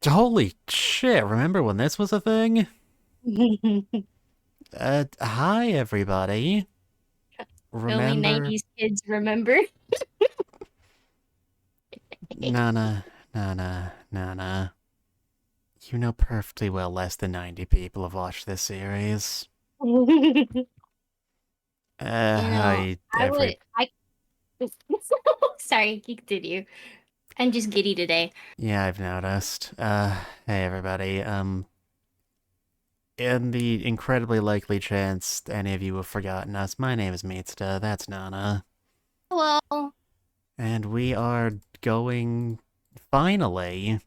Holy shit, remember when this was a thing? Hi everybody. Only Remember 90s kids remember. Nana, Nana, Nana. You know perfectly well less than 90 people have watched this series. You know, Hi, I would, every... I, sorry, you continue. I'm just giddy today. Yeah, I've noticed. Hey everybody. In the incredibly likely chance any of you have forgotten us, my name is Mitsuda, that's Nana. Hello. And we are going, finally,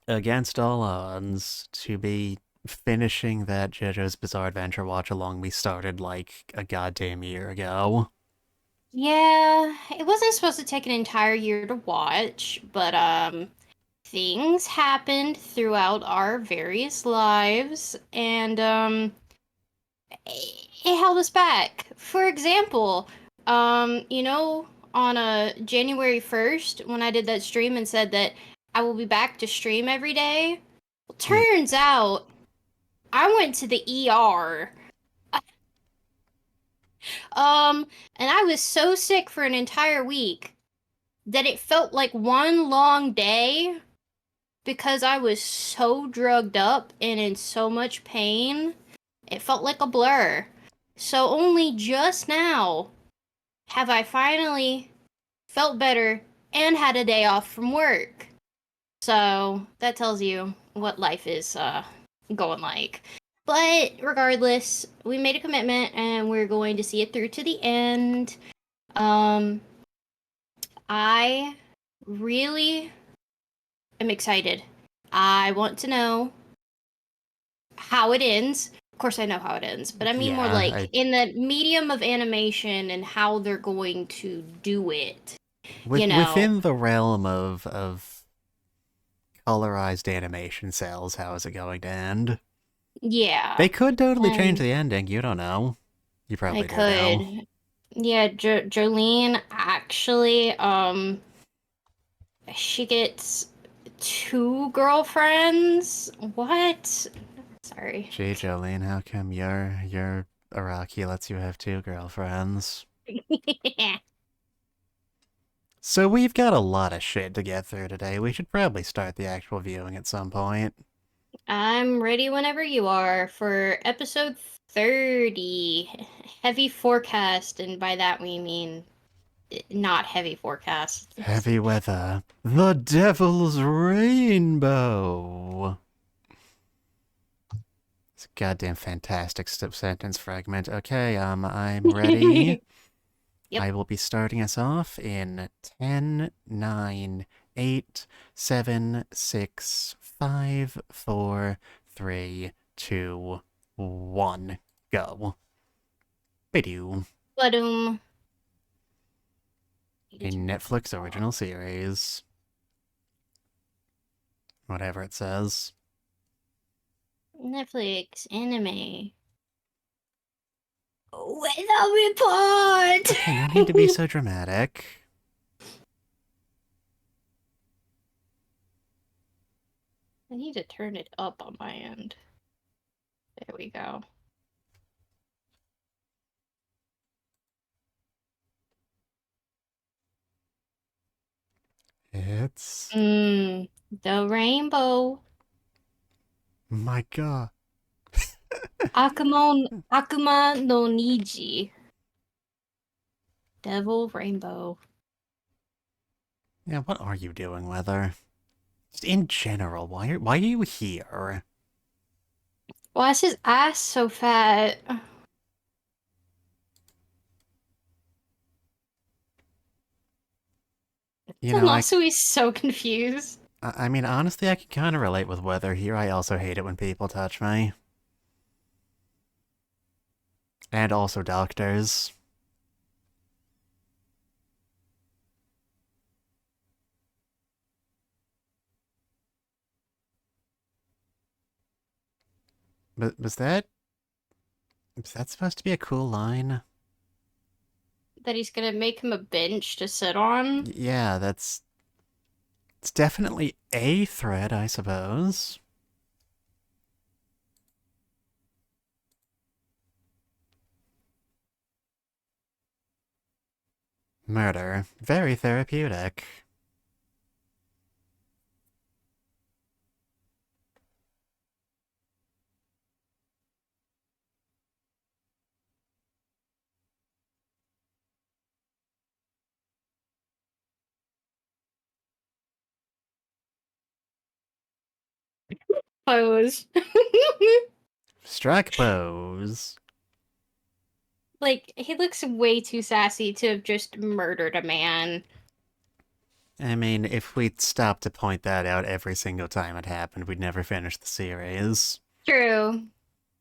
against all odds, to be finishing that JoJo's Bizarre Adventure watch along we started like a goddamn year ago. Yeah, it wasn't supposed to take an entire year to watch, but things happened throughout our various lives and it held us back. For example, on a January 1st when I did that stream and said that I will be back to stream every day, well, Yeah. turns out I went to the ER. Um, and I was so sick for an entire week that it felt like one long day because I was so drugged up and in so much pain. It felt like a blur. So only just now have I finally felt better and had a day off from work. So that tells you what life is going like. But regardless, we made a commitment and we're going to see it through to the end. Um, I really am excited. I want to know how it ends. Of course, I know how it ends, but I mean more Yeah, like in the medium of animation and how they're going to do it. You know, within the realm of colorized animation cells, how is it going to end? They yeah. could totally change And the ending, you don't know. You I probably do though. could. Yeah, Jolene actually, she gets two girlfriends. What? Sorry. Gee, Jolene, how come your Araki lets you have two girlfriends? So we've got a lot of shit to get through today. We should probably start the actual viewing at some point. I'm ready whenever you are for episode 30. Heavy forecast, and by that we mean not heavy forecast. Heavy weather. The Devil's Rainbow. It's a goddamn fantastic sentence fragment. Okay, I'm ready. Yep. I will be starting us off in 10, 9, 8, 7, 6, 5, 4, 3, 2, 1. Go. Video. But A Netflix original series. Whatever it says. Netflix anime. Weather report. Okay, no need to be so dramatic. I need to turn it up on my end. There we go. It's... The rainbow. My god. Akuma no Niji. Devil rainbow. Yeah, what are you doing, Weather? Just in general, why are you here? Why is his ass so fat? You And know, also he's so confused. I mean, honestly, I can kind of relate with Weather here. I also hate it when people touch me. And also doctors. But was that supposed to be a cool line? That he's gonna make him a bench to sit on. Yeah, that's It's definitely a thread, I suppose. Murder. Very therapeutic. Pose. Strike pose. Like, he looks way too sassy to have just murdered a man. I mean, if we'd stopped to point that out every single time it happened, we'd never finish the series. True.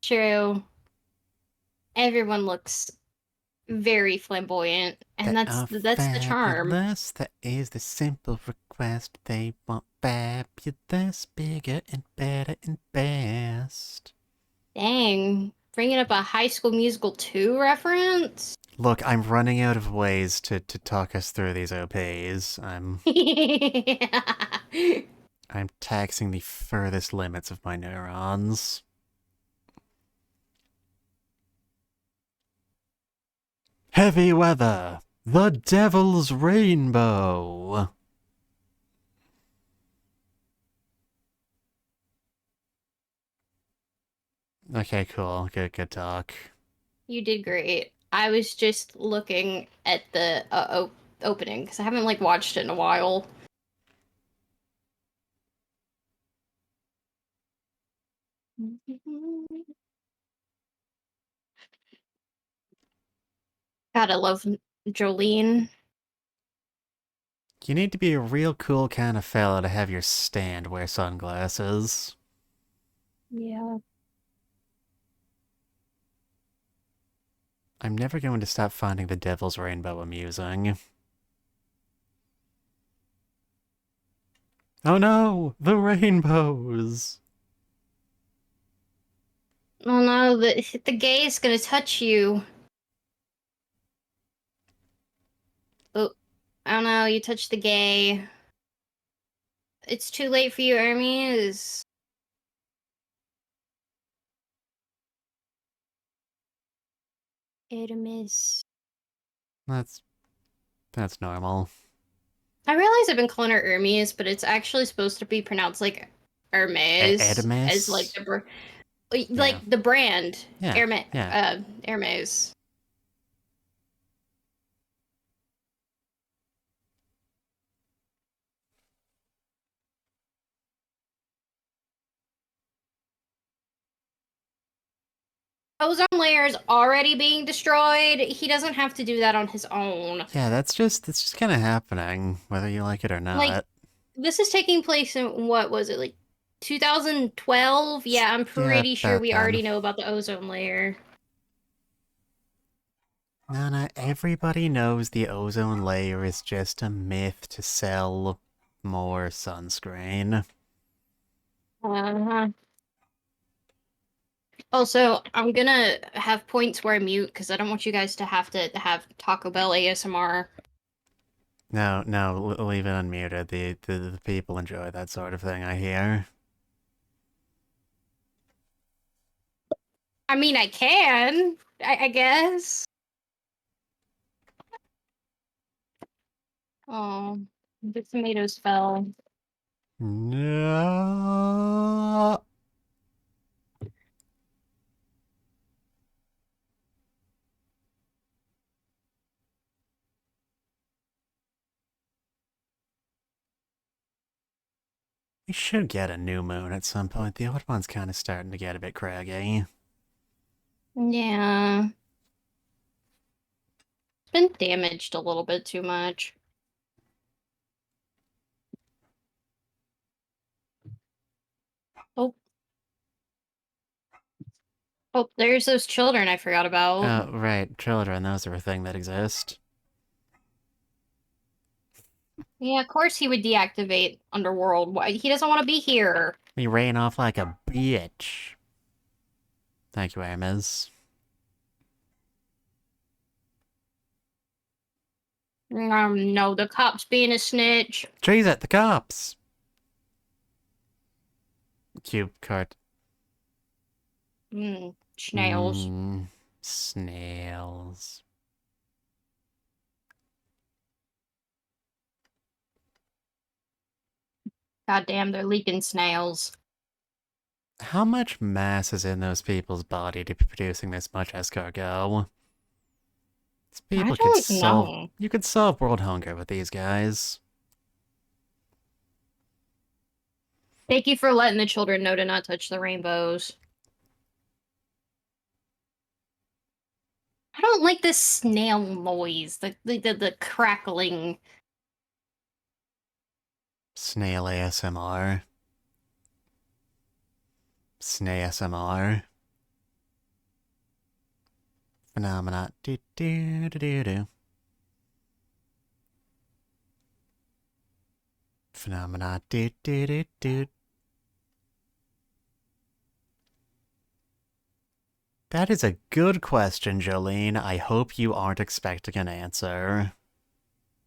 True. Everyone looks very flamboyant, and that's the charm. Fabulous. That is the simple request. They want fabulous, bigger and better and best. Dang. Bringing up a High School Musical 2 reference? Look, I'm running out of ways to talk us through these OPs. I'm taxing the furthest limits of my neurons. Heavy weather! The Devil's Rainbow! Okay, cool. Good talk. You did great. I was just looking at the opening because I haven't watched it in a while. God, I love Jolene. You need to be a real cool kind of fella to have your stand wear sunglasses. Yeah. I'm never going to stop finding the Devil's Rainbow amusing. Oh no! The rainbows! Oh no, the gay is gonna touch you. Oh, I don't know, you touched the gay. It's too late for you, Hermes. Hermes. That's normal. I realize I've been calling her Hermes, but it's actually supposed to be pronounced like Hermes, as Edimus? Yeah. the brand Yeah, yeah. Hermes. Ozone layer is already being destroyed. He doesn't have to do that on his own. Yeah, that's just kind of happening, whether you like it or Like, not. this is taking place in, what was it, 2012? Yeah, I'm Yeah, pretty sure about we then. already know about the ozone layer. Nana, everybody knows the ozone layer is just a myth to sell more sunscreen. Uh-huh. Also, I'm gonna have points where I mute because I don't want you guys to have Taco Bell ASMR. No, leave it unmuted. The people enjoy that sort of thing, I hear. I mean, I can, I guess. Oh, the tomatoes fell. No. We should get a new moon at some point. The old one's kind of starting to get a bit craggy. Yeah. It's been damaged a little bit too much. Oh, oh, there's those children I forgot about. Oh, right. Children, those are a thing that exist. Yeah, of course he would deactivate Underworld. He doesn't want to be here. We ran off like a bitch. Thank you, Hermes. No, the cop's being a snitch. Cheese it, the cops! Cube cart. Snails. Snails. Goddamn, they're leaking snails. How much mass is in those people's body to be producing this much escargot? These people I could don't solve. know. You could solve world hunger with these guys. Thank you for letting the children know to not touch the rainbows. I don't like this snail noise, the crackling. Snail ASMR. Snail ASMR. Phenomena. Do do do do do. Phenomena. Do do do do. That is a good question, Jolene. I hope you aren't expecting an answer.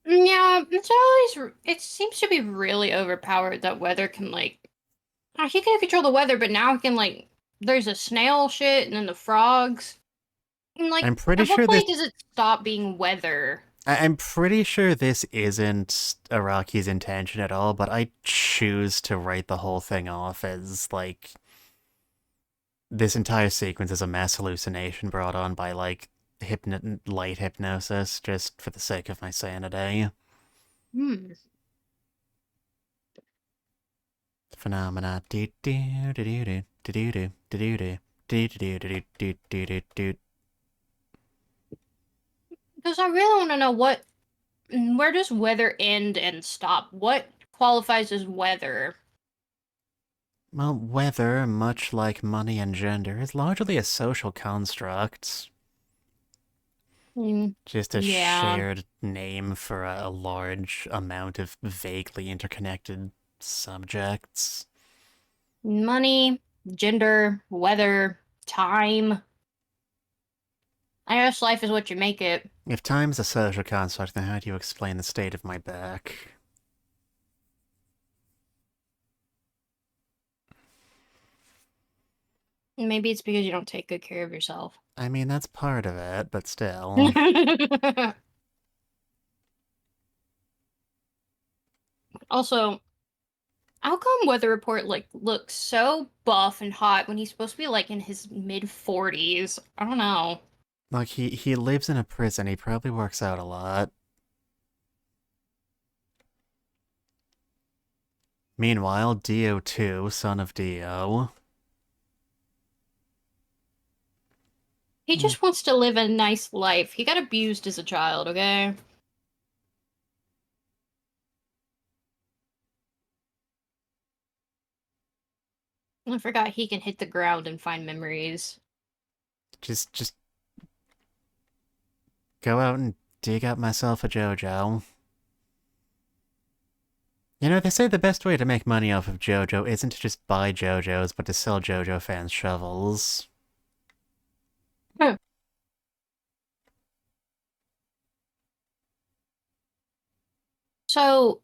Yeah, it seems to be really overpowered that weather can, like, he can control the weather, but now he can, like, there's a snail shit and then the frogs. And, like, I'm pretty at what sure point does it stop being weather? I'm pretty sure this isn't Araki's intention at all, but I choose to write the whole thing off as, like, this entire sequence is a mass hallucination brought on by, like, light hypnosis, just for the sake of my sanity. Phenomena. Do do do do do do do do do do do do do do do do. Because I really want to know where does weather end and stop? What qualifies as weather? Well, weather, much like money and gender, is largely a social construct. Just a Yeah. shared name for a large amount of vaguely interconnected subjects. Money, gender, weather, time. I guess life is what you make it. If time's a social construct, then how do you explain the state of my back? Maybe it's because you don't take good care of yourself. I mean, that's part of it, but still. Also, how come Weather Report like looks so buff and hot when he's supposed to be like in his mid-40s? I don't know. Like, he lives in a prison, he probably works out a lot. Meanwhile, Dio2, son of Dio. He just wants to live a nice life. He got abused as a child, okay? I forgot he can hit the ground and find memories. Just go out and dig up myself a Jojo. You know, they say the best way to make money off of Jojo isn't to just buy Jojos, but to sell Jojo fans shovels. So,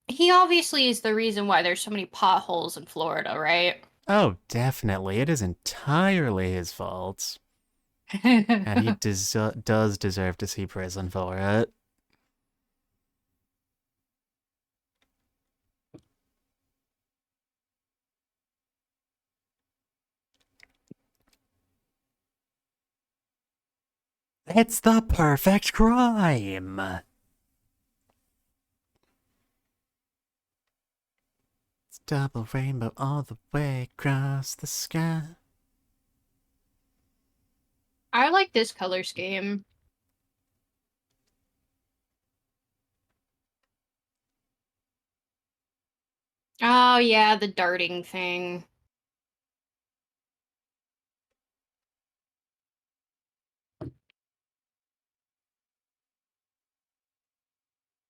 he obviously is the reason why there's so many potholes in Florida, right? Oh, definitely. It is entirely his fault. And he does deserve to see prison for it. It's the perfect crime! It's double rainbow all the way across the sky. I like this color scheme. Oh yeah, the darting thing.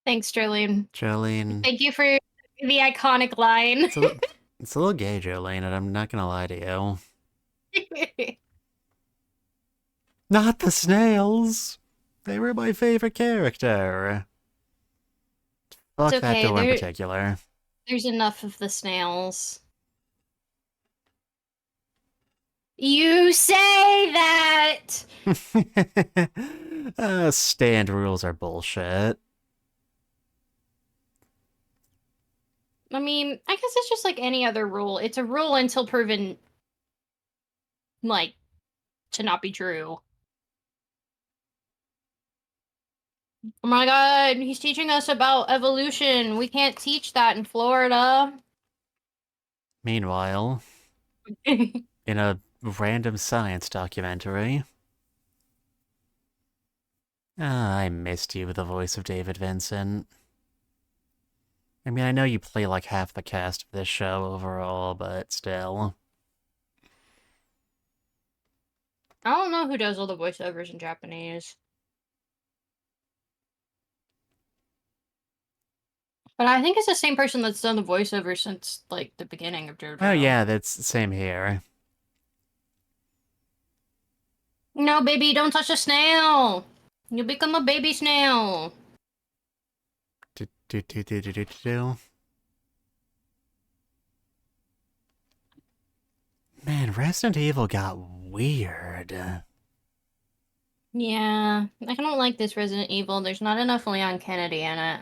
Thanks, Jolene. Jolene. Thank you for the iconic line. It's a little gay, Jolene, and I'm not gonna lie to you. Not the snails! They were my favorite character. It's Fuck that okay. door in particular. There's enough of the snails. You say that! Stand rules are bullshit. I mean, I guess it's just like any other rule. It's a rule until proven, like, to not be true. Oh my god, he's teaching us about evolution. We can't teach that in Florida. Meanwhile, in a random science documentary. Ah, I missed you with the voice of David Vincent. I mean, I know you play like half the cast of this show overall, but still. I don't know who does all the voiceovers in Japanese. But I think it's the same person that's done the voiceover since, like, the beginning of Jojo. Oh yeah, that's the same here. No, baby, don't touch a snail! You'll become a baby snail! Man, Resident Evil got weird. Yeah, I don't like this Resident Evil. There's not enough Leon Kennedy in it.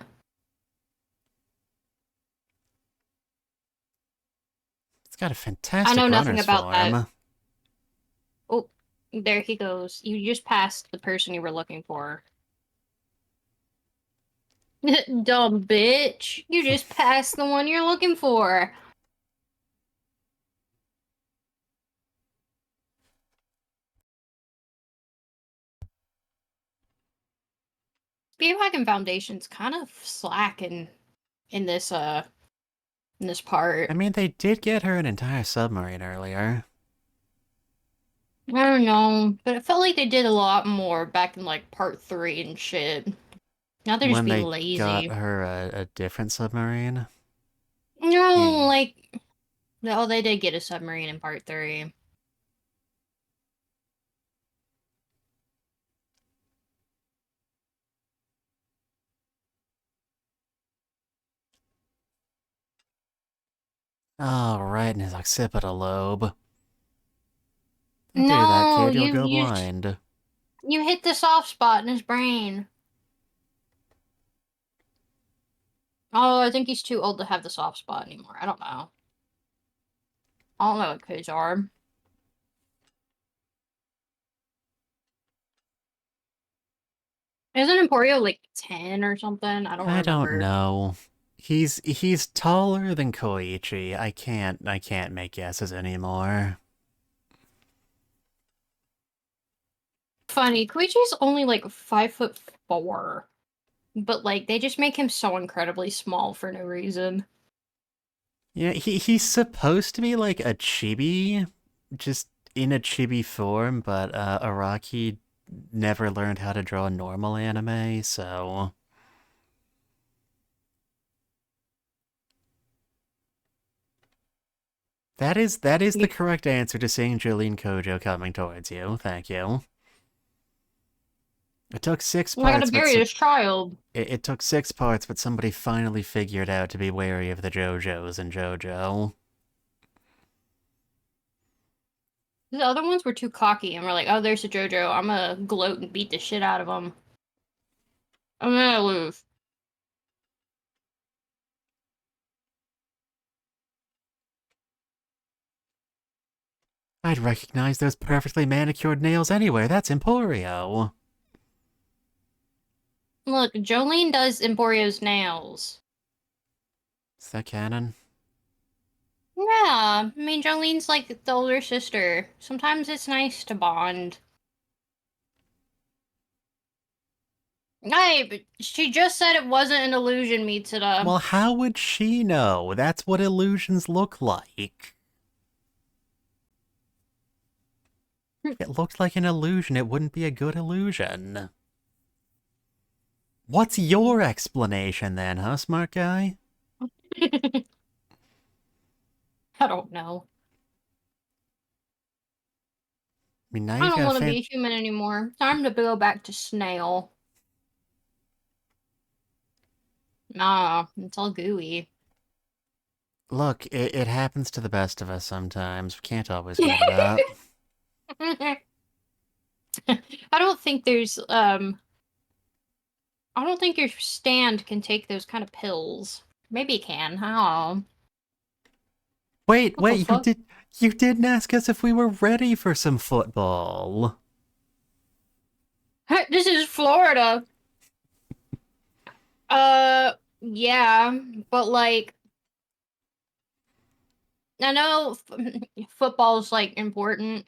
It's got a fantastic I know nothing runner's about form. that. Oh, there he goes. You just passed the person you were looking for. Dumb bitch. You just passed the one you're looking for. Speedwagon Foundation's kind of slacking in this part. I mean, they did get her an entire submarine earlier. I don't know, but it felt like they did a lot more back in like part 3 and shit. Now they're just When being they got lazy. her a different submarine. No, like, oh, they did get a submarine in part 3. Oh, right in his occipital lobe. Don't do that, No, kid. You'll go blind. you hit the soft spot in his brain. Oh, I think he's too old to have the soft spot anymore. I don't know. I don't know what kids are. Isn't Emporio like 10 or something? I don't I don't remember. know. He's taller than Koichi. I can't make guesses anymore. Funny, Koichi's only like 5'4", but like they just make him so incredibly small for no reason. Yeah, he's supposed to be like a chibi, just in a chibi form, but Araki never learned how to draw normal anime, so that is the correct answer to seeing Jolene Kojo coming towards you. Thank you. It took 6 I gotta parts, but bury this child. it took 6 parts, but somebody finally figured out to be wary of the JoJos in JoJo. The other ones were too cocky, and we're like, oh, there's a JoJo. I'm gonna gloat and beat the shit out of him. I'm gonna lose. I'd recognize those perfectly manicured nails anywhere. That's Emporio. Look, Jolene does Emporio's nails. Is that canon? Yeah, I mean, Jolene's like the older sister. Sometimes it's nice to bond. Hey, but she just said it wasn't an illusion, Mitsuda. Well, how would she know? That's what illusions look like. If it looked like an illusion, it wouldn't be a good illusion. What's your explanation then, huh, smart guy? I don't know. I mean, now I you've don't got want a to be a human anymore. Time to go back to snail. Nah, it's all gooey. Look, it happens to the best of us sometimes. We can't always get it up. I don't think there's I don't think your stand can take those kind of pills. Maybe it can. I don't know. Wait, What the wait, fuck? you didn't ask us if we were ready for some football. This is Florida. Yeah, but like I know football's like important.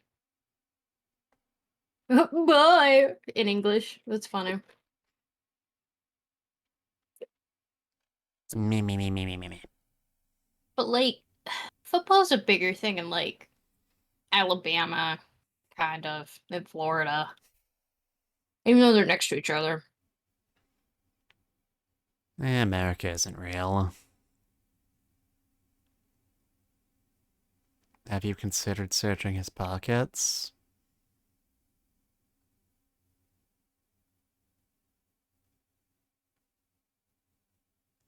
Bye in English. That's funny. Me. But like football's a bigger thing in like Alabama, kind of, than Florida. Even though they're next to each other. America isn't real. Have you considered searching his pockets?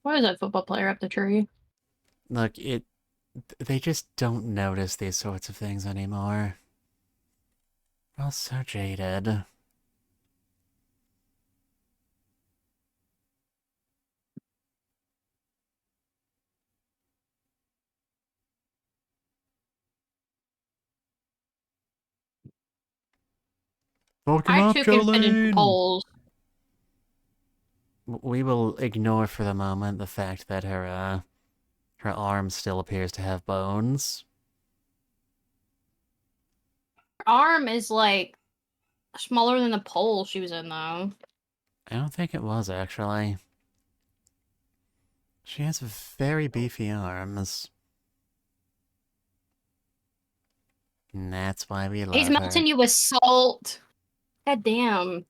Why is that football player up the tree? Look, they just don't notice these sorts of things anymore. We're all so jaded. Fuck him I up, too can fit into Jolene! poles. We will ignore for the moment the fact that her arm still appears to have bones. Her arm is like smaller than the pole she was in, though. I don't think it was, actually. She has very beefy arms. And that's why we He's love her. melting you with salt. God damn.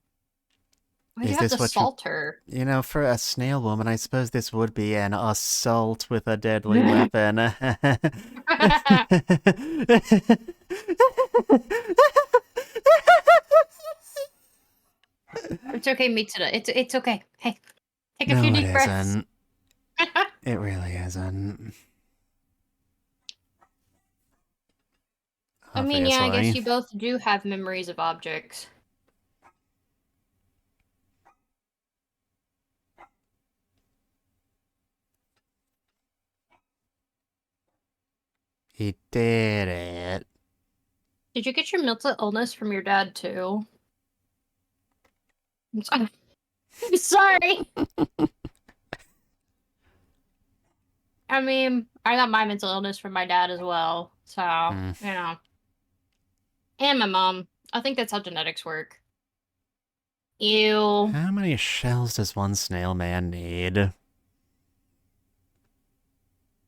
Why'd you Is have to this what you... salt her? You know, for a snail woman, I suppose this would be an assault with a deadly weapon. It's okay, Mitsuda. It's okay. Hey, take a few No, it deep breaths. isn't. It really isn't. I mean, yeah, I guess Obviously. you both do have memories of objects. He did it. Did you get your mental illness from your dad too? I'm sorry. I mean, I got my mental illness from my dad as well. So, Hmm. you know. And my mom. I think that's how genetics work. Ew. How many shells does one snail man need?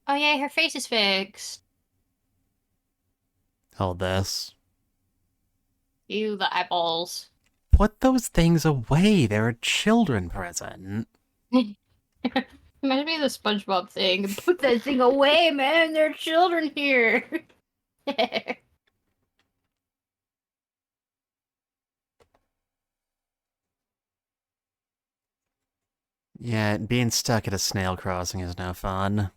Oh yeah, her face is fixed. Hold this. Ew, the eyeballs. Put those things away. There are children present. Reminds me of the SpongeBob thing. Put that thing away, man. There are children here. Yeah, being stuck at a snail crossing is no fun.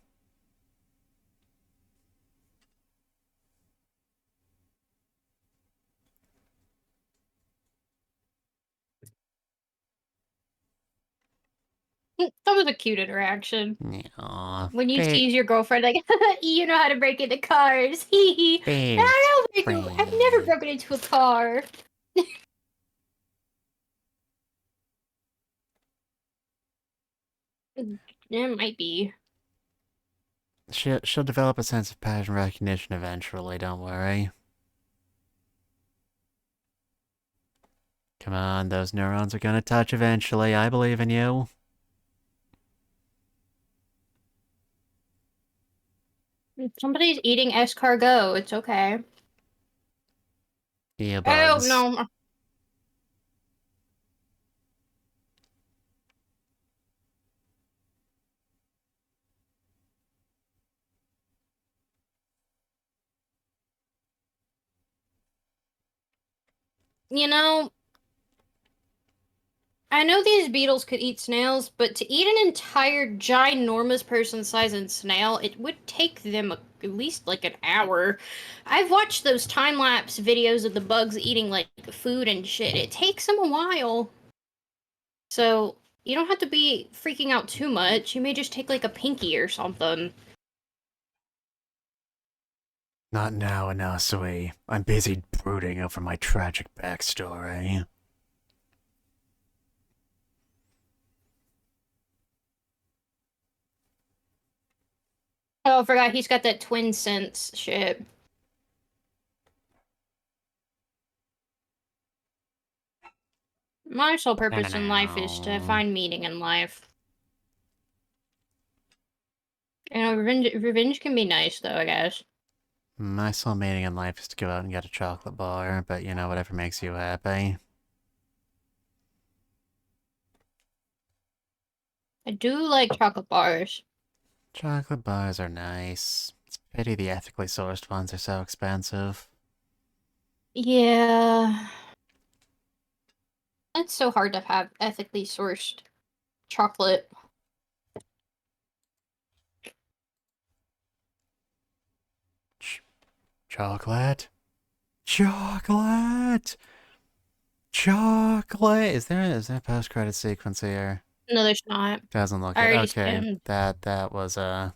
That was a cute interaction. Aw, When you tease your girlfriend, like, you know how to break into cars. best I don't break I've never friend. broken into a car. It might be. She'll develop a sense of pattern recognition eventually, don't worry. Come on, those neurons are gonna touch eventually. I believe in you. Somebody's eating escargot. It's okay. Oh, Earbuds. no. You know, I know these beetles could eat snails, but to eat an entire ginormous person-sized snail, it would take them at least like an hour. I've watched those time-lapse videos of the bugs eating like food and shit. It takes them a while. So you don't have to be freaking out too much. You may just take like a pinky or something. Not now, Inasui. I'm busy brooding over my tragic backstory. Oh, I forgot he's got that twin sense shit. My sole purpose in life is to find meaning in life. Revenge can be nice, though, I guess. My sole meaning in life is to go out and get a chocolate bar, but you know, whatever makes you happy. I do like chocolate bars. Chocolate bars are nice. It's a pity the ethically sourced ones are so expensive. Yeah. It's so hard to have ethically sourced chocolate. Chocolate? Chocolate! Chocolate! Is there a post-credit sequence here? No, there's not. Doesn't look I it. already Okay, skimmed. that was I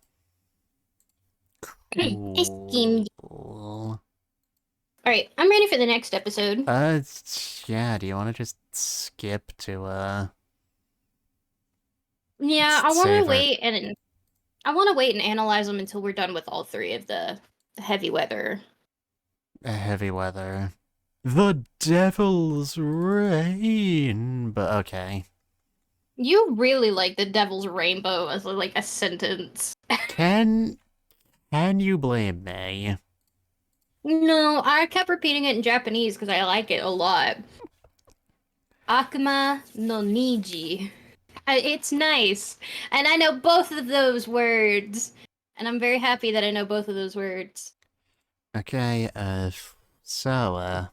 skimmed. cool. Alright, I'm ready for the next episode. Yeah, do you want to just skip to, Yeah, I want to savor. wait and analyze them until we're done with all three of the heavy weather. Heavy weather. The Devil's Rain. But okay. You really like the Devil's Rainbow as like a sentence. Can you blame me? No, I kept repeating it in Japanese because I like it a lot. Akuma no Niji. It's nice. And I know both of those words. And I'm very happy that I know both of those words. Okay, so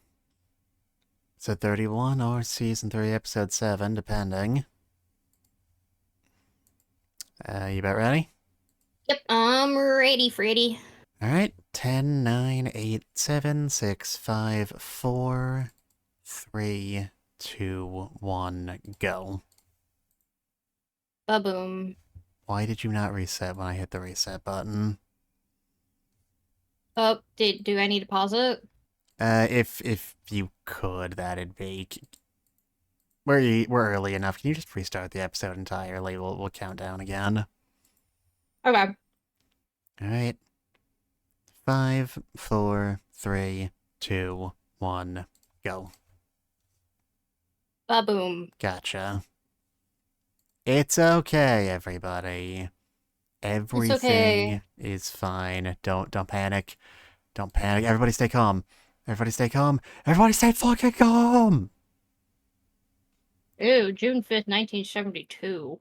31 or season 3, episode 7, depending. You about ready? Yep, I'm ready, Freddy. Alright, 10, 9, 8, 7, 6, 5, 4, 3, 2, 1, go. Ba-boom. Why did you not reset when I hit the reset button? Oh, do I need to pause it? If you could, that'd be... We're early enough. Can you just restart the episode entirely? We'll count down again. Okay. Alright. 5, 4, 3, 2, 1, go. Ba-boom. Gotcha. It's okay, everybody. Everything is fine. Don't panic. Don't panic. Everybody stay calm. Everybody stay calm. Everybody stay fucking calm! Ew, June 5th, 1972.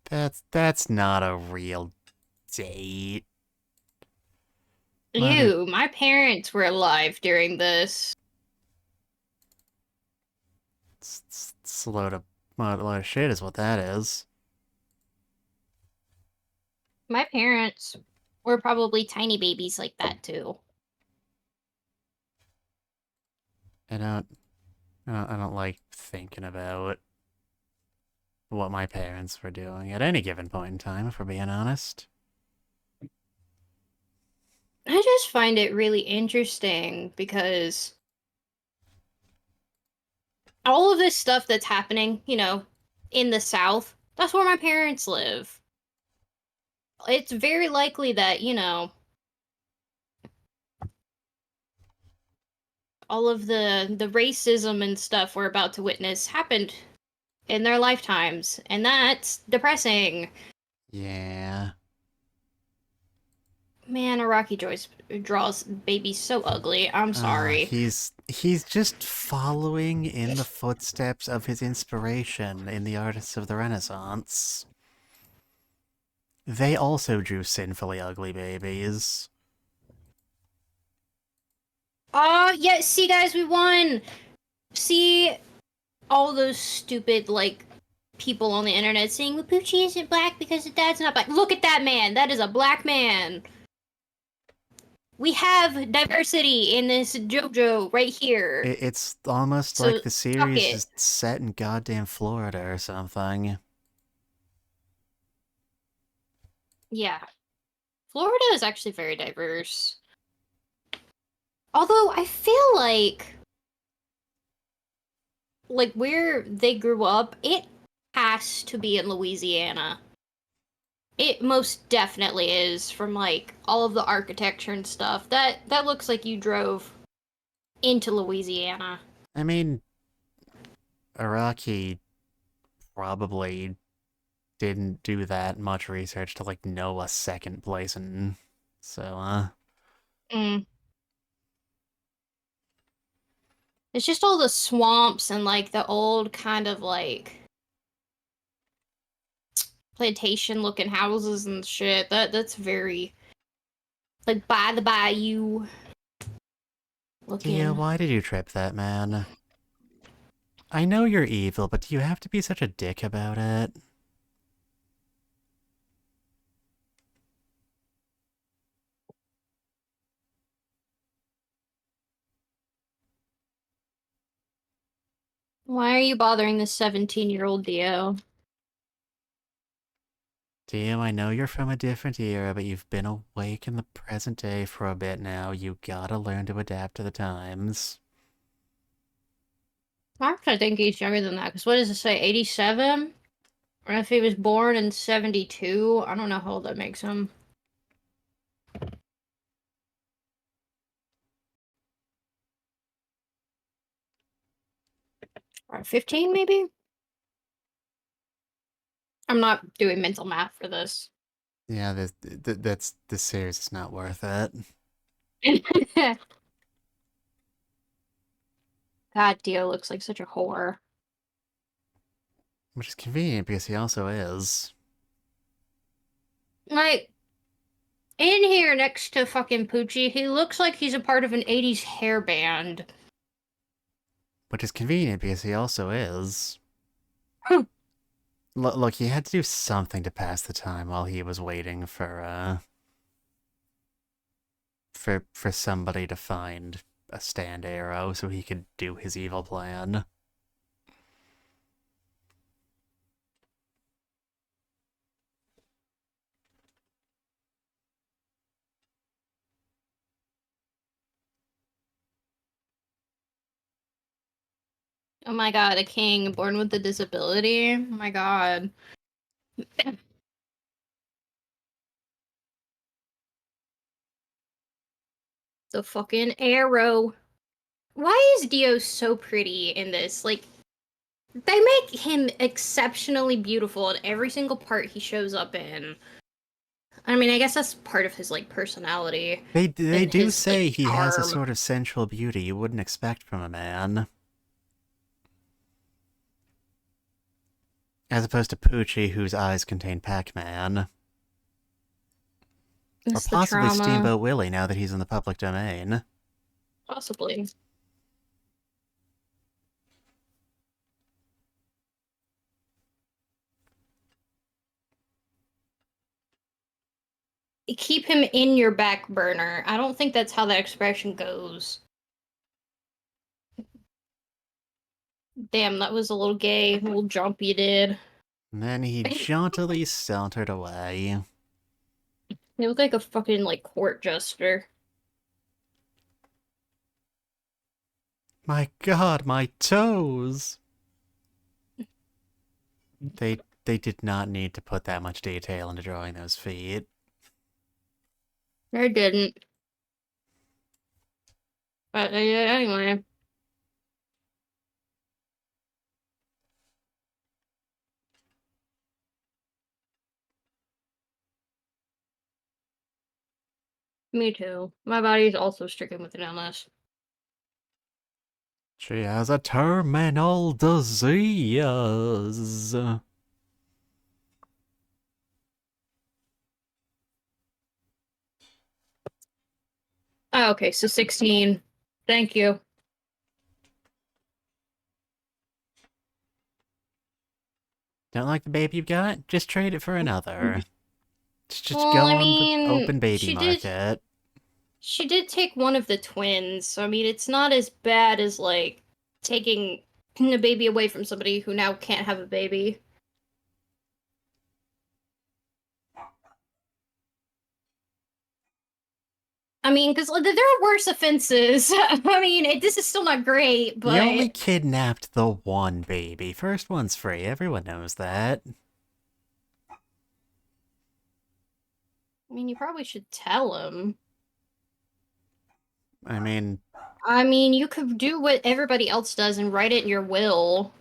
That's not a real date. Ew, my parents were alive during this. It's a load of shit is what that is. My parents were probably tiny babies like that too. I don't like thinking about what my parents were doing at any given point in time, if we're being honest. I just find it really interesting because all of this stuff that's happening, in the South, that's where my parents live. It's very likely that, all of the racism and stuff we're about to witness happened in their lifetimes, and that's depressing. Yeah. Man, Araki Joyce draws babies so ugly. I'm sorry. He's just following in the footsteps of his inspiration in the artists of the Renaissance. They also drew sinfully ugly babies. Yeah, see guys, we won! See, all those stupid, like, people on the internet saying, well, Poochie isn't black because his dad's not black. Look at that man! That is a black man! We have diversity in this Jojo right here. It's almost So, like the suck series it. is set in goddamn Florida or something. Yeah. Florida is actually very diverse. Although I feel like where they grew up, it has to be in Louisiana. It most definitely is, from like all of the architecture and stuff. That looks like you drove into Louisiana. I mean, Iraqi probably didn't do that much research to like know a second place, and so Mm. It's just all the swamps and like the old kind of like plantation looking houses and shit. That's very like by the bayou Tia, looking. why did you trip that man? I know you're evil, but do you have to be such a dick about it? Why are you bothering this 17-year-old Dio? Dio, I know you're from a different era, but you've been awake in the present day for a bit now. You gotta learn to adapt to the times. I think he's younger than that, because what does it say, 87? Or if he was born in 72, I don't know how old that makes him. Or 15, maybe? I'm not doing mental math for this. Yeah, this series is not worth it. God, Dio looks like such a whore. Which is convenient because he also is. Like, in here next to fucking Poochie, he looks like he's a part of an 80s hair band. Which is convenient because he also is. Look, he had to do something to pass the time while he was waiting for somebody to find a stand arrow so he could do his evil plan. Oh my god, a king born with a disability? Oh my god. The fucking arrow. Why is Dio so pretty in this? Like, they make him exceptionally beautiful in every single part he shows up in. I mean, I guess that's part of his, like, personality They and do his, like, say he has a charm. sort of sensual beauty you wouldn't expect from a man. As opposed to Poochie, whose eyes contain Pac-Man. Or It's the possibly trauma. Steamboat Willie now that he's in the public domain. Possibly. Keep him in your back burner. I don't think that's how that expression goes. Damn, that was a little gay, a little jump you did. And then he jauntily sauntered away. He looked like a fucking, like, court jester. My god, my toes! They did not need to put that much detail into drawing those feet. I didn't. But anyway. Me too. My body's also stricken with an illness. She has a terminal disease. Oh, okay, so 16. Thank you. Don't like the baby you've got? Just trade it for another. Just Well, go I on the mean, open baby market. she did take one of the twins, so I mean, it's not as bad as like taking a baby away from somebody who now can't have a baby. I mean, because there are worse offenses. I mean, this is still not great, You only but kidnapped the one baby. First one's free. Everyone knows that. I mean, you probably should tell him. I mean, You could do what everybody else does and write it in your will.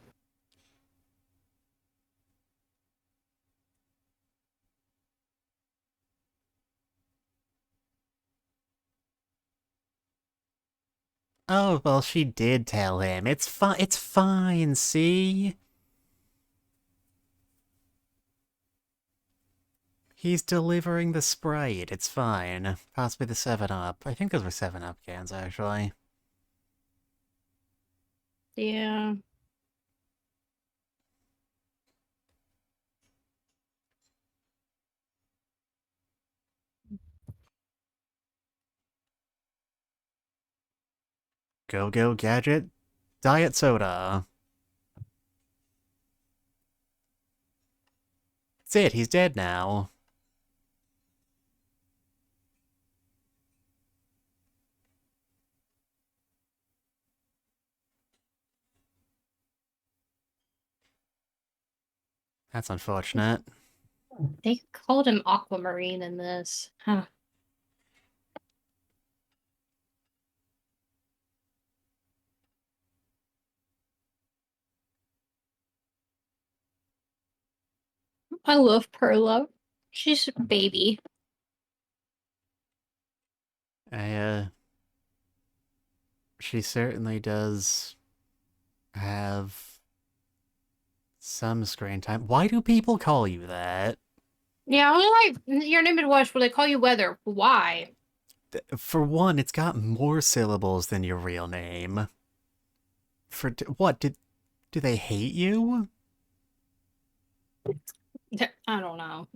oh, well, she did tell him. It's fine. It's fine, see? He's delivering the Sprite. It's fine. Possibly the 7-Up. I think those were 7-Up cans, actually. Yeah. Go Go Gadget. Diet Soda. That's it. He's dead now. That's unfortunate. They called him Aquamarine in this. Huh. I love Perla. She's a baby. She certainly does have some screen time. Why do people call you that? Yeah, I like your name in Welsh, but they call you Weather. Why? For one, it's got more syllables than your real name. For what? Do they hate you? I don't know.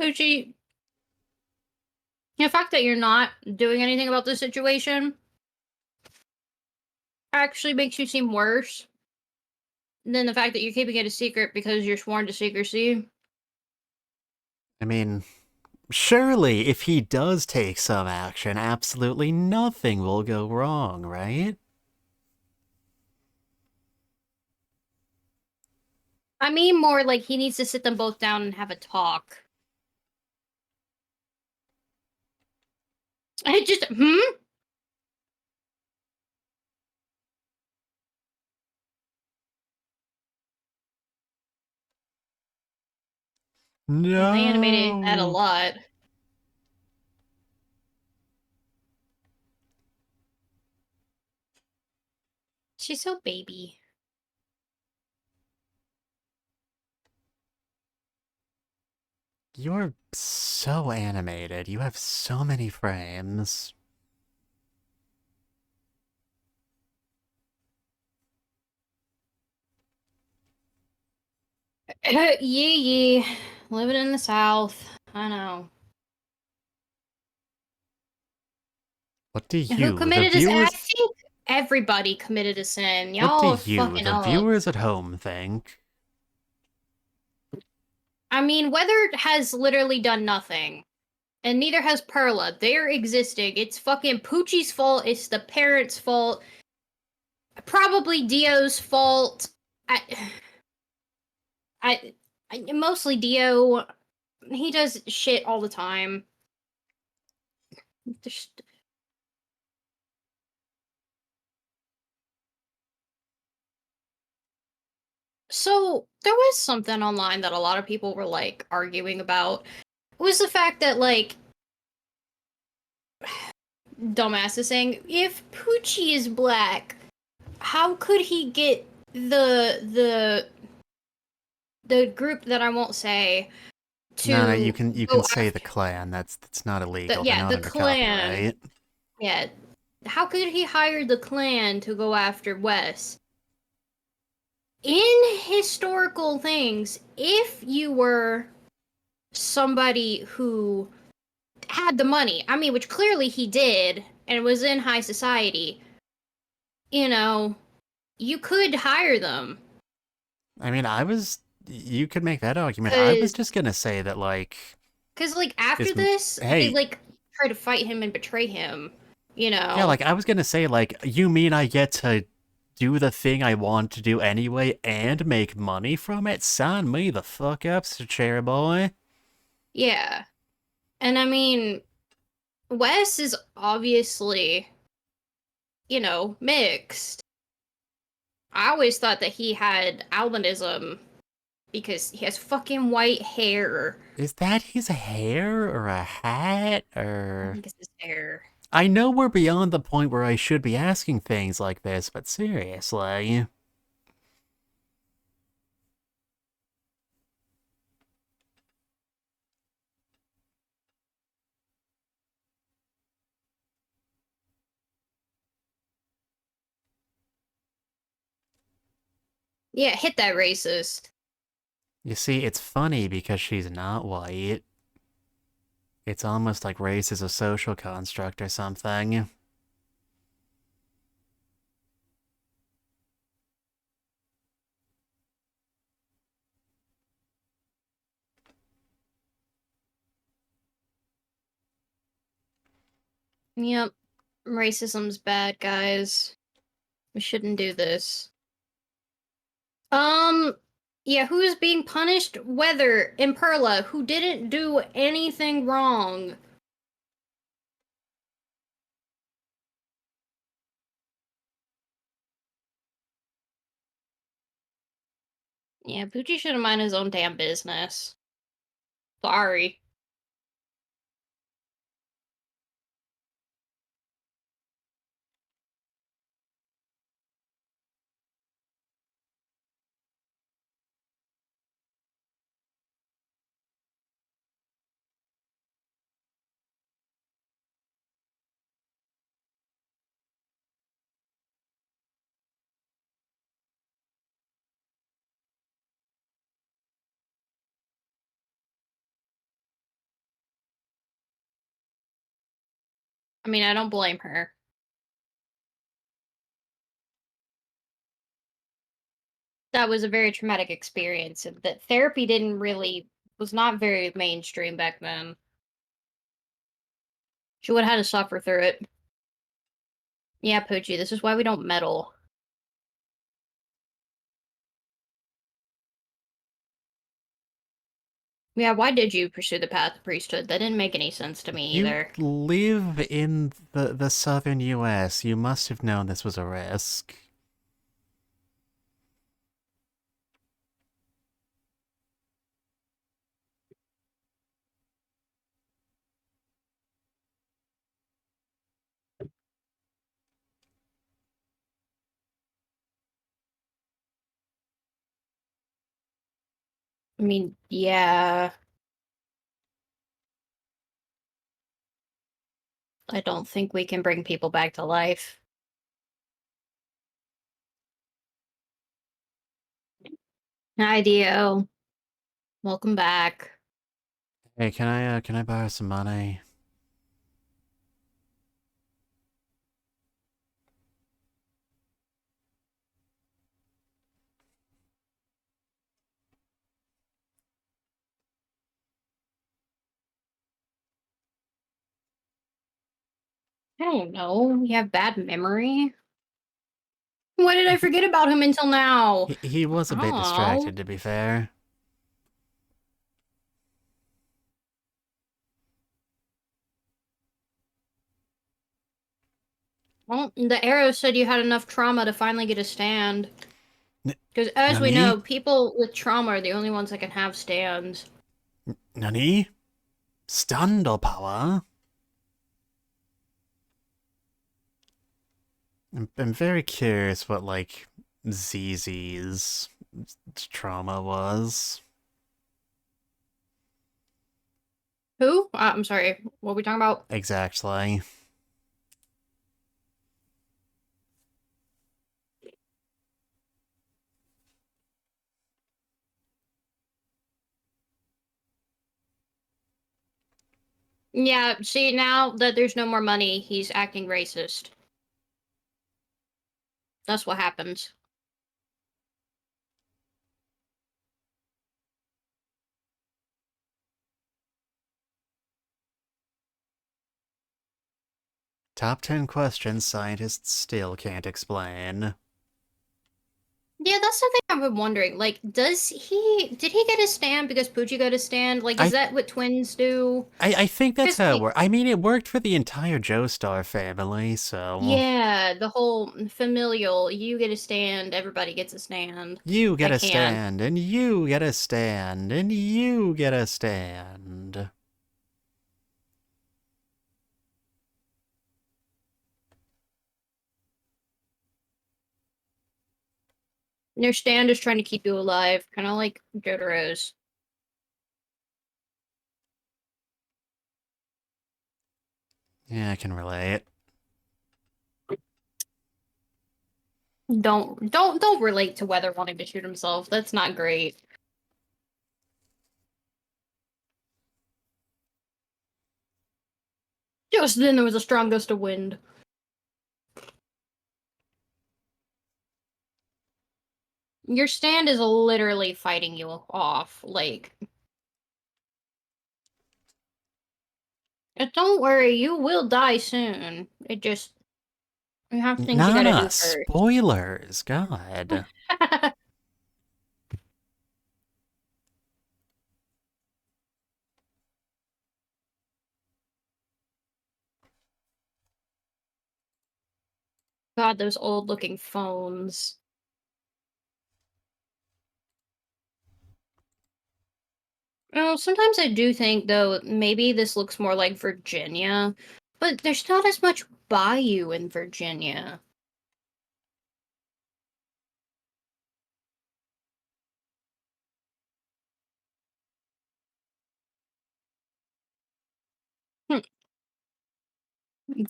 Poochie, the fact that you're not doing anything about this situation actually makes you seem worse than the fact that you're keeping it a secret because you're sworn to secrecy. I mean, surely if he does take some action, absolutely nothing will go wrong, right? I mean more like he needs to sit them both down and have a talk. I just, Well, they animated that a No. lot. She's so baby. You're so animated. You have so many frames. Yee. Living in the South. I know. What do Who you, the committed a sin? I viewers, think everybody committed a sin. what do Y'all you, fucking the up. viewers at home think? I mean, Weather has literally done nothing. And neither has Perla. They're existing. It's fucking Poochie's fault. It's the parents' fault. Probably Dio's fault. I, I mostly Dio. He does shit all the time. So there was something online that a lot of people were like arguing about. It was the fact that like dumbass is saying if Poochie is black, how could he get the group that I won't say No, you to can go say the after clan. That's not illegal. They're yeah, not the under clan. copyright. Yeah. How could he hire the clan to go after Wes? In historical things, if you were somebody who had the money, I mean, which clearly he did, and was in high society, you know, you could hire them. I mean, you could make that argument. I was Cause, just gonna say that, like, cause like after this, this, they hey, like try to fight him and betray him. You yeah, know. like, I was gonna say, like, you mean I get to do the thing I want to do anyway and make money from it? Sign me the fuck up, cherry boy. Yeah. And I mean, Wes is obviously, mixed. I always thought that he had albinism because he has fucking white hair. Is that his hair or a hat I or... think it's his hair. I know we're beyond the point where I should be asking things like this, but seriously. Yeah, hit that racist. You see, it's funny because she's not white. It's almost like race is a social construct or something. Yep. Racism's bad, guys. We shouldn't do this. Um, yeah, who's being punished? Weather and Perla, who didn't do anything wrong. Yeah, Poochie should have minded his own damn business. Sorry. I mean, I don't blame her. That was a very traumatic experience, and that therapy was not very mainstream back then. She would have had to suffer through it. Yeah, Poochie, this is why we don't meddle. Yeah, why did you pursue the path of priesthood? That didn't make any sense to me You either. live in the southern US. You must have known this was a risk. I mean, yeah. I don't think we can bring people back to life. Ideo. Welcome back. Hey, can I borrow some money? I don't know. You have bad memory? Why did I forget about him until now? He was a bit Oh. distracted, to be fair. Well, the arrow said you had enough trauma to finally get a stand. Because as we Nani? know, people with trauma are the only ones that can have stands. Nani? Stando power? I'm very curious what, like, ZZ's trauma was. Who? I'm sorry. What are we talking about? Exactly. Yeah, see, now that there's no more money, he's acting racist. That's what happens. Top 10 questions scientists still can't explain. Yeah, that's something I've been wondering. Like, did he get a stand because Poochie got a stand? Like, is I that what twins do? I think that's Because, how it like, worked. I mean, it worked for the entire Joestar family, so yeah, the whole familial, you get a stand, everybody gets a stand. you get That a can. stand, and you get a stand, and you get a stand. Your stand is trying to keep you alive, kind of like Jotoro's. Yeah, I can relate. Don't relate to Weather wanting to shoot himself. That's not great. Just then there was a strong gust of wind. Your stand is literally fighting you off. Like, don't worry, you will die soon. It just you have things you gotta Nana, do first. spoilers, God. God, those old looking phones. Oh, sometimes I do think though maybe this looks more like Virginia, but there's not as much bayou in Virginia. Hmm.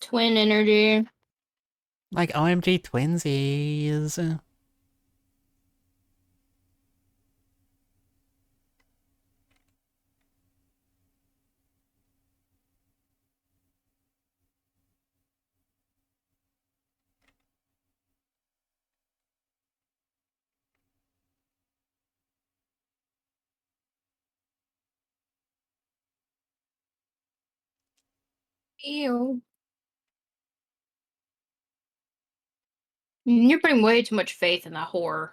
Twin energy. Like, OMG twinsies. Ew. You're putting way too much faith in that whore.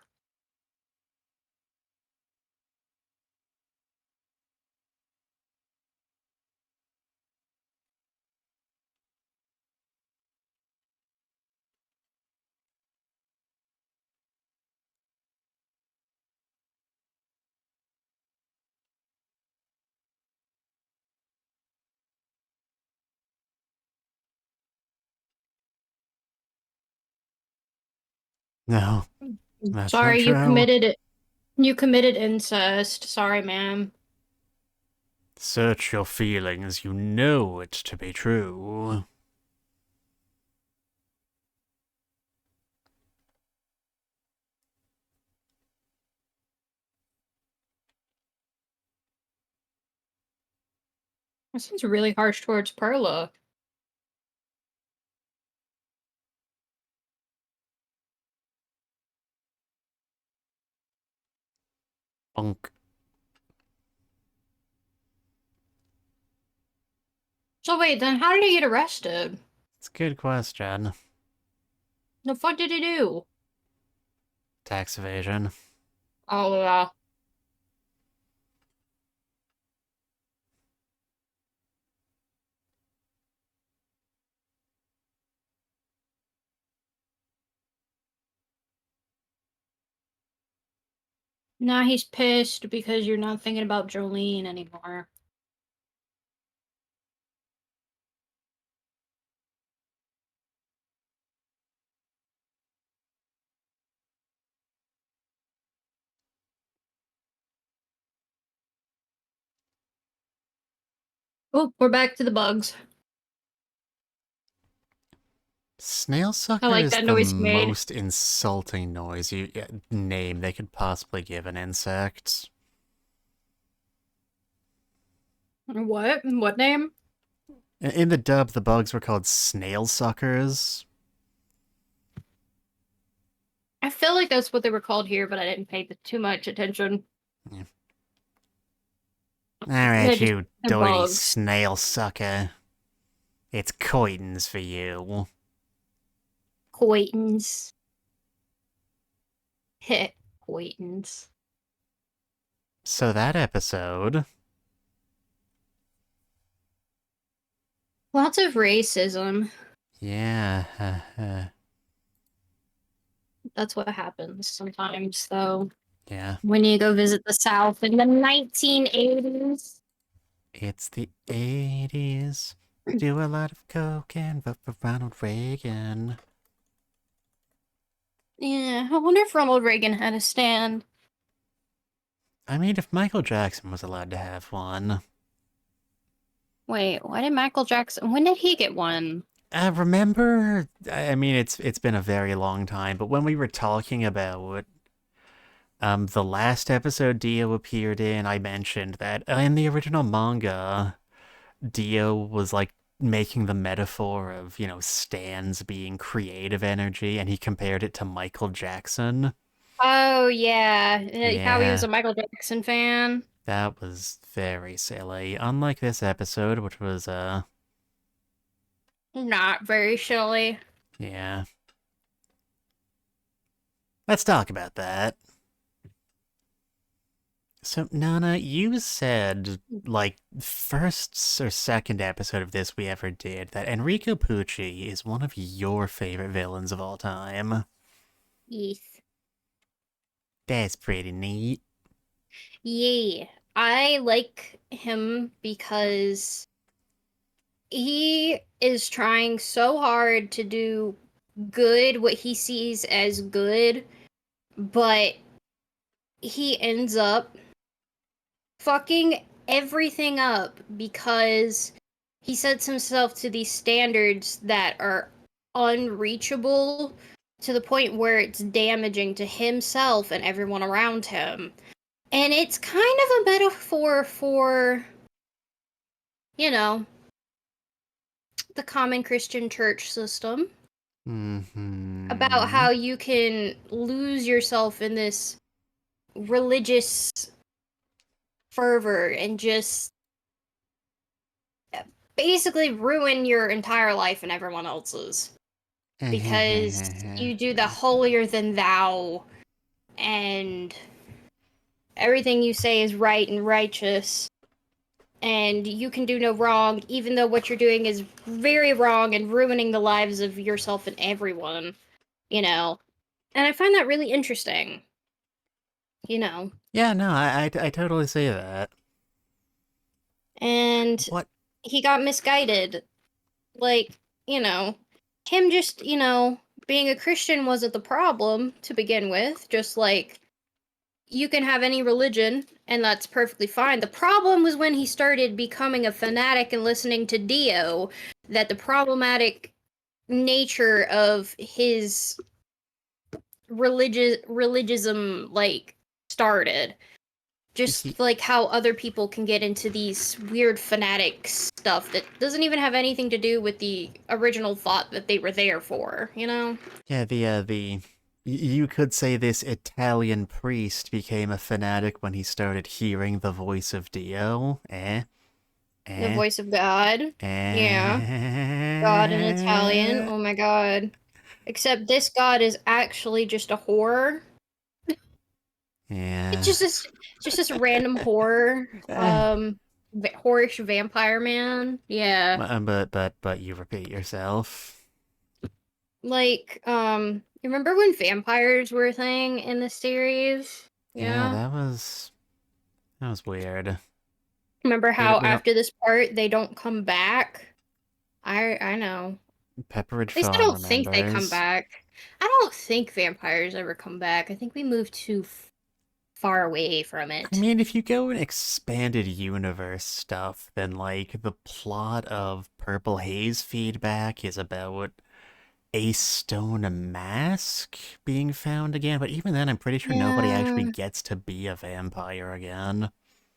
No, that's not Sorry, true. you committed incest. Sorry, ma'am. Search your feelings, you know it to be true. That seems really harsh towards Perla. Bunk. So wait, then how did he get arrested? It's a good question. The fuck did he do? Tax evasion. Oh, yeah. Now he's pissed because you're not thinking about Jolene anymore. Oh, we're back to the bugs. Snail sucker I like is that the noise you made. most insulting noise name they could possibly give an insect. What? What name? In the dub, the bugs were called snail suckers. I feel like that's what they were called here, but I didn't pay too much attention. Yeah. Alright, you They're dirty bugs. snail sucker. It's coitins for you. Coitins. Heh. Coitins. So that episode... Lots of racism. Yeah. That's what happens sometimes, though. Yeah. When you go visit the South in the 1980s. It's the 80s. Do a lot of coke and vote for Ronald Reagan. Yeah, I wonder if Ronald Reagan had a stand. I mean, if Michael Jackson was allowed to have one. Wait, why did Michael Jackson... When did he get one? Remember? I mean, it's been a very long time, but when we were talking about the last episode Dio appeared in, I mentioned that in the original manga, Dio was like making the metaphor of, stands being creative energy, and he compared it to Michael Jackson. Oh, yeah. How he was Yeah, a Michael Jackson fan. that was very silly. Unlike this episode, which was, Not very silly. yeah. Let's talk about that. So, Nana, you said, like, first or second episode of this we ever did, that Enrico Pucci is one of your favorite villains of all time. Yes. That's pretty neat. Yeah. I like him because he is trying so hard to do good, what he sees as good, but he ends up fucking everything up because he sets himself to these standards that are unreachable to the point where it's damaging to himself and everyone around him. And it's kind of a metaphor for, you know, the common Christian church system. About how you can lose yourself in this religious fervor and just basically ruin your entire life and everyone else's. Because you do the holier than thou and everything you say is right and righteous and you can do no wrong even though what you're doing is very wrong and ruining the lives of yourself and everyone, you know. And I find that really interesting, you know. Yeah, no, I totally see that. And What? he got misguided. Like, you know, him just, being a Christian wasn't the problem to begin with. Just like, you can have any religion, and that's perfectly fine. The problem was when he started becoming a fanatic and listening to Dio, that the problematic nature of his religiousm, like, started. Just like how other people can get into these weird fanatic stuff that doesn't even have anything to do with the original thought that they were there for, you know? Yeah, you could say this Italian priest became a fanatic when he started hearing the voice of Dio. The voice of God. Yeah. God in Italian. Oh my god. Except this god is actually just a horror. Yeah. It's just this random horror. Horish vampire man. Yeah. But you repeat yourself. Like, you remember when vampires were a thing in the series? Yeah, Yeah. that was weird. Remember how We don't after this part they don't come back? I know. Pepperidge At least I Farm don't think they come remembers. back. I don't think vampires ever come back. I think we moved too far away from I it. mean, if you go in expanded universe stuff, then, like, the plot of Purple Haze Feedback is about a stone mask being found again, but even then, I'm pretty sure nobody actually Yeah. gets to be a vampire again.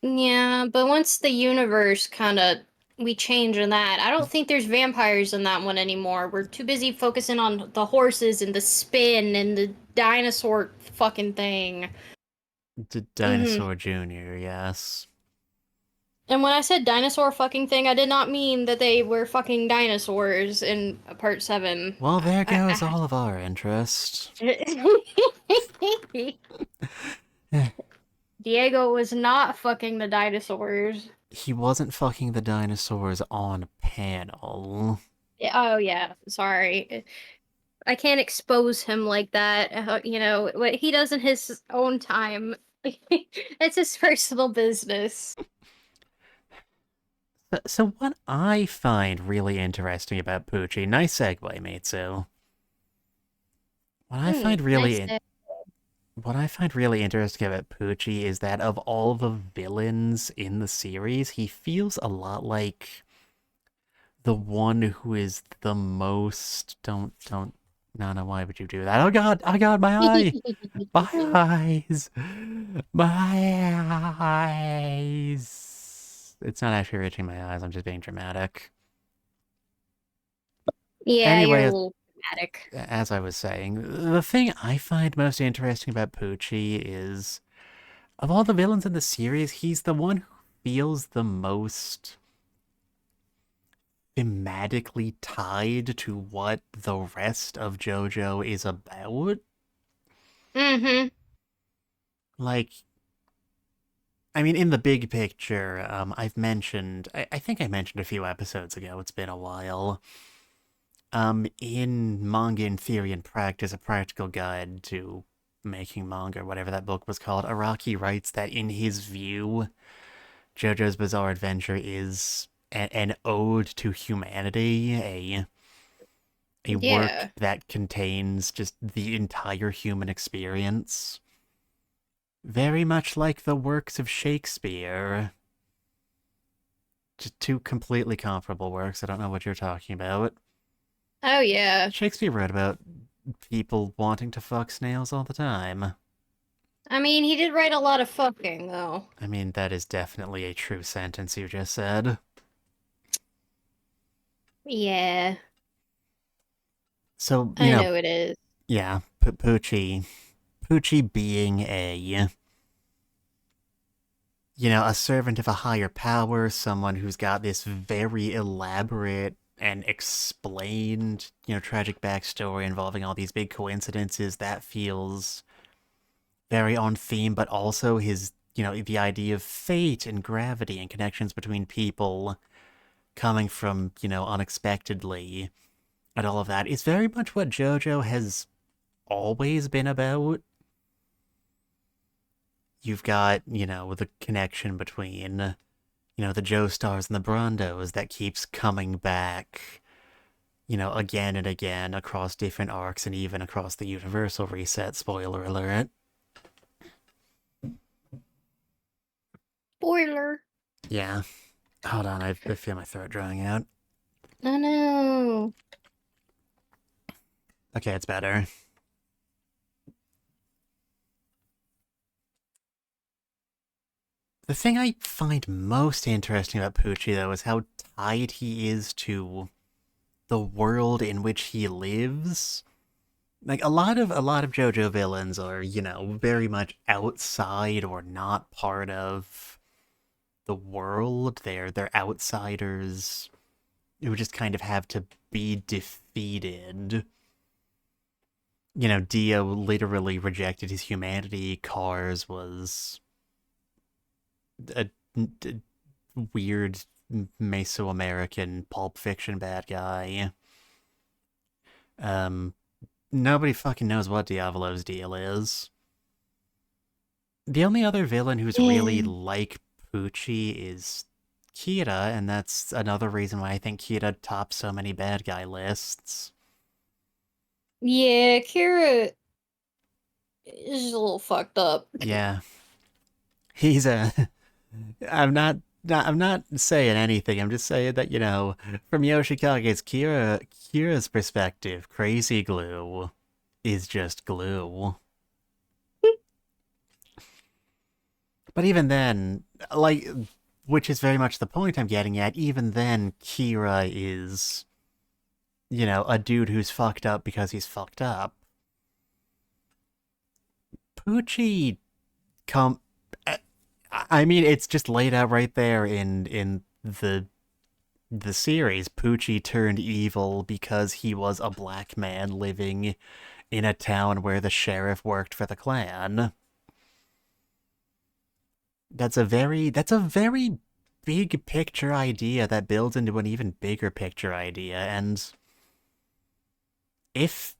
Yeah, but once the universe kind of we change in that, I don't think there's vampires in that one anymore. We're too busy focusing on the horses and the spin and the dinosaur fucking thing. Dinosaur Jr., yes. And when I said dinosaur fucking thing, I did not mean that they were fucking dinosaurs in part 7. Well, there goes all of our interest. Diego was not fucking the dinosaurs. He wasn't fucking the dinosaurs on panel. Oh yeah, sorry. I can't expose him like that. What he does in his own time. It's his personal business. So what I find really interesting about Poochie, nice segue, Mitsu. What I find Nice. really what I find really interesting about Poochie is that of all the villains in the series, he feels a lot like the one who is the most don't Nana, why would you do that? Oh god, my eye! My eyes! My eyes! It's not actually reaching my eyes, I'm just being dramatic. Yeah, you're a Anyway, little dramatic. as I was saying, the thing I find most interesting about Poochie is, of all the villains in the series, he's the one who feels the most thematically tied to what the rest of JoJo is about. Mm-hmm. Like, I mean, in the big picture, I think I mentioned a few episodes ago, it's been a while. In Manga in Theory and Practice, a practical guide to making manga, whatever that book was called, Araki writes that in his view, JoJo's Bizarre Adventure is an ode to humanity, a work Yeah. that contains just the entire human experience. Very much like the works of Shakespeare. Just two completely comparable works. I don't know what you're talking about. Oh yeah. Shakespeare wrote about people wanting to fuck snails all the time. I mean, he did write a lot of fucking though. I mean, that is definitely a true sentence you just said. Yeah, So, I know it is. yeah, Poochie. Poochie being a servant of a higher power, someone who's got this very elaborate and explained, tragic backstory involving all these big coincidences, that feels very on theme, but also his, the idea of fate and gravity and connections between people coming from, unexpectedly and all of that is very much what JoJo has always been about. You've got, the connection between, the Joestars and the Brondos that keeps coming back, again and again across different arcs and even across the Universal Reset, spoiler alert. Spoiler. Yeah. Hold on, I feel my throat drying out. Oh no. Okay, it's better. The thing I find most interesting about Poochie, though, is how tied he is to the world in which he lives. Like a lot of JoJo villains are, very much outside or not part of the world. They're outsiders who just kind of have to be defeated. Dio literally rejected his humanity. Cars was a weird Mesoamerican Pulp Fiction bad guy. Um, Nobody fucking knows what Diavolo's deal is. The only other villain who's really Yeah. like Poochie is Kira, and that's another reason why I think Kira tops so many bad guy lists. Yeah, Kira is a little fucked up. Yeah. he's a. I'm not saying anything. I'm just saying that, from Yoshikage's Kira's perspective, crazy glue is just glue. But even then, like, which is very much the point I'm getting at, even then, Kira is, a dude who's fucked up because he's fucked up. Poochie I mean, it's just laid out right there in the series. Poochie turned evil because he was a black man living in a town where the sheriff worked for the clan. That's a very big picture idea that builds into an even bigger picture idea, and if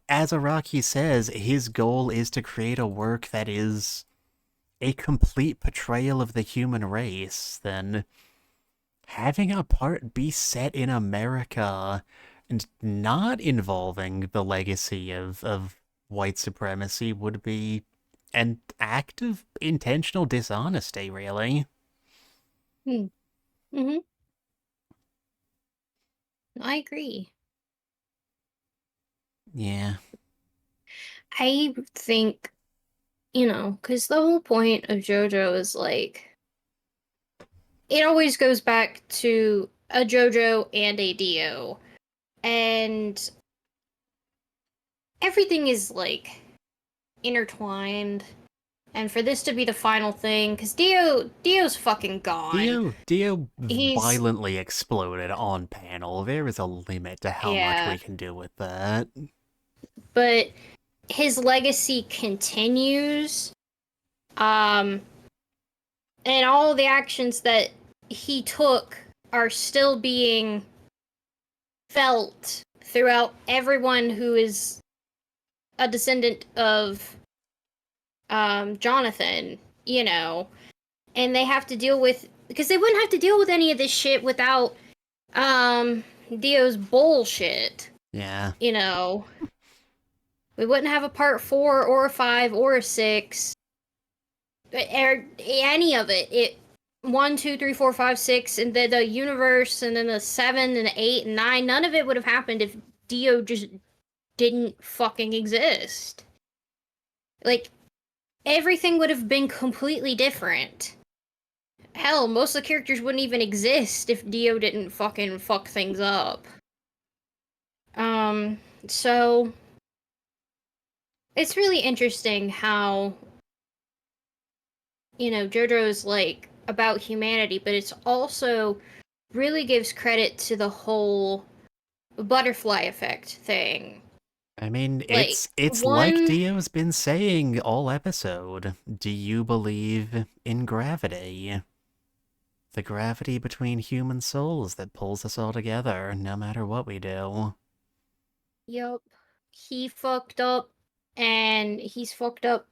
as Araki says, his goal is to create a work that is a complete portrayal of the human race, then having a part be set in America and not involving the legacy of white supremacy would be an act of intentional dishonesty, really. Hmm. Mm-hmm. I agree. Yeah. I think, because the whole point of JoJo is like, it always goes back to a JoJo and a Dio. And everything is like intertwined. And for this to be the final thing, because Dio's fucking gone. Dio He's violently exploded on panel. There is a limit to how much yeah, we can do with that. but his legacy continues. Um, and all the actions that he took are still being felt throughout everyone who is a descendant of Jonathan, and they have to deal with, because they wouldn't have to deal with any of this shit without Dio's bullshit. Yeah. We wouldn't have a part 4 or a 5 or a 6 or any of it. It 1, 2, 3, 4, 5, 6, and then the universe, and then the 7 and the 8 and 9. None of it would have happened if Dio just didn't fucking exist. Like, everything would have been completely different. Hell, most of the characters wouldn't even exist if Dio didn't fucking fuck things up. So it's really interesting how JoJo's like about humanity, but it's also really gives credit to the whole butterfly effect thing. I mean, Like it's like one Dio's been saying all episode. Do you believe in gravity? The gravity between human souls that pulls us all together, no matter what we do. Yep. He fucked up, and he's fucked up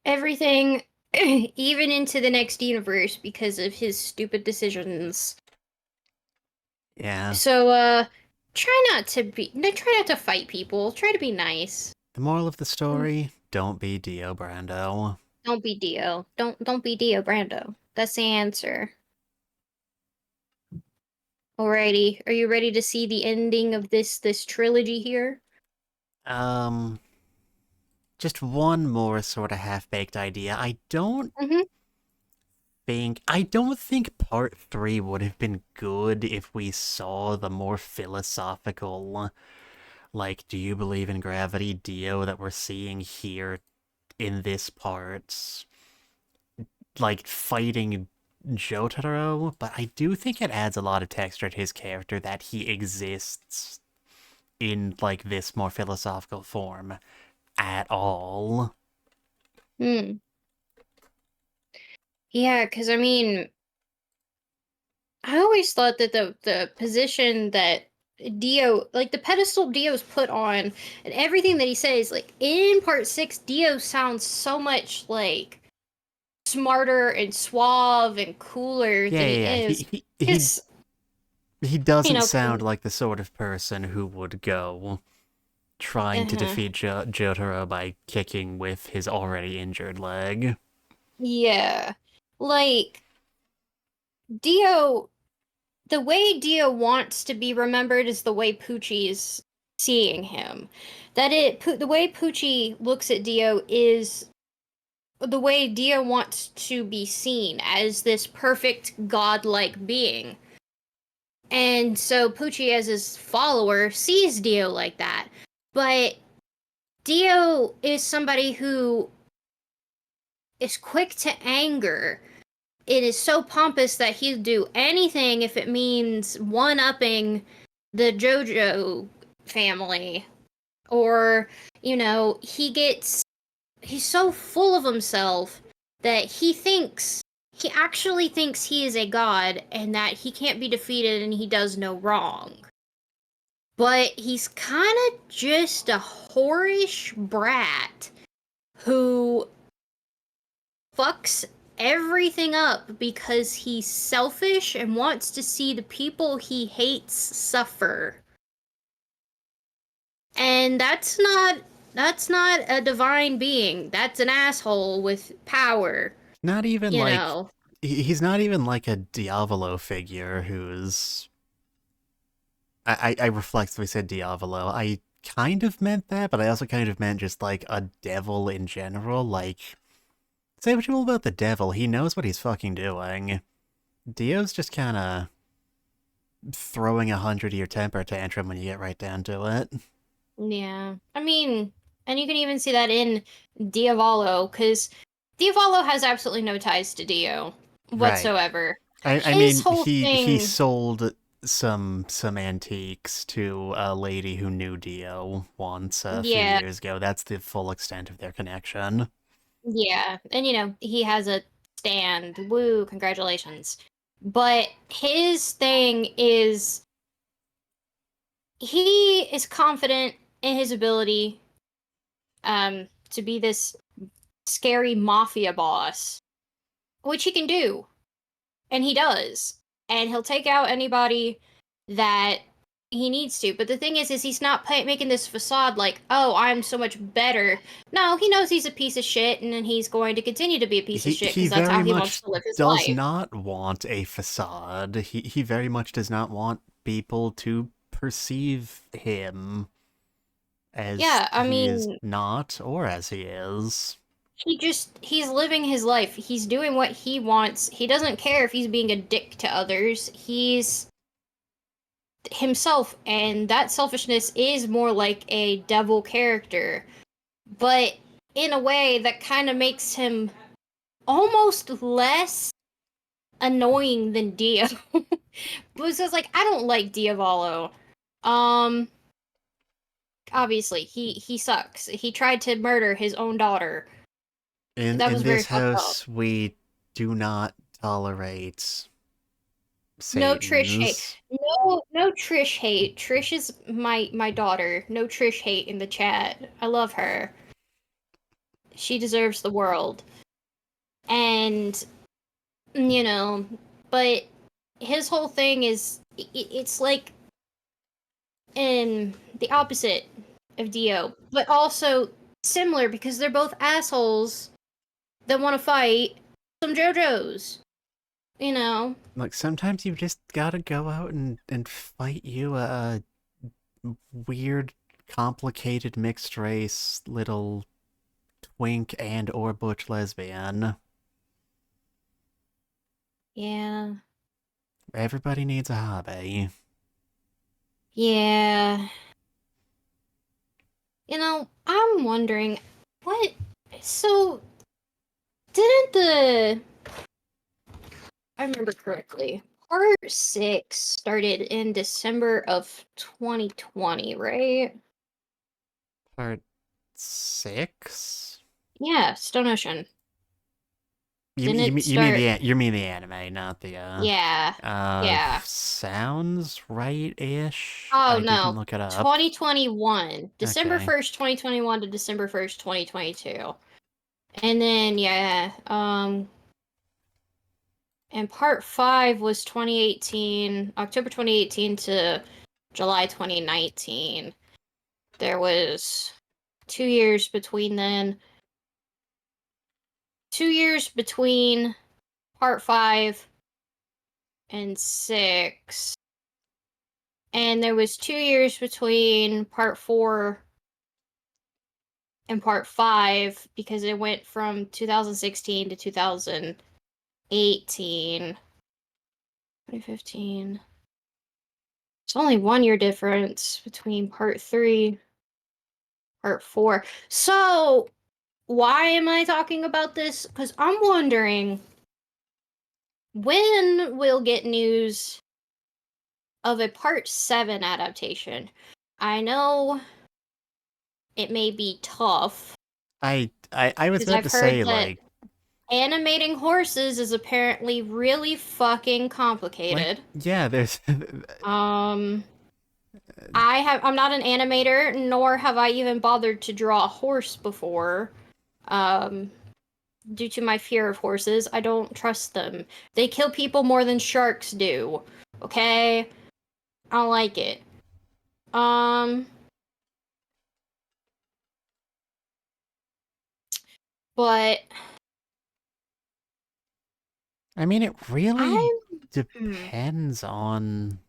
everything, even into the next universe, because of his stupid decisions. Yeah. So, try not to fight people. Try to be nice. The moral of the story, don't be Dio Brando. Don't be Dio. Don't be Dio Brando. That's the answer. Alrighty. Are you ready to see the ending of this trilogy here? Um, just one more sort of half-baked idea. Mm-hmm. I don't think part 3 would have been good if we saw the more philosophical, like, do you believe in gravity, Dio, that we're seeing here in this part, like, fighting Jotaro, but I do think it adds a lot of texture to his character that he exists in, like, this more philosophical form at all. Hmm. Yeah, because I mean, I always thought that the position that Dio, like the pedestal Dio's put on, and everything that he says, like in part 6, Dio sounds so much like smarter and suave and cooler Yeah, than he yeah, yeah. is. He Because, he you doesn't know, sound like the sort of person who would go trying to uh-huh. defeat Jotaro by kicking with his already injured leg. Yeah. Like, Dio, the way Dio wants to be remembered is the way Poochie's seeing him. The way Poochie looks at Dio is the way Dio wants to be seen as this perfect godlike being. And so Poochie, as his follower, sees Dio like that. But Dio is somebody who is quick to anger. It is so pompous that he'll do anything if it means one-upping the Jojo family. Or, he's so full of himself that he actually thinks he is a god and that he can't be defeated and he does no wrong. But he's kind of just a whorish brat who fucks everything up because he's selfish and wants to see the people he hates suffer. And that's not a divine being. That's an asshole with power. Not even You like know. he's not even like a Diavolo figure who's. I reflexively said Diavolo. I kind of meant that, but I also kind of meant just like a devil in general. Like, say what you will about the devil, he knows what he's fucking doing. Dio's just kind of throwing 100-year temper tantrum when you get right down to it. Yeah. I mean, and you can even see that in Diavolo, because Diavolo has absolutely no ties to Dio Right. whatsoever. I His mean, whole he thing, sold some antiques to a lady who knew Dio once a few yeah, years ago. That's the full extent of their connection. yeah. And he has a stand. Woo, congratulations. But his thing is he is confident in his ability to be this scary mafia boss, which he can do. And he does. And he'll take out anybody that he needs to. But the thing is he's not making this facade like, oh, I'm so much better. No, he knows he's a piece of shit, and then he's going to continue to be a piece of shit He because that's how very he wants much to live his does life. not want a facade. He very much does not want people to perceive him as Yeah, I he is mean, not or as he is. he's living his life. He's doing what he wants. He doesn't care if he's being a dick to others. He's himself, and that selfishness is more like a devil character, but in a way that kind of makes him almost less annoying than Dio. Because like I don't like Diavolo. Um Obviously he sucks. He tried to murder his own daughter. That In was very this fucked up. house, we do not tolerate No Trish hate. Satans. No Trish hate. Trish is my daughter. No Trish hate in the chat. I love her. She deserves the world. And but his whole thing is it's like in the opposite of Dio, but also similar because they're both assholes that want to fight some JoJos. You know? Like, sometimes you just gotta go out and fight you a weird, complicated, mixed race little twink and or butch lesbian. Yeah. Everybody needs a hobby. Yeah. I'm wondering what. So, didn't I remember correctly, part 6 started in December of 2020, right? Part 6? Yeah, Stone Ocean. You, Didn't you, it mean- you mean start? the you mean the anime, not the Yeah. Yeah. sounds right-ish. Oh I didn't no. look it up. 2021. December Okay. 1st, 2021 to December 1st, 2022. And then yeah, and part 5 was 2018, October 2018 to July 2019. There was 2 years between then. 2 years between part 5 and 6. And there was 2 years between part 4 and part 5 because it went from 2016 to 2018. 2015. It's only 1 year difference between part 3, part 4. So, why am I talking about this? Because I'm wondering when we'll get news of a part 7 adaptation. I know it may be tough. I was Because about I've to heard say, that like, animating horses is apparently really fucking complicated. yeah, there's I'm not an animator, nor have I even bothered to draw a horse before. Um, due to my fear of horses, I don't trust them. They kill people more than sharks do. Okay? I don't like it. But I mean, it really I'm depends on.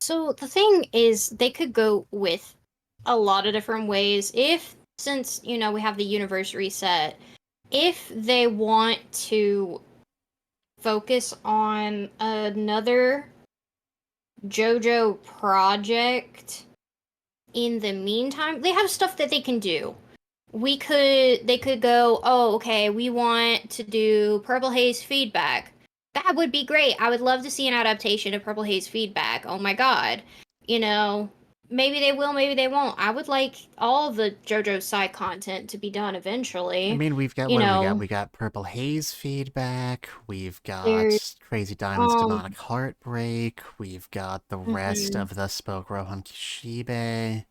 So the thing is, they could go with a lot of different ways. Since, we have the universe reset, if they want to focus on another JoJo project in the meantime, they have stuff that they can do. They could go, oh, okay, we want to do Purple Haze Feedback. That would be great. I would love to see an adaptation of Purple Haze Feedback. Oh my god. Maybe they will, maybe they won't. I would like all the JoJo side content to be done eventually. I mean, we've got what do we got? We got Purple Haze feedback. We've There's got Crazy Diamond's Demonic Heartbreak. We've got the rest of the Spoke Rohan Kishibe.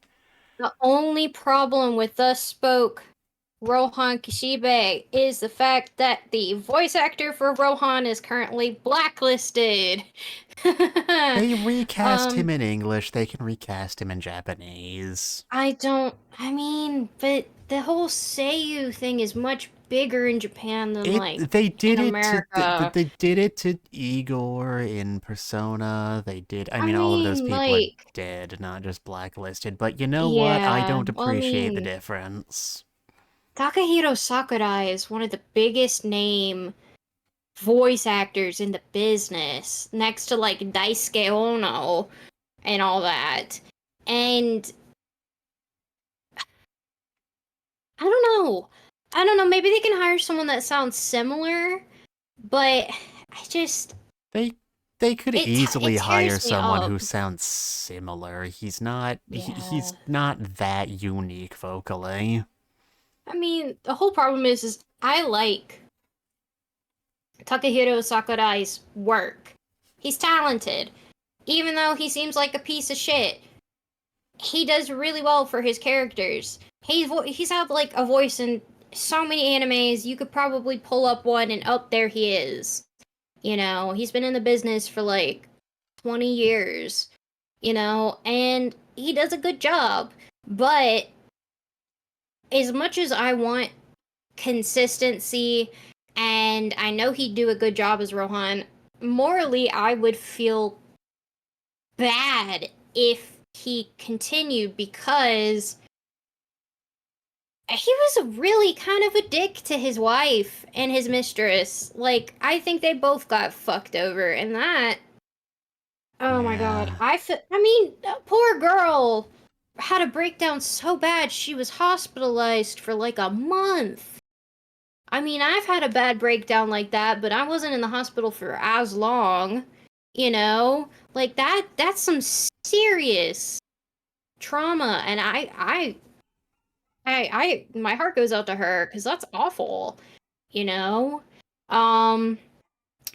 the only problem with the Spoke Rohan Kishibe is the fact that the voice actor for Rohan is currently blacklisted. They recast him in English. They can recast him in Japanese. But the whole Seiyu thing is much bigger in Japan than in America. They did it to Igor in Persona. They did. I mean, all of those mean, people are dead, not just blacklisted. But you know what? I yeah, don't appreciate the difference. Takahiro Sakurai is one of the biggest name voice actors in the business, next to Daisuke Ono and all that. And I don't know. Maybe they can hire someone that sounds similar, but They could easily hire someone up. who sounds similar. He's not Yeah. he's not that unique vocally. I mean, the whole problem is I like Takahiro Sakurai's work. He's talented. Even though he seems like a piece of shit, he does really well for his characters. He's had a voice in so many animes. You could probably pull up one and there he is. He's been in the business for 20 years. And he does a good job. But as much as I want consistency, and I know he'd do a good job as Rohan, morally I would feel bad if he continued, because he was really kind of a dick to his wife and his mistress. I think they both got fucked over, and that. Oh my god. Poor girl had a breakdown so bad she was hospitalized for a month. I've had a bad breakdown like that, but I wasn't in the hospital for as long. That's some serious trauma, and my heart goes out to her because that's awful.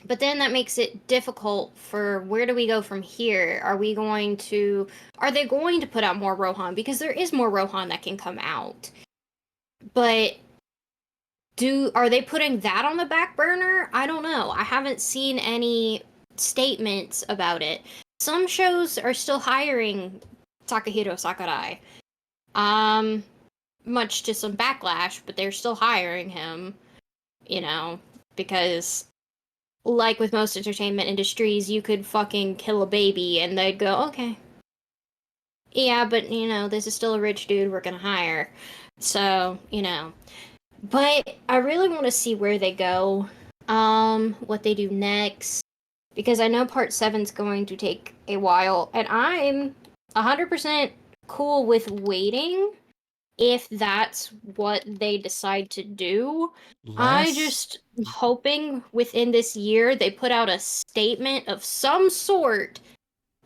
But then that makes it difficult for where do we go from here? Are they going to put out more Rohan? Because there is more Rohan that can come out. But are they putting that on the back burner? I don't know. I haven't seen any statements about it. Some shows are still hiring Takahiro Sakurai. Much to some backlash, but they're still hiring him. you know, because like with most entertainment industries, you could fucking kill a baby and they'd go, okay. Yeah, but you know, this is still a rich dude we're gonna hire. So, you know. But I really want to see where they go, what they do next, because I know part 7's going to take a while, and I'm 100% cool with waiting if that's what they decide to do. I Less. just hoping within this year they put out a statement of some sort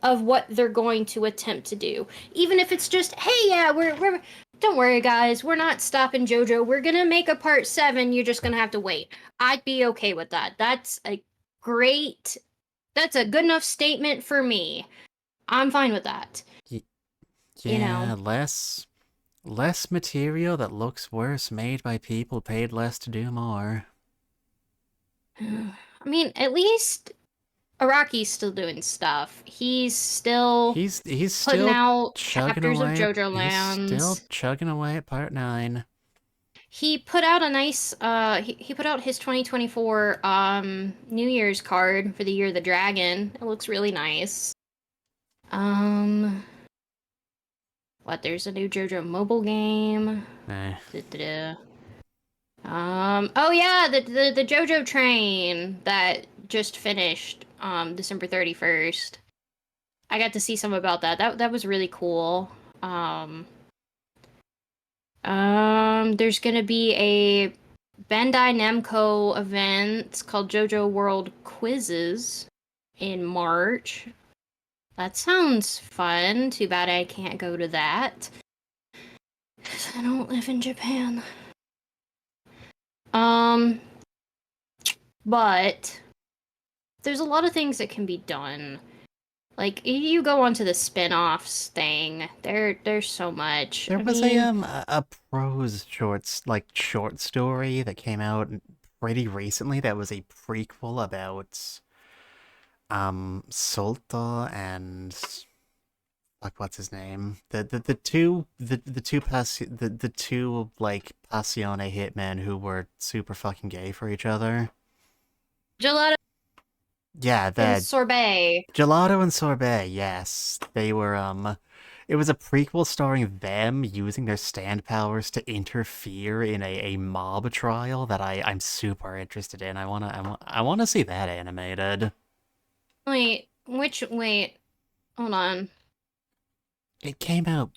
of what they're going to attempt to do. Even if it's just, hey, yeah, we're don't worry guys, we're not stopping Jojo. We're going to make a part 7. You're just going to have to wait. I'd be okay with that. That's a good enough statement for me. I'm fine with that. Y- You know. yeah, less material that looks worse made by people paid less to do more. I mean, at least Araki's still doing stuff. He's still He's putting still out chugging chapters of away. JoJo He's still Lands. chugging away at part 9. He put out a nice he put out his 2024 New Year's card for the Year of the Dragon. It looks really nice. Um what, there's a new JoJo mobile game. Eh. Da-da-da. Oh yeah, the JoJo train that just finished December 31st. I got to see some about that. That was really cool. There's gonna be a Bandai Namco event called JoJo World Quizzes in March. That sounds fun. Too bad I can't go to that. Because I don't live in Japan. Um, but there's a lot of things that can be done. Like, if you go onto the spin-offs thing, there's so much. There I was mean, a prose short story that came out pretty recently that was a prequel about Solta and what's his name? The two like passione hitmen who were super fucking gay for each other. gelato Yeah, and that sorbet. Gelato and Sorbet, yes. They were it was a prequel starring them using their stand powers to interfere in a mob trial that I'm super interested in. I wanna see that animated. Wait, hold on. It came out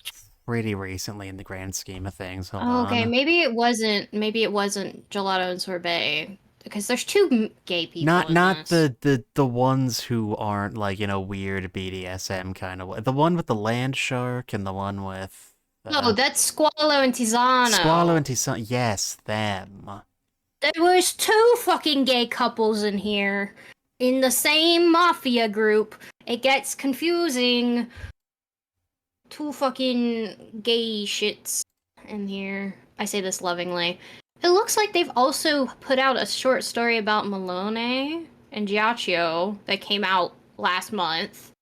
pretty recently in the grand scheme of things. Hold Oh, okay, on. maybe it wasn't gelato and sorbet because there's two gay people in Not this. the ones who aren't like, weird BDSM kind of way. The one with the land shark and the one with No, that's Squallow and Squallow Tizano. and Tisan. Yes, them. There was two fucking gay couples in here in the same mafia group. It gets confusing. Two fucking gay shits in here. I say this lovingly. It looks like they've also put out a short story about Malone and Giacchio that came out last month.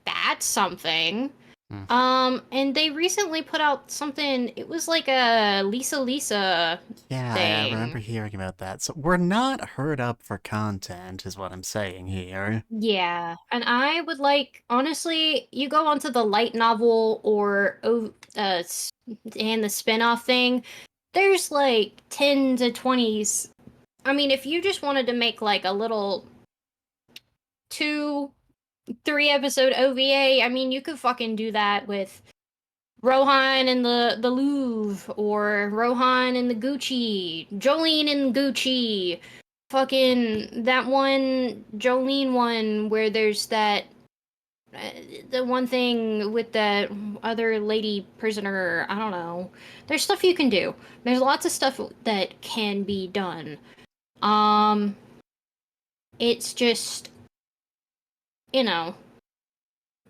That's something. Hmm. And they recently put out something, it was like a Lisa Yeah, I remember thing. hearing about that. So we're not hurt up for content, is what I'm saying here. Yeah, and I would like, honestly, you go onto the light novel or and the spin-off thing, there's like 10 to 20s. I mean, if you just wanted to make like a little 2, 3 episode OVA, I mean, you could fucking do that with Rohan in the Louvre or Rohan in the Gucci, Jolene in Gucci, fucking that one Jolene one where there's that the one thing with that other lady prisoner. I don't know. There's stuff you can do. There's lots of stuff that can be done. Um, it's just, you know,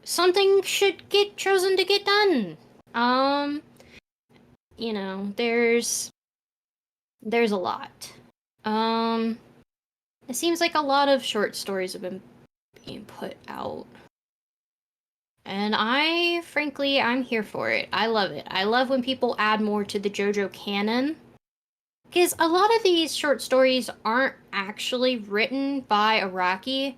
something should get chosen to get done. Um, there's a lot. Um, it seems like a lot of short stories have been being put out. And frankly, I'm here for it. I love it. I love when people add more to the JoJo canon. Because a lot of these short stories aren't actually written by Araki,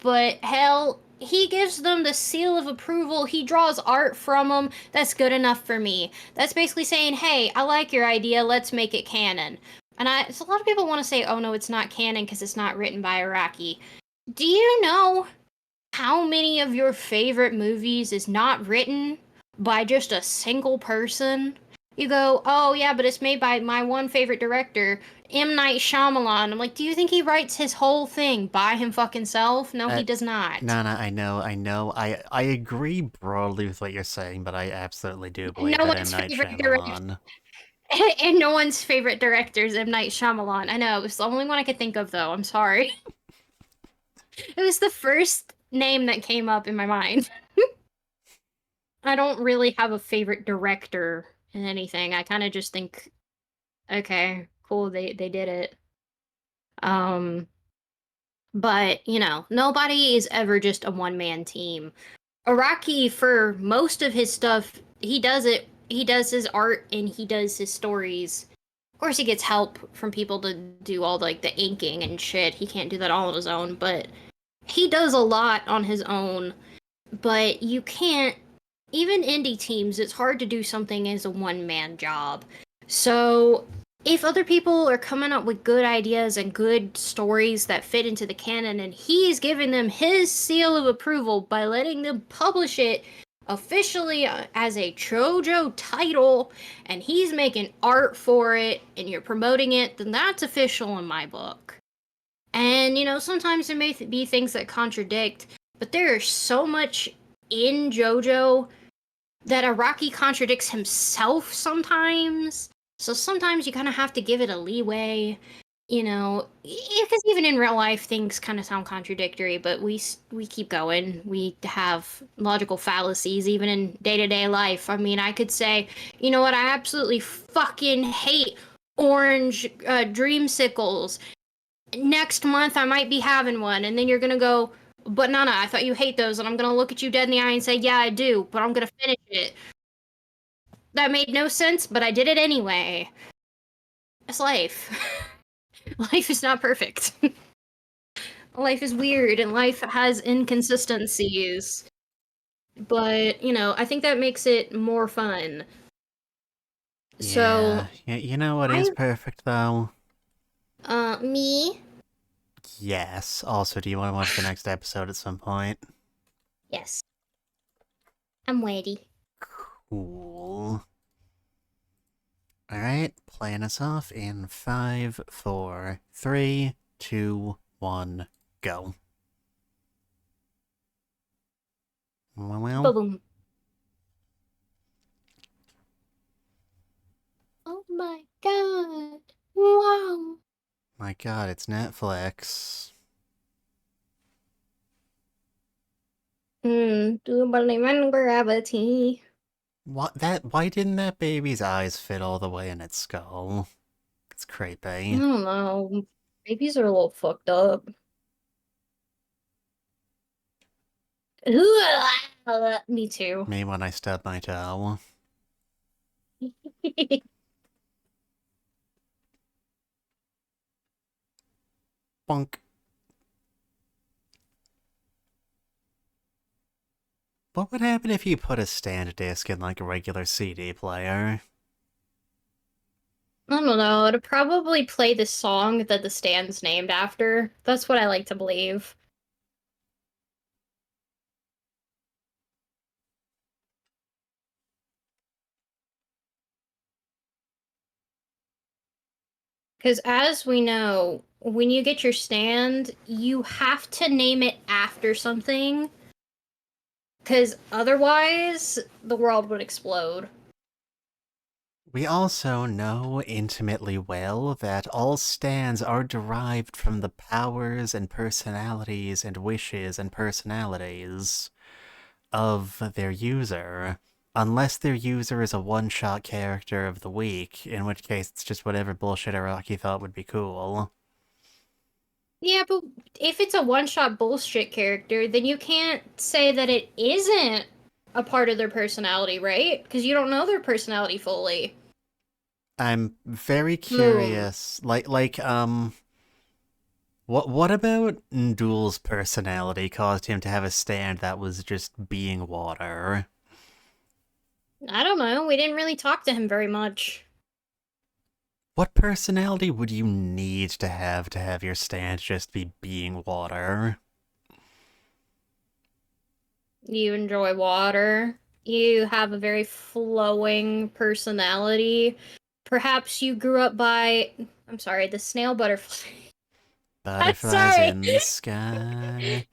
but hell, he gives them the seal of approval. He draws art from them. That's good enough for me. That's basically saying, hey, I like your idea. Let's make it canon. And so a lot of people want to say, oh no, it's not canon because it's not written by Araki. Do you know how many of your favorite movies is not written by just a single person? You go, oh yeah, but it's made by my one favorite director, M. Night Shyamalan. I'm like, do you think he writes his whole thing by him fucking self? No, he does not. Nana, I know. I agree broadly with what you're saying, but I absolutely do believe No that M. one's Night favorite director, Shyamalan. and no one's favorite director is M. Night Shyamalan. I know, it's the only one I could think of though. I'm sorry. It was the first name that came up in my mind. I don't really have a favorite director in anything. I kind of just think, okay, cool, they did it. Um, but you know, nobody is ever just a one man team. Araki, for most of his stuff, he does it. He does his art and he does his stories. Of course, he gets help from people to do all like the inking and shit. He can't do that all on his own, but he does a lot on his own. But you can't. Even indie teams, it's hard to do something as a one man job. So if other people are coming up with good ideas and good stories that fit into the canon, and he's giving them his seal of approval by letting them publish it officially as a Jojo title, and he's making art for it, and you're promoting it, then that's official in my book. And, you know, sometimes there may be things that contradict, but there is so much in Jojo that Araki contradicts himself sometimes. So sometimes you kind of have to give it a leeway, you know, because even in real life things kind of sound contradictory, but we keep going. We have logical fallacies even in day-to-day life. I mean, I could say, you know what, I absolutely fucking hate orange dreamsicles. Next month I might be having one, and then you're gonna go, but Nana, I thought you hate those, and I'm gonna look at you dead in the eye and say, yeah, I do, but I'm gonna finish it. That made no sense, but I did it anyway. It's life. Life is not perfect. Life is weird, and life has inconsistencies. But, you know, I think that makes it more fun. So, Yeah, you know what I, is perfect though? me? Yes. Also, do you want to watch the next episode at some point? Yes. I'm ready. Cool. Alright, playing us off in 5, 4, 3, 2, 1, go. Well. Boom. Oh my god. Wow. My god, it's Netflix. Tubular gravity. Why didn't that baby's eyes fit all the way in its skull? It's I creepy. don't know. Babies are a little fucked up. Me too. Me when I stub my toe. Bonk. What would happen if you put a stand disc in like a regular CD player? I don't know. It'd probably play the song that the stand's named after. That's what I like to believe. Because as we know, when you get your stand, you have to name it after something. Because otherwise, the world would explode. We also know intimately well that all stands are derived from the powers and personalities and wishes and personalities of their user. Unless their user is a one-shot character of the week, in which case it's just whatever bullshit Araki thought would be cool. Yeah, but if it's a one-shot bullshit character, then you can't say that it isn't a part of their personality, right? Because you don't know their personality fully. I'm very Hmm. curious. What about Ndul's personality caused him to have a stand that was just being water? I don't know. We didn't really talk to him very much. What personality would you need to have your stand just be being water? You enjoy water. You have a very flowing personality. Perhaps you grew up by, I'm sorry, the snail butterfly. I'm Butterflies sorry. in the sky.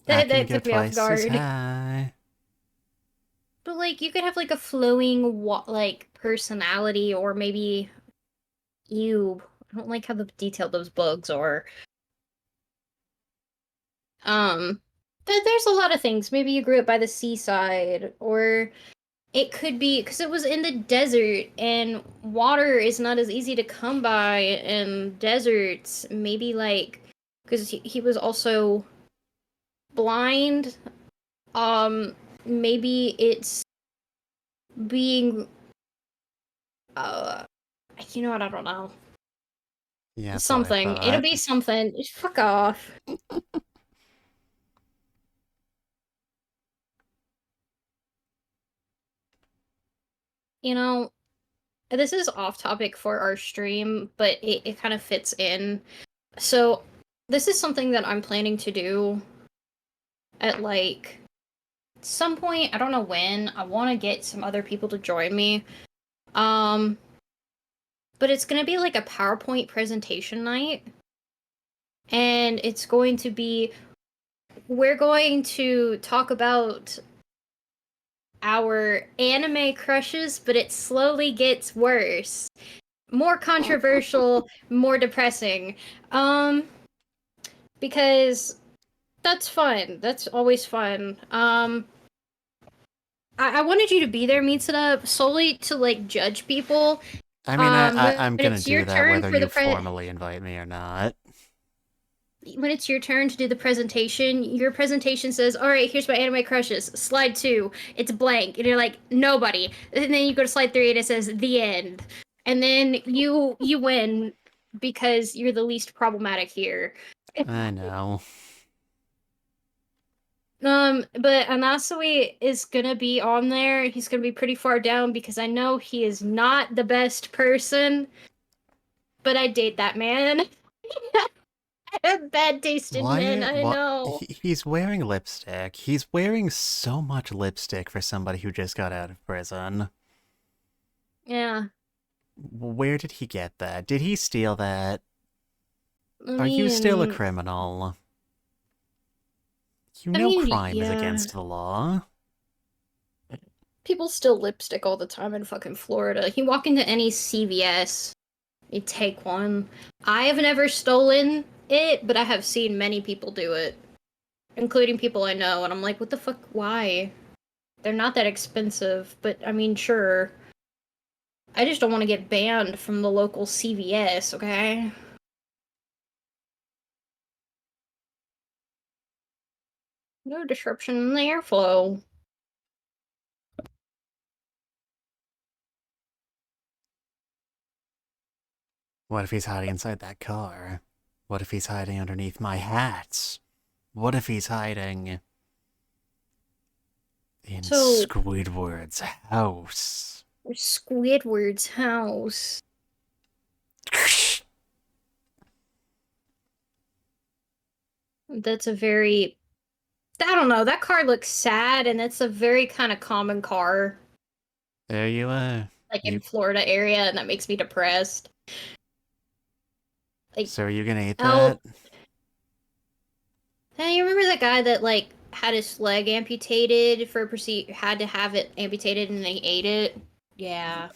I that can that go took me off twice as guard. high. But like you could have like a flowing like personality, or maybe you. I don't like how detailed those bugs are. Um, there's a lot of things. Maybe you grew up by the seaside, or it could be because it was in the desert, and water is not as easy to come by in deserts. Maybe like because he was also blind. Um, maybe it's being you know what? I don't know. Yeah, that's what I Something. It'll thought. be something. Fuck off. You know, this is off topic for our stream, but it kind of fits in. So, this is something that I'm planning to do at like some point. I don't know when. I want to get some other people to join me. Um, but it's going to be like a PowerPoint presentation night. And it's going to be, we're going to talk about our anime crushes, but it slowly gets worse. More controversial, more depressing. Um, because that's fun. That's always fun. I wanted you to be there, Mitsuda, solely to like judge people. I mean, I'm When gonna it's your do that turn whether for you formally invite me or not. when it's your turn to do the presentation, your presentation says, "All right, here's my anime crushes. Slide 2, it's blank," and you're like, "Nobody." And then you go to slide 3, and it says, "The end." And then you win because you're the least problematic here. I know. But Anasui is gonna be on there. He's gonna be pretty far down because I know he is not the best person, but I date that man. I have bad taste in men, I What? know. He's wearing lipstick. He's wearing so much lipstick for somebody who just got out of prison. Yeah. Where did he get that? Did he steal that? I Are you still a mean criminal? You I know mean, crime is yeah. against the law. People still lipstick all the time in fucking Florida. You walk into any CVS, you take one. I have never stolen it, but I have seen many people do it, including people I know, and I'm like, what the fuck? Why? They're not that expensive, but I mean, sure. I just don't want to get banned from the local CVS, okay? No disruption in the airflow. What if he's hiding inside that car? What if he's hiding underneath my hats? What if he's hiding in So, Squidward's house? Squidward's house. That's a very. I don't know. That car looks sad, and it's a very kind of common car, There you are. like in You. Florida area, and that makes me depressed. Like, So are you gonna eat oh, that? hey, you remember that guy that like had his leg amputated for a procedure, had to have it amputated, and they ate it? Yeah.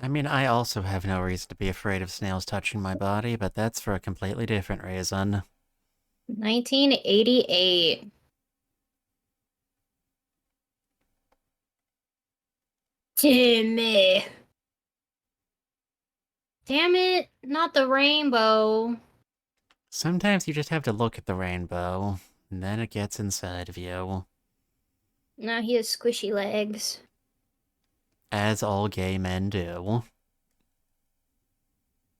I mean, I also have no reason to be afraid of snails touching my body, but that's for a completely different reason. 1988. Timmy. Damn it, not the rainbow. Sometimes you just have to look at the rainbow, and then it gets inside of you. Now he has squishy legs. As all gay men do.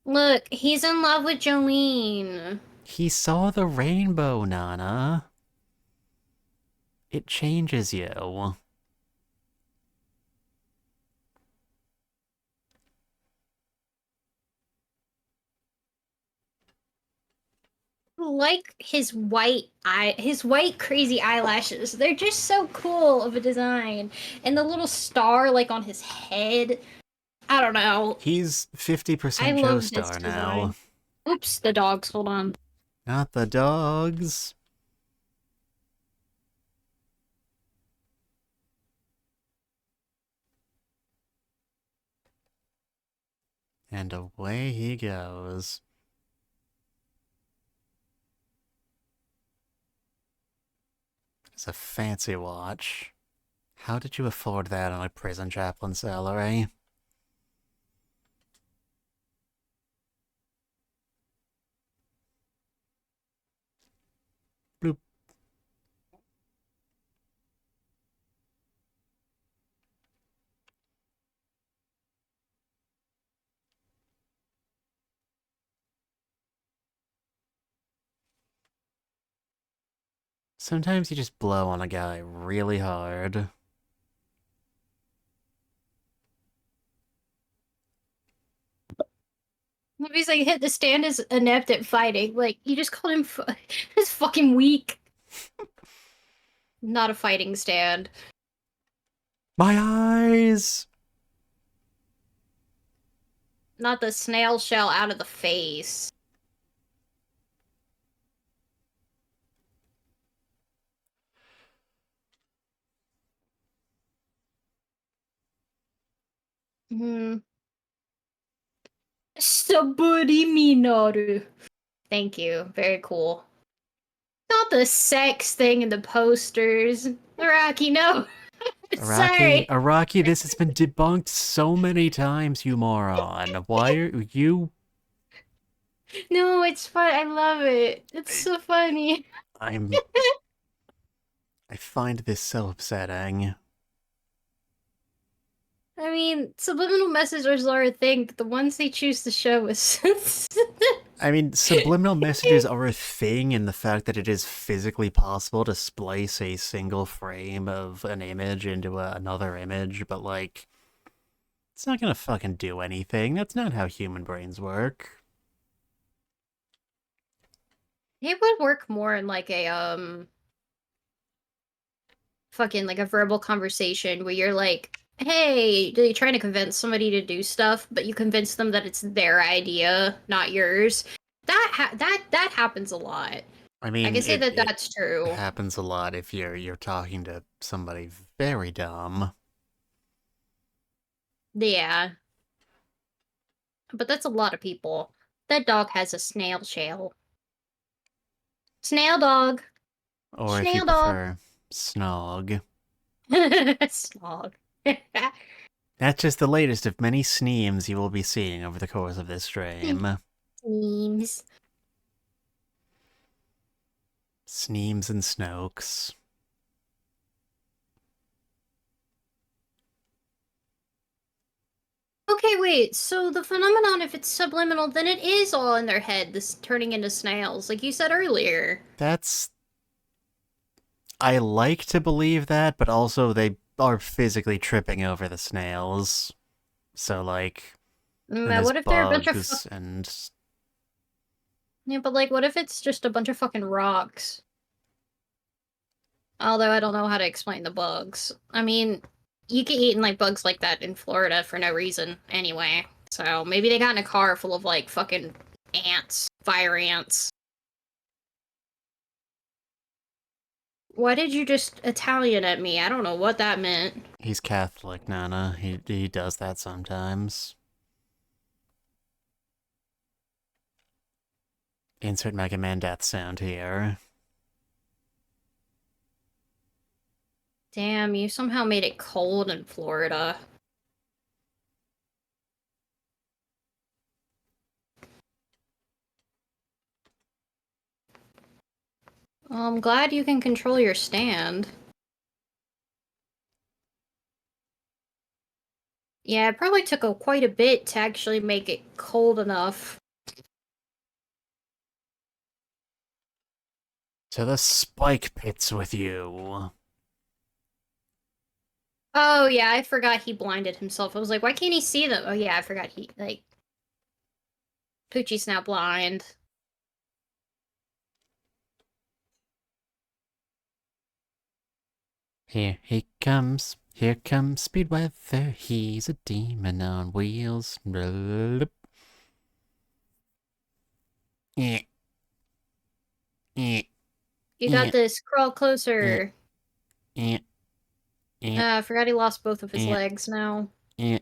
Look, he's in love with Jolene. He saw the rainbow, Nana. It changes you. Like his white crazy eyelashes. They're just so cool of a design. And the little star like on his head. I don't know. He's 50% I love this Joestar now. design. Oops, the dogs, hold on. Not the dogs. And away he goes. It's a fancy watch. How did you afford that on a prison chaplain salary? Bloop. Sometimes you just blow on a guy really hard. He's like, hit the stand is inept at fighting. Like, you just called him he's fucking weak. Not a fighting stand. My eyes! Not the snail shell out of the face. Hmm. Subliminal. Thank you. Very cool. Not the sex thing in the posters. Araki, no. Sorry. Araki, this has been debunked so many times, you moron. Why are you... No, it's fun. I love it. It's so funny. I find this so upsetting. I mean, subliminal messages are a thing, but the ones they choose to show is. I mean, subliminal messages are a thing in the fact that it is physically possible to splice a single frame of an image into another image, but like, it's not gonna fucking do anything. That's not how human brains work. It would work more in like a fucking like a verbal conversation where you're like, hey, you're trying to convince somebody to do stuff, but you convince them that it's their idea, not yours. That happens a lot. I I can mean, say that it that's true. happens a lot if you're talking to somebody very dumb. Yeah, but that's a lot of people. That dog has a snail shell. Snail dog. Or if you Snail dog. prefer, snog. Snog. That's just the latest of many sneams you will be seeing over the course of this stream. Memes. Sneams and Snokes. Okay, wait. So the phenomenon, if it's subliminal, then it is all in their head, this turning into snails, like you said earlier. That's... I like to believe that, but also they are physically tripping over the snails. So, like, then there's What if they're a bunch of bugs and... yeah, but like, what if it's just a bunch of fucking rocks? Although I don't know how to explain the bugs. I mean, you get eaten like bugs like that in Florida for no reason anyway. So maybe they got in a car full of like fucking ants, fire ants. Why did you just Italian at me? I don't know what that meant. He's Catholic, Nana. He does that sometimes. Insert Mega Man death sound here. Damn, you somehow made it cold in Florida. I'm glad you can control your stand. Yeah, it probably took quite a bit to actually make it cold enough. To the spike pits with you. Oh, yeah, I forgot he blinded himself. I was like, why can't he see them? Oh, yeah, I forgot he, like... Poochie's now blind. Here he comes. Here comes Speedweather. He's a demon on wheels. Blup. Eh. Eh. You Eh. got this. Crawl closer. Eh. Eh. I forgot he lost both of his Eh. legs now. Eh.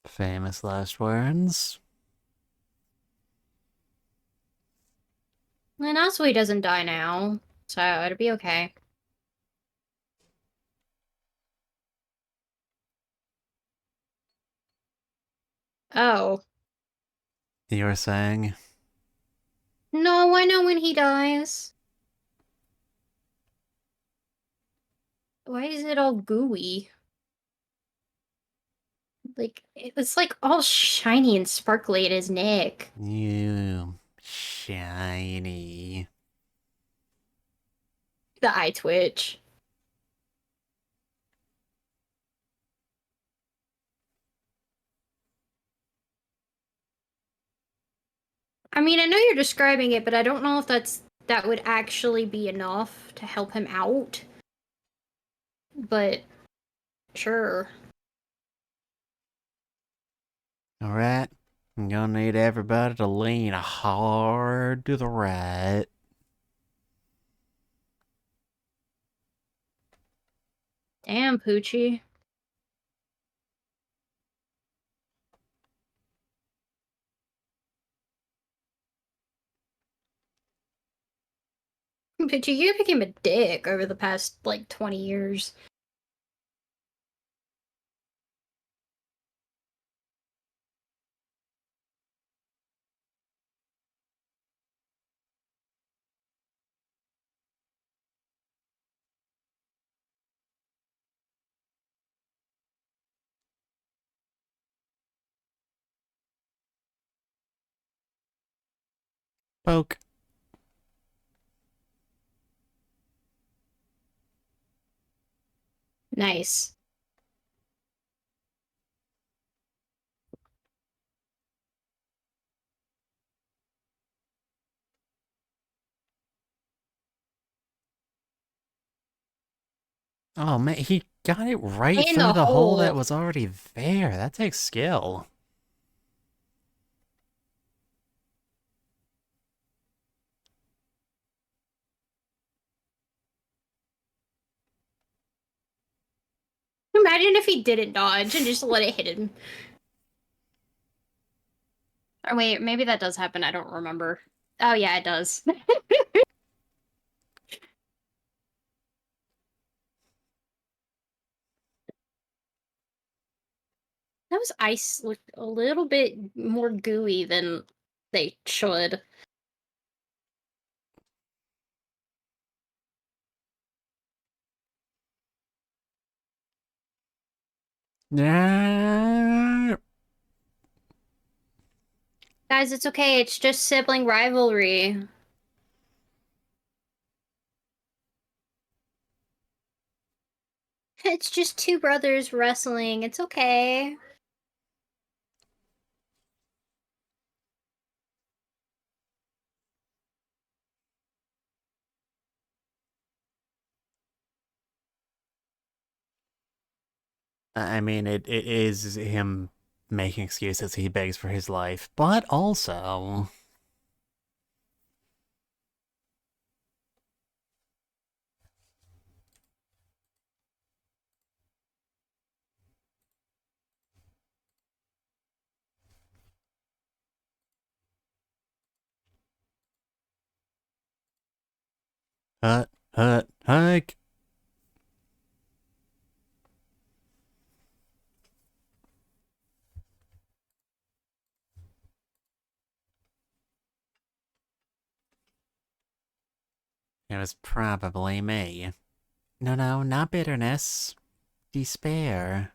Famous last words. And also he doesn't die now, so it'll be okay. Oh. You were saying? No, I know when he dies. Why is it all gooey? Like, it was like all shiny and sparkly at his neck. You shiny. The eye twitch. I mean, I know you're describing it, but I don't know if that would actually be enough to help him out. But sure. Alright. I'm gonna need everybody to lean hard to the right. Damn, Poochie. Poochie, you became a dick over the past, like, 20 years. Poke. Nice. Oh man, he got it right In through the the hole that hole. was already there. That takes skill. Imagine if he didn't dodge and just let it hit him. Or wait, maybe that does happen. I don't remember. Oh, yeah, it does. Those ice look a little bit more gooey than they should. Nah. Guys, it's okay. It's just sibling rivalry. It's just two brothers wrestling. It's okay. I mean, it is him making excuses. He begs for his life, but also... Hut, hike. It was probably me. No, not bitterness. Despair.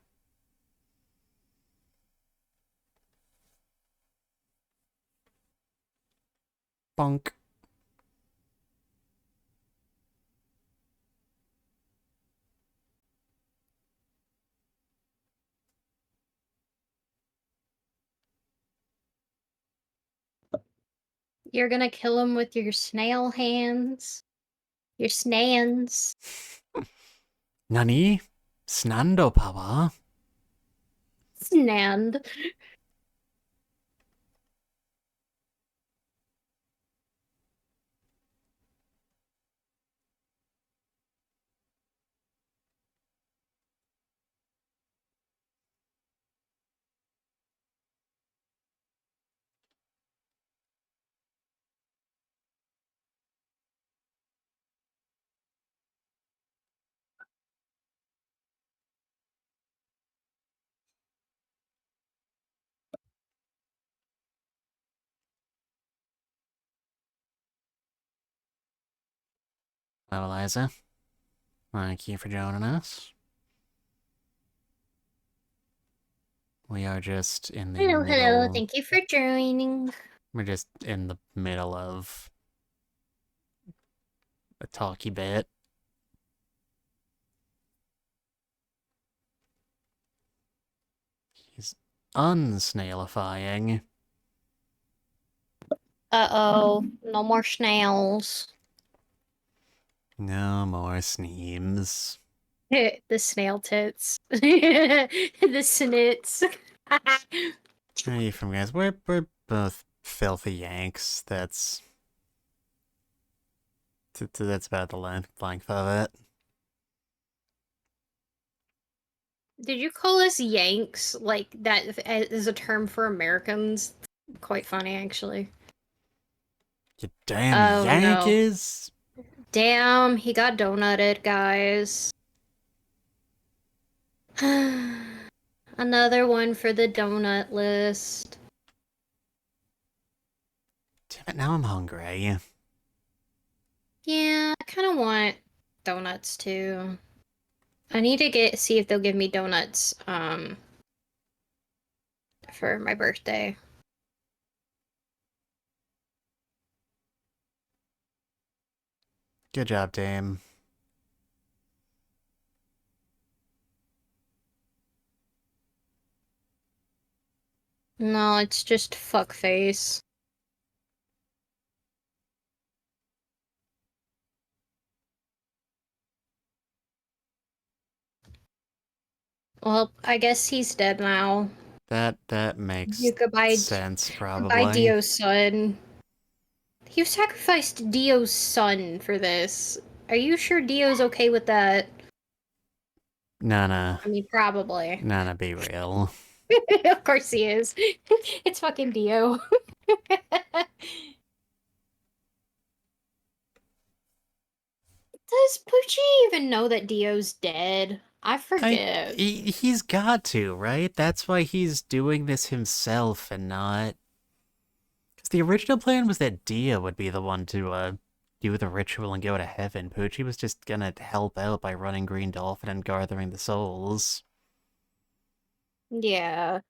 Bonk. You're gonna kill him with your snail hands. Your snans. Nani? Snando power? Snand. Hello, Eliza. Thank you for joining us. We are just in the Hello, middle... hello. Thank you for joining. We're just in the middle of a talky bit. He's unsnailifying. Uh-oh. No more snails. No more sneams. The snail tits. The snits. Where are you from, guys? We're both filthy Yanks. That's about the length of it. Did you call us Yanks? Like, that is a term for Americans? Quite funny, actually. You damn Yankees! No. Damn, he got donutted, guys. Another one for the donut list. Damn it, now I'm hungry. Yeah, I kind of want donuts too. I need to see if they'll give me donuts for my birthday. Good job, Dame. No, it's just fuckface. Well, I guess he's dead now. That makes sense, probably. Goodbye, Dio's son. You sacrificed Dio's son for this. Are you sure Dio's okay with that? Nana. I mean, probably. Nana, be real. Of course he is. It's fucking Dio. Does Poochie even know that Dio's dead? I forget. He's got to, right? That's why he's doing this himself and not... Because the original plan was that Dio would be the one to, do the ritual and go to heaven. Poochie was just gonna help out by running Green Dolphin and gathering the souls. Yeah.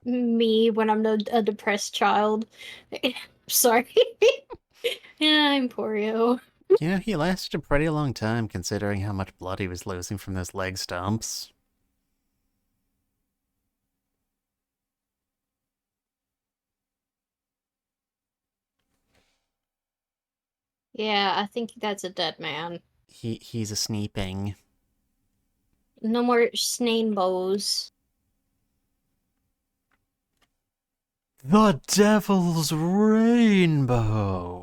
Me when I'm a depressed child. Sorry. Yeah, I'm Porio. You know, he lasted a pretty long time considering how much blood he was losing from those leg stumps. Yeah, I think that's a dead man. He's a sneeping. No more snane bows. The Devil's Rainbow!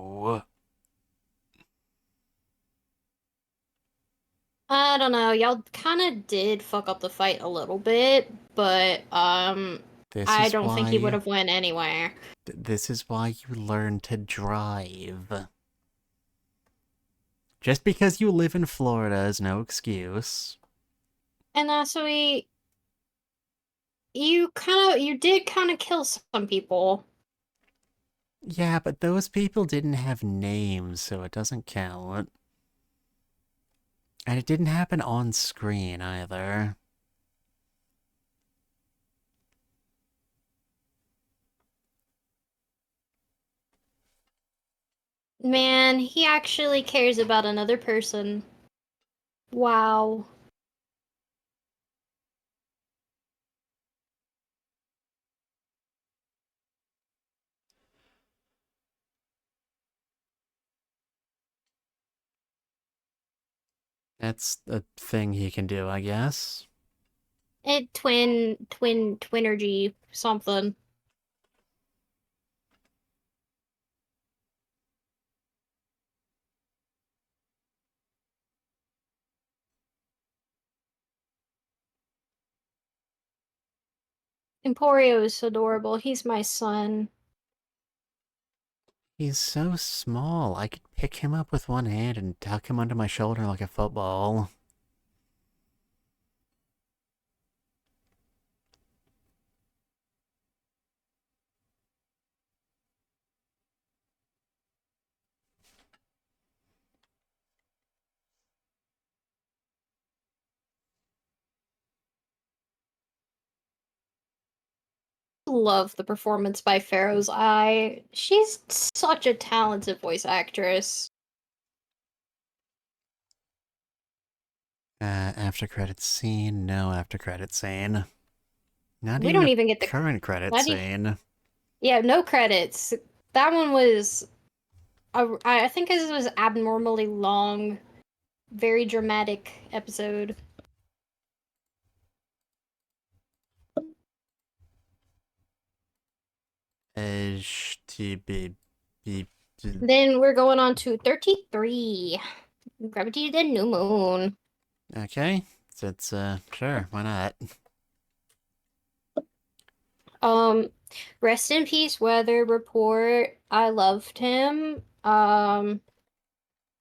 I don't know, y'all kind of did fuck up the fight a little bit, but I don't think he would have went anywhere. This is why you learn to drive. Just because you live in Florida is no excuse. And so you did kind of kill some people. Yeah, but those people didn't have names, so it doesn't count. And it didn't happen on screen either. Man, he actually cares about another person. Wow. That's a thing he can do, I guess. Twinergy something. Emporio is adorable. He's my son. He's so small. I could pick him up with one hand and tuck him under my shoulder like a football. Love the performance by Pharaoh's Eye. She's such a talented voice actress. After credit scene, no after credit scene. Not We even don't a even get the current credit not scene. yeah, no credits. That one was I think it was abnormally long, very dramatic episode. To be, Then we're going on to 33. Gravity to the New Moon. okay. It's sure, why not? Um, Rest in peace, Weather Report. I loved him.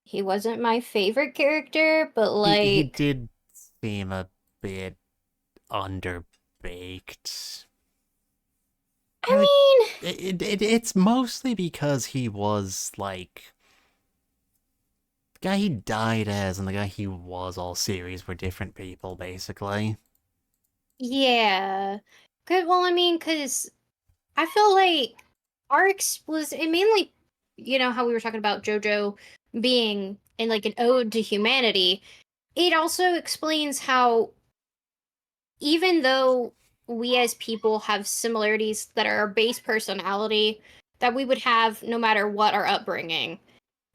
He wasn't my favorite character, but He like, did seem a bit underbaked. I And like, mean, it's mostly because he was like the guy he died as and the guy he was all series were different people, basically. yeah. Good. Well, I mean, because I feel like arcs was it mainly, how we were talking about JoJo being in like an ode to humanity. It also explains how even though we as people have similarities that are our base personality that we would have no matter what our upbringing,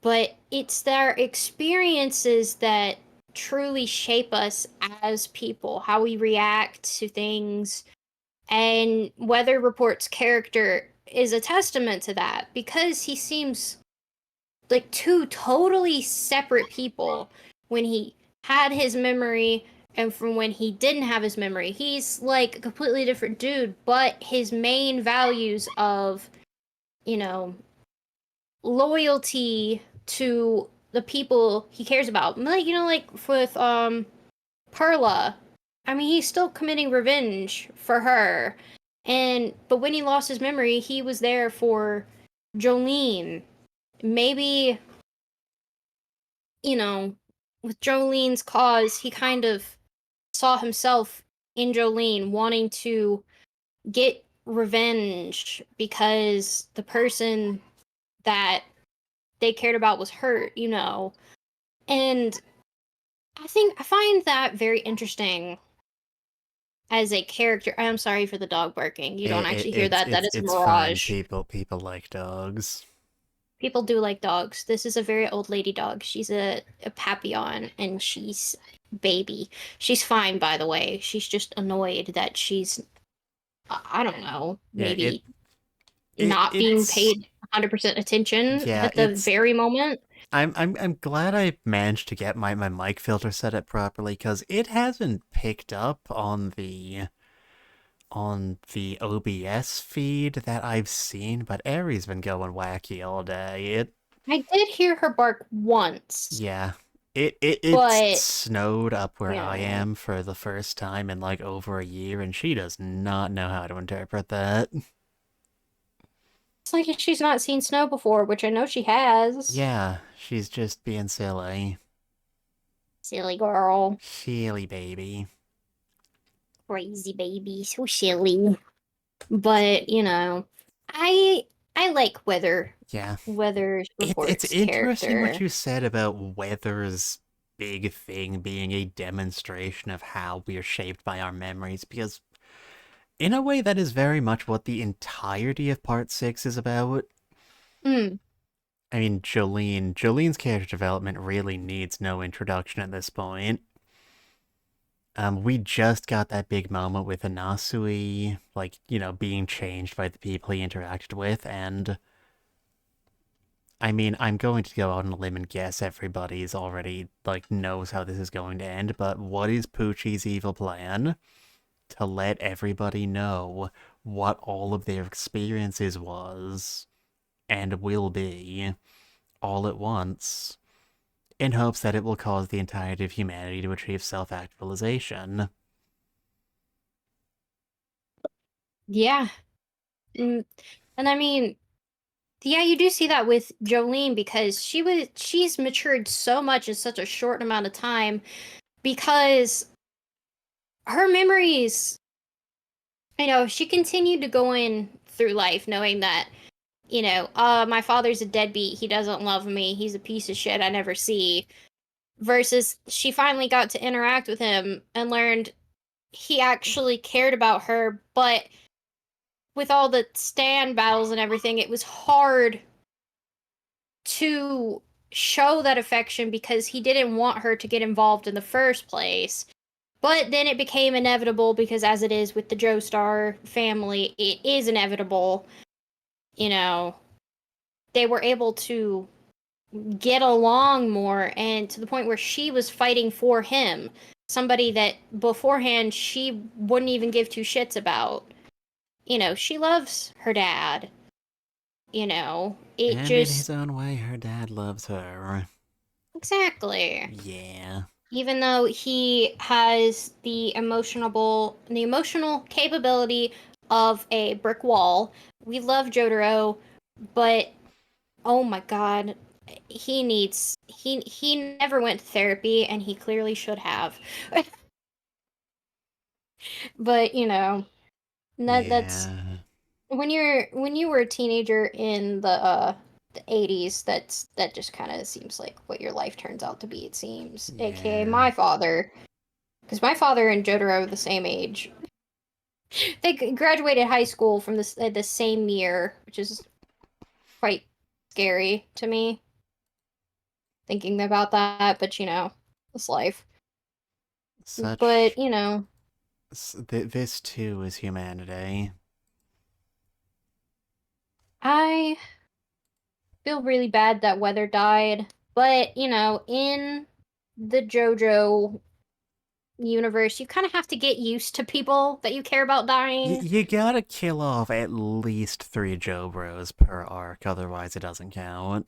but it's their experiences that truly shape us as people, how we react to things. And Weather Report's character is a testament to that because he seems like two totally separate people when he had his memory and from when he didn't have his memory. He's like a completely different dude, but his main values of, you know, loyalty to the people he cares about. Like, like with Perla. I mean, he's still committing revenge for her. But when he lost his memory, he was there for Jolene. Maybe, you know, with Jolene's cause, he kind of saw himself in Jolene wanting to get revenge because the person that they cared about was hurt. And I find that very interesting as a character. I'm sorry for the dog barking. You don't actually hear that. That is a It's fine. mirage. People like dogs. People do like dogs. This is a very old lady dog. She's a Papillon, and she's baby. She's fine, by the way. She's just annoyed that she's, I don't know, Yeah, maybe not being it's paid 100% attention yeah, at the very moment. I'm glad I managed to get my mic filter set up properly because it hasn't picked up on the OBS feed that I've seen, but Aries been going wacky all day. I did hear her bark once. Yeah. It But snowed up where you I know, am for the first time in like over a year, and she does not know how to interpret that. it's like she's not seen snow before, which I know she has. Yeah, she's just being silly. Silly girl, Silly baby. crazy baby, so silly. But I I like Yeah. Weather It's Report's interesting what character. you said about Weather's big thing being a demonstration of how we are shaped by our memories, because in a way that is very much what the entirety of Part 6 is about. Mm, I mean, Jolene's character development really needs no introduction at this point. We just got that big moment with Anasui, like, being changed by the people he interacted with, and I mean, I'm going to go out on a limb and guess everybody's already, like, knows how this is going to end, but what is Poochie's evil plan? To let everybody know what all of their experiences was, and will be, all at once, in hopes that it will cause the entirety of humanity to achieve self-actualization. yeah. Mm, and I mean, yeah, you do see that with Jolene because she's matured so much in such a short amount of time because her memories, she continued to go in through life knowing that, my father's a deadbeat, he doesn't love me, he's a piece of shit I never see. Versus she finally got to interact with him and learned he actually cared about her, but with all the stand battles and everything, it was hard to show that affection because he didn't want her to get involved in the first place. But then it became inevitable because, as it is with the Joestar family, it is inevitable. You know, they were able to get along more, and to the point where she was fighting for him. Somebody that beforehand she wouldn't even give two shits about. She loves her dad. It And in his just. own way, her dad loves her. Exactly. Yeah. Even though he has the emotional capability of a brick wall. We love Jotaro, but oh my god, he never went to therapy and he clearly should have. But that's Yeah. when you were a teenager in the 80s, that just kind of seems like what your life turns out to be, it seems. AKA Yeah. my father. Because my father and Jotaro are the same age. They graduated high school from the same year, which is quite scary to me thinking about that. But it's life. But Such. This too is humanity. I feel really bad that Weather died. But in the JoJo universe, you kind of have to get used to people that you care about dying. You gotta kill off at least 3 Jobros per arc, otherwise it doesn't count.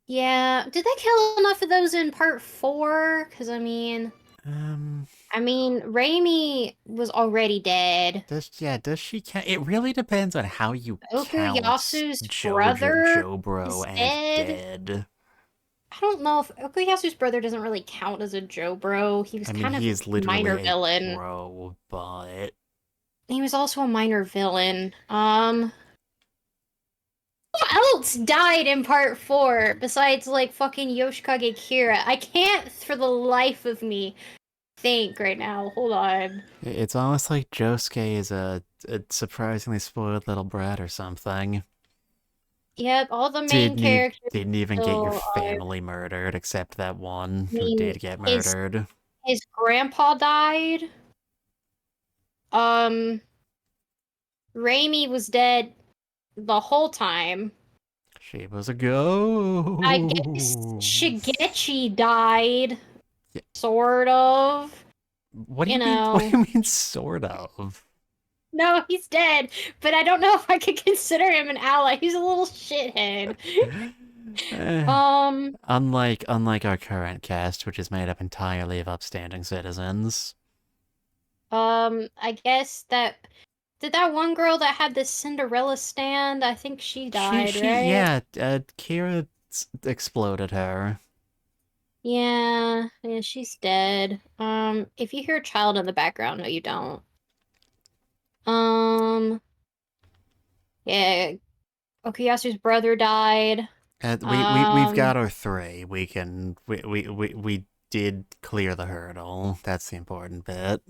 Yeah, did they kill enough of those in part 4? Because Um, Raimi was already dead. does she count? It really depends on how you count Okuyasu's Jojo, brother Jobro, is and dead. dead. I don't know if Okuyasu's brother doesn't really count as a Jobro. He was I mean, kind he of is a literally minor a villain. bro, but He was also a minor villain. Who else died in part 4 besides like fucking Yoshikage Kira? I can't for the life of me think right now. Hold on. it's almost like Josuke is a surprisingly spoiled little brat or something. Yep, all the main Didn't e characters didn't even get your still alive. family murdered, except that one I who mean, did get his murdered. his grandpa died. Um, Raimi was dead the whole time. She was a I guess ghost. Shigechi died, Yeah, sort of. what do You you mean? What do know, you mean, sort of? no, he's dead, but I don't know if I could consider him an ally. He's a little shithead. Eh, unlike our current cast, which is made up entirely of upstanding citizens. I guess did that one girl that had the Cinderella stand, I think she died, right? Yeah, Kira exploded her. Yeah, she's dead. If you hear a child in the background, no, you don't. Um, yeah, Okuyasu's brother died. We've got Um, our three. We did clear the hurdle. That's the important bit.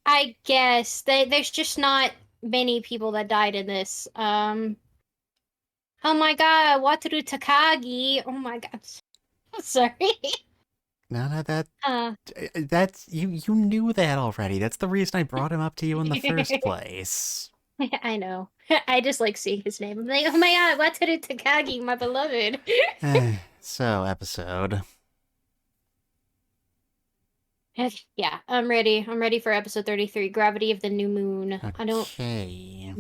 I guess there's just not many people that died in this. Oh my God, Wataru Takagi. Oh my God, sorry. No, Uh, that's you knew that already. That's the reason I brought him up to you in the first place. I know. I just like seeing his name. I'm like, oh my God, Wataru Takagi, my beloved. So, episode. Yeah, I'm ready. I'm ready for episode 33, Gravity of the New Moon. Okay.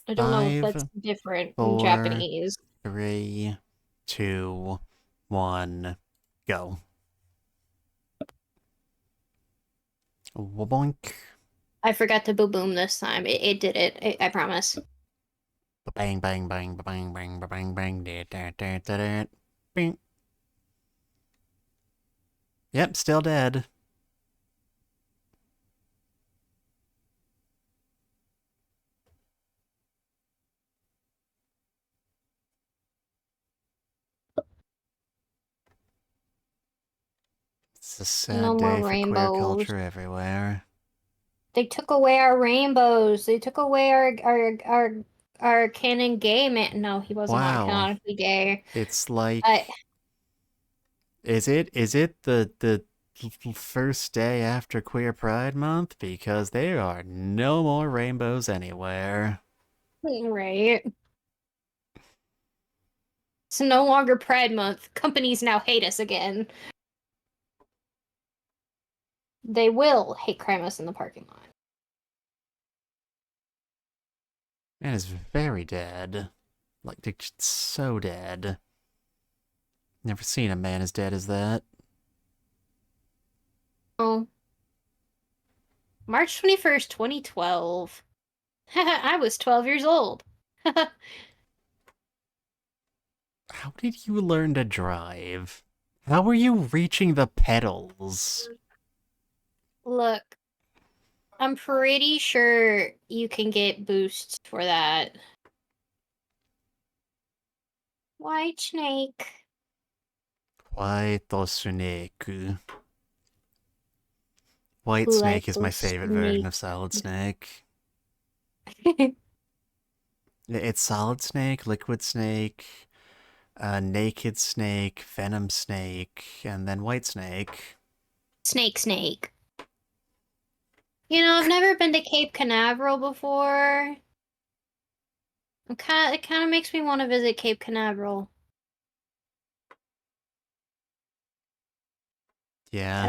I don't know if that's 5, different in 4, Japanese. 3, 2, 1, go. Boink. I forgot to boom this time. It did it. I promise. Bang, bang, bang, bang, bang, bang, bang, da. Bing. Yep, still dead. It's a sad No more day for queer rainbows. culture everywhere. They took away our rainbows. They took away our canon gay man. No, he wasn't Wow. canonically gay. It's I like is it the first day after Queer Pride Month? Because there are no more rainbows anywhere. right. It's no longer Pride Month. Companies now hate us again. They will hate crime us in the parking lot. Man is very dead. Like, just so dead. Never seen a man as dead as that. Oh, March 21st, 2012. I was 12 years old. How did you learn to drive? How were you reaching the pedals? Look, I'm pretty sure you can get boosts for that. White snake. White snake. White Like snake is my a favorite version snake. of Solid Snake. It's Solid Snake, Liquid Snake, Naked Snake, Venom Snake, and then White Snake. Snake. You know, I've never been to Cape Canaveral before. It kind of makes me want to visit Cape Canaveral. Yeah, I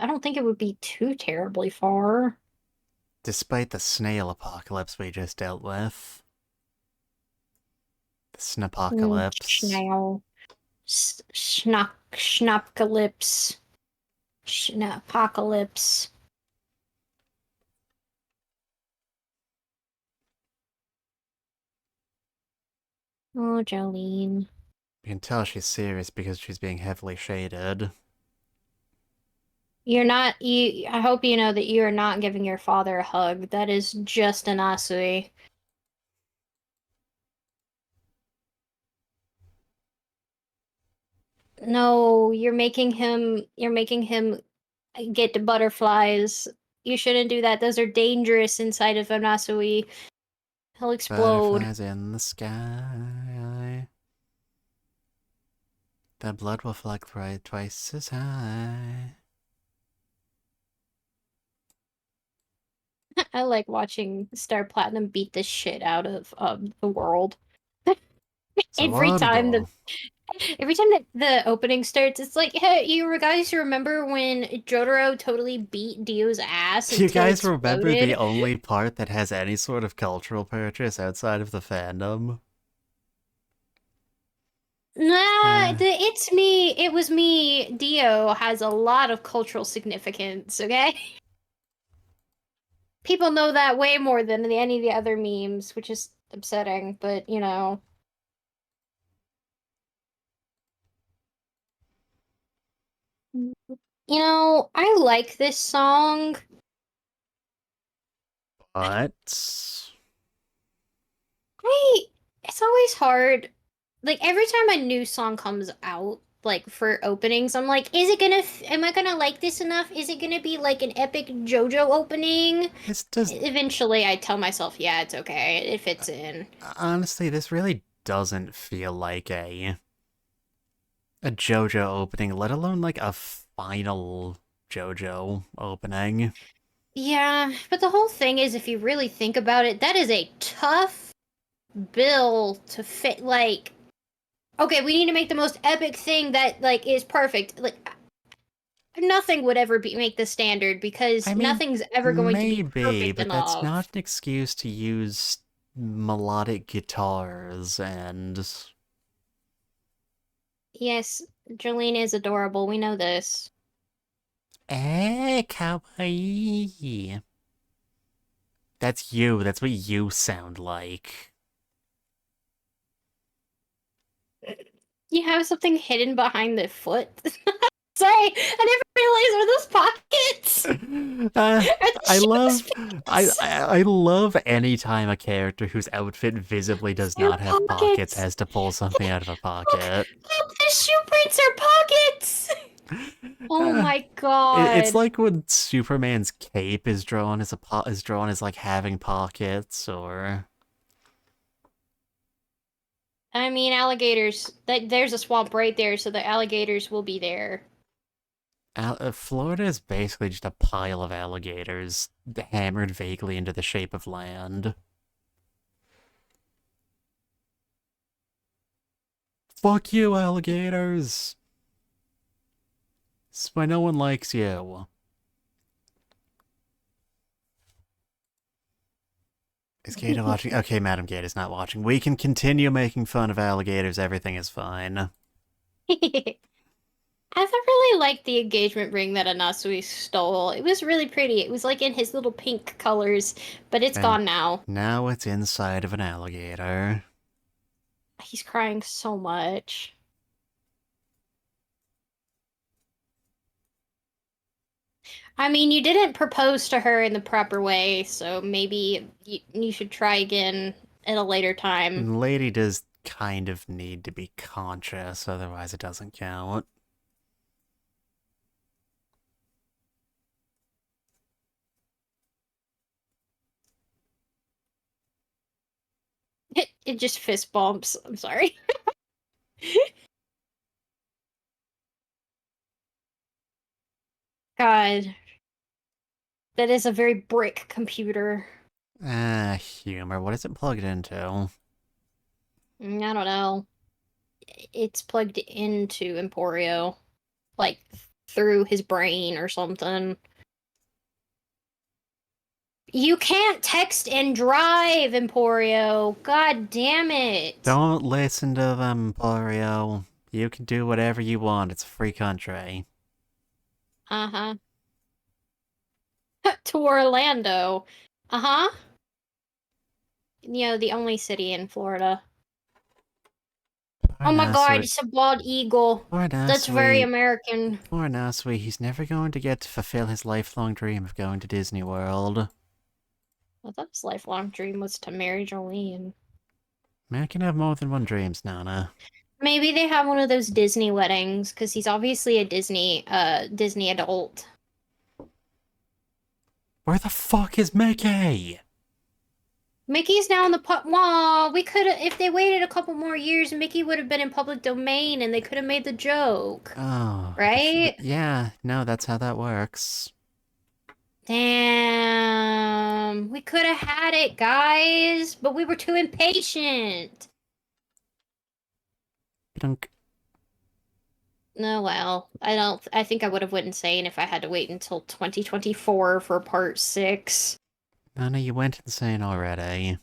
don't think it would be too terribly far. despite the snail apocalypse we just dealt with. The snapocalypse. Schnau. Schnapcalypse. Schnapocalypse. Oh, Jolene. You can tell she's serious because she's being heavily shaded. You're not you I hope you know that you are not giving your father a hug. That is just an Asui. No, you're making him get the butterflies. You shouldn't do that. Those are dangerous inside of an Asui. He'll explode. Butterflies in the sky. The blood will fly twice as high. I like watching Star Platinum beat the shit out of the world. It's Every time laudable. that the opening starts, it's like, hey, you guys remember when Jotaro totally beat Dio's ass Do you until guys remember the exploded? only part that has any sort of cultural purchase outside of the fandom? Nah, it's me. It was me. Dio has a lot of cultural significance, okay? People know that way more than any of the other memes, which is upsetting, but you know. You know, I like this song. But It's always hard. Like every time a new song comes out, like for openings, I'm like, is it gonna? Am I gonna like this enough? Is it gonna be like an epic JoJo opening? this does Eventually, I tell myself, yeah, it's okay. It fits in. honestly, this really doesn't feel like a JoJo opening, let alone like a final JoJo opening. Yeah, but the whole thing is, if you really think about it, that is a tough bill to fit. Like, okay, we need to make the most epic thing that like is perfect. Like, nothing would ever make the standard because I mean, nothing's ever going to be maybe, perfect but that's not enough. an excuse to use melodic guitars and Yes, Jolene is adorable. We know this. kawaii. That's you. That's what you sound like. You have something hidden behind the foot. Sorry, I never realized were those pockets. Uh, Are the I shoes love pockets? I love any time a character whose outfit visibly does They're not have pockets pockets. has to pull something out of a Look, pocket. look, the shoe prints are pockets. Oh Uh, my it's god. like when Superman's cape is drawn as is drawn as like having pockets, or I mean, alligators. There's a swamp right there, so the alligators will be there. Florida is basically just a pile of alligators hammered vaguely into the shape of land. Fuck you, alligators! That's why no one likes you. Is Gator watching? Okay, Madam Gator's not watching. We can continue making fun of alligators. Everything is fine. I really liked the engagement ring that Anasui stole. It was really pretty. It was like in his little pink colors, but it's And gone now. now it's inside of an alligator. He's crying so much. I mean, you didn't propose to her in the proper way, so maybe you should try again at a later time. And Lady does kind of need to be conscious, otherwise it doesn't count. It just fist bumps. I'm sorry. God, that is a very brick computer. Humor. What is it plugged into? I don't know. It's plugged into Emporio, like through his brain or something. You can't text and drive, Emporio. God damn it. Don't listen to them, Emporio. You can do whatever you want. It's a free country. Uh-huh. To Orlando. Uh-huh. You know, the only city in Florida. Poor Oh my god, Nasui. it's a bald eagle. Poor That's very Nasui. American. Poor Nasui. He's never going to get to fulfill his lifelong dream of going to Disney World. I thought his lifelong dream was to marry Jolene. Man can have more than one dreams, Nana. Maybe they have one of those Disney weddings, because he's obviously a Disney adult. Where the fuck is Mickey? Mickey's now in the Wow, we could have, if they waited a couple more years, Mickey would have been in public domain and they could have made the joke. Oh, Right? yeah, no, that's how that works. Damn. We could have had it, guys, but we were too impatient. Dunk. No, well, I think I would have went insane if I had to wait until 2024 for part 6. Nana, you went insane already.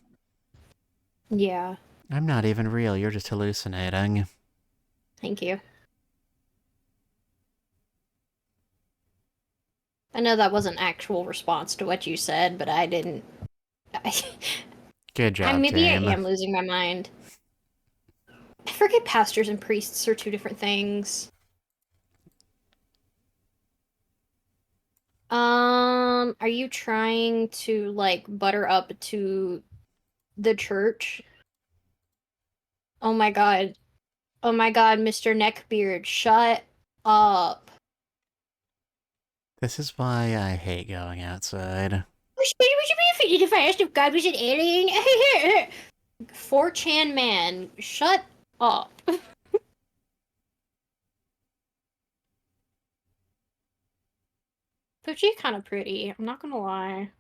Yeah. I'm not even real, you're just hallucinating. Thank you. I know that wasn't actual response to what you said, but I didn't. Good job, Maybe I team. am losing my mind. I forget pastors and priests are two different things. Are you trying to like butter up to the church? Oh my god. Oh my god, Mr. Neckbeard, shut up. This is why I hate going outside. Would you be offended if I asked if God was an alien? 4chan man, shut up. But she's kind of pretty, I'm not gonna lie.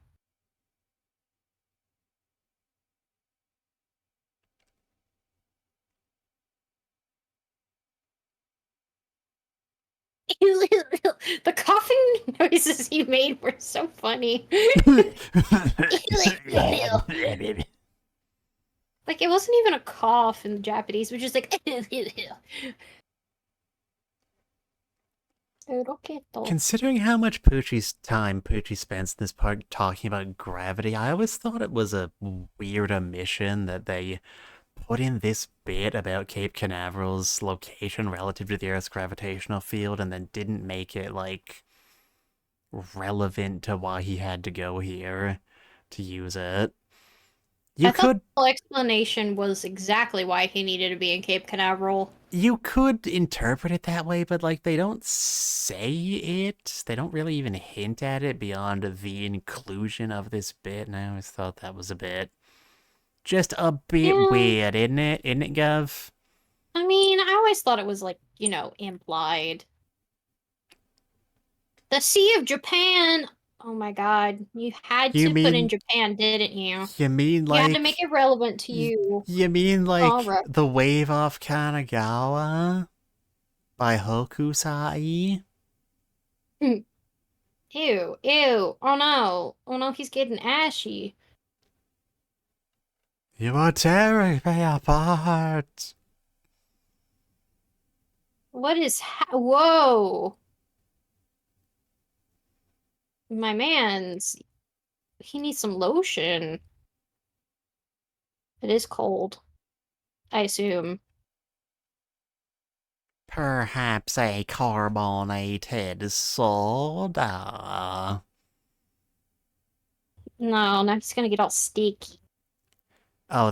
The coughing noises he made were so funny. Like, it wasn't even a cough in the Japanese, it was just like. Considering how much Poochie spends in this part talking about gravity, I always thought it was a weird omission that they put in this bit about Cape Canaveral's location relative to the Earth's gravitational field and then didn't make it, like, relevant to why he had to go here to use it. I thought the whole explanation was exactly why he needed to be in Cape Canaveral. You could interpret it that way, but, like, they don't say it. They don't really even hint at it beyond the inclusion of this bit, and I always thought that was just a bit weird, isn't it? Isn't it, Gov? I mean, I always thought it was, like, you know, implied. The Sea of Japan! Oh my god. You had to put in Japan, didn't you? You mean, like... You had to make it relevant to you. You mean, like, the wave off Kanagawa? By Hokusai? Ew, ew. Oh no. Oh no, he's getting ashy. You are tearing me apart. What is whoa. My man's... He needs some lotion. It is cold. I assume. Perhaps a carbonated soda. No, now he's gonna get all sticky. Oh,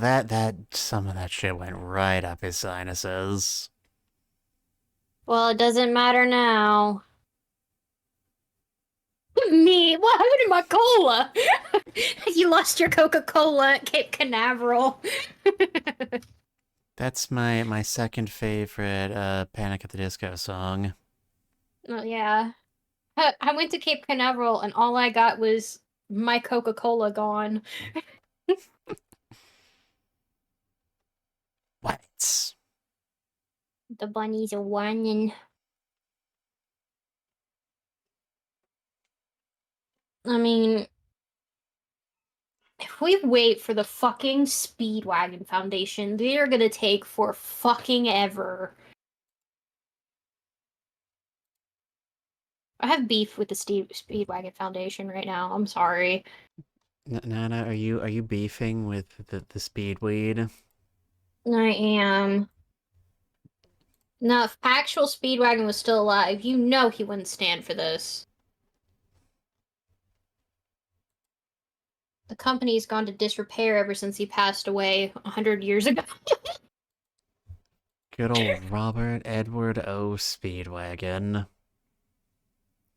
some of that shit went right up his sinuses. Well, it doesn't matter now. Me? What happened to my cola? You lost your Coca-Cola at Cape Canaveral. That's my second favorite Panic at the Disco song. Oh, yeah. I went to Cape Canaveral and all I got was my Coca-Cola gone. What? The bunnies are whining. I mean, if we wait for the fucking Speedwagon Foundation, they are gonna take for fucking ever. I have beef with the Speedwagon Foundation right now. I'm sorry. Nana, are you beefing with the speedweed? I am. Now, if actual Speedwagon was still alive, you know he wouldn't stand for this. The company's gone to disrepair ever since he passed away 100 years ago. Good old Robert Edward O. Speedwagon.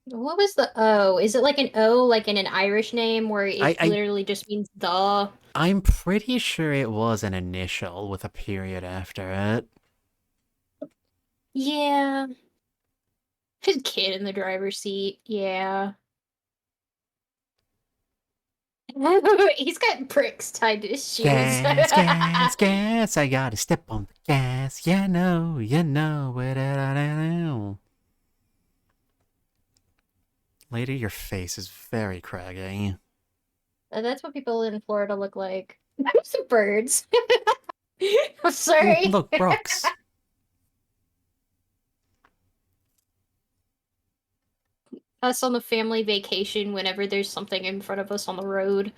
What was the O? Is it like an O, like in an Irish name, where it literally just means the? I'm pretty sure it was an initial with a period after it. Yeah. His kid in the driver's seat, yeah. He's got pricks tied to his shoes. Gas, I gotta step on the gas. You know, what I know. Lady, your face is very craggy. That's what people in Florida look like. Some birds. I'm sorry. Look, Brooks. Us on the family vacation whenever there's something in front of us on the road.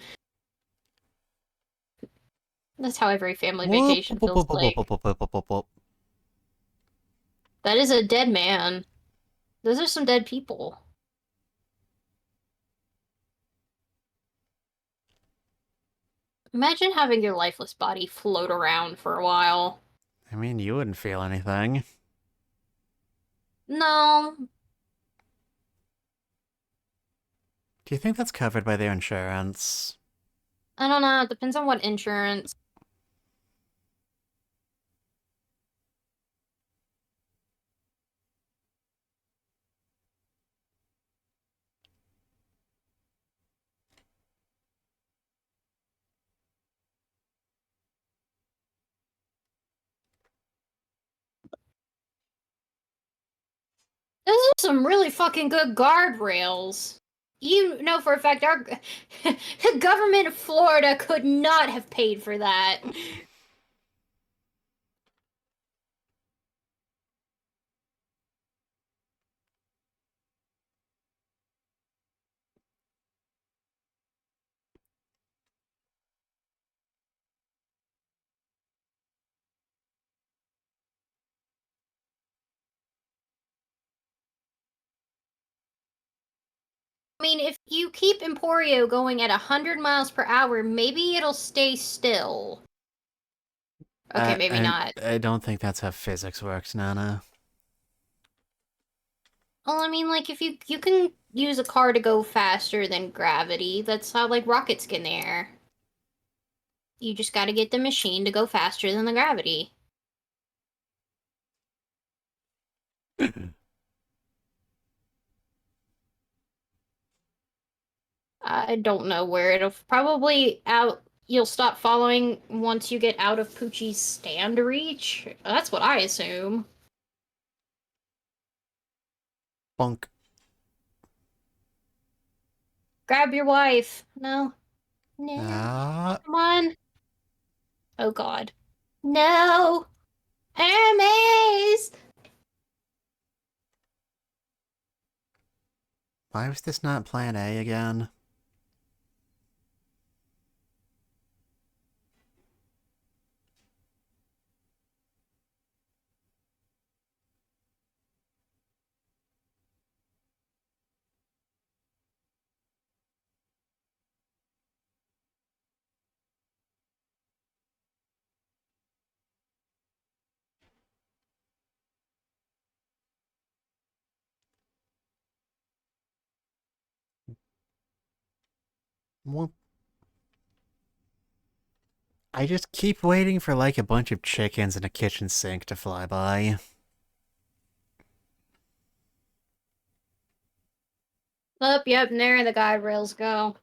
That's how every family vacation feels like. That is a dead man. Those are some dead people. Imagine having your lifeless body float around for a while. I mean, you wouldn't feel anything. No. Do you think that's covered by their insurance? I don't know. It depends on what insurance. Those are some really fucking good guardrails. You know for a fact our the government of Florida could not have paid for that. I mean, if you keep Emporio going at 100 miles per hour, maybe it'll stay still. Okay, maybe not. I don't think that's how physics works, Nana. Well, I mean, like, if you can use a car to go faster than gravity, that's how, like, rockets get in the air. You just gotta get the machine to go faster than the gravity. I don't know where it'll probably out. You'll stop following once you get out of Poochie's stand reach. That's what I assume. Bunk. Grab your wife. No. No. Come on. Oh god. No. Hermes! Why was this not plan A again? Well, I just keep waiting for like a bunch of chickens in a kitchen sink to fly by. Oh, yep, and there the guide rails go.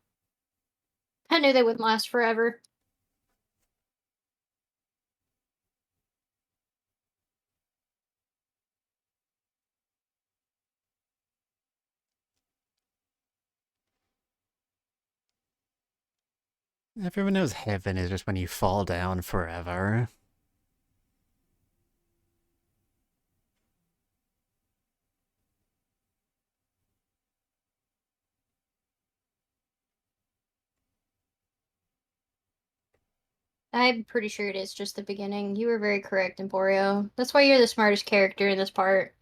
I knew they wouldn't last forever. Everyone knows heaven is just when you fall down forever. I'm pretty sure it is just the beginning. You were very correct, Emporio. That's why you're the smartest character in this part.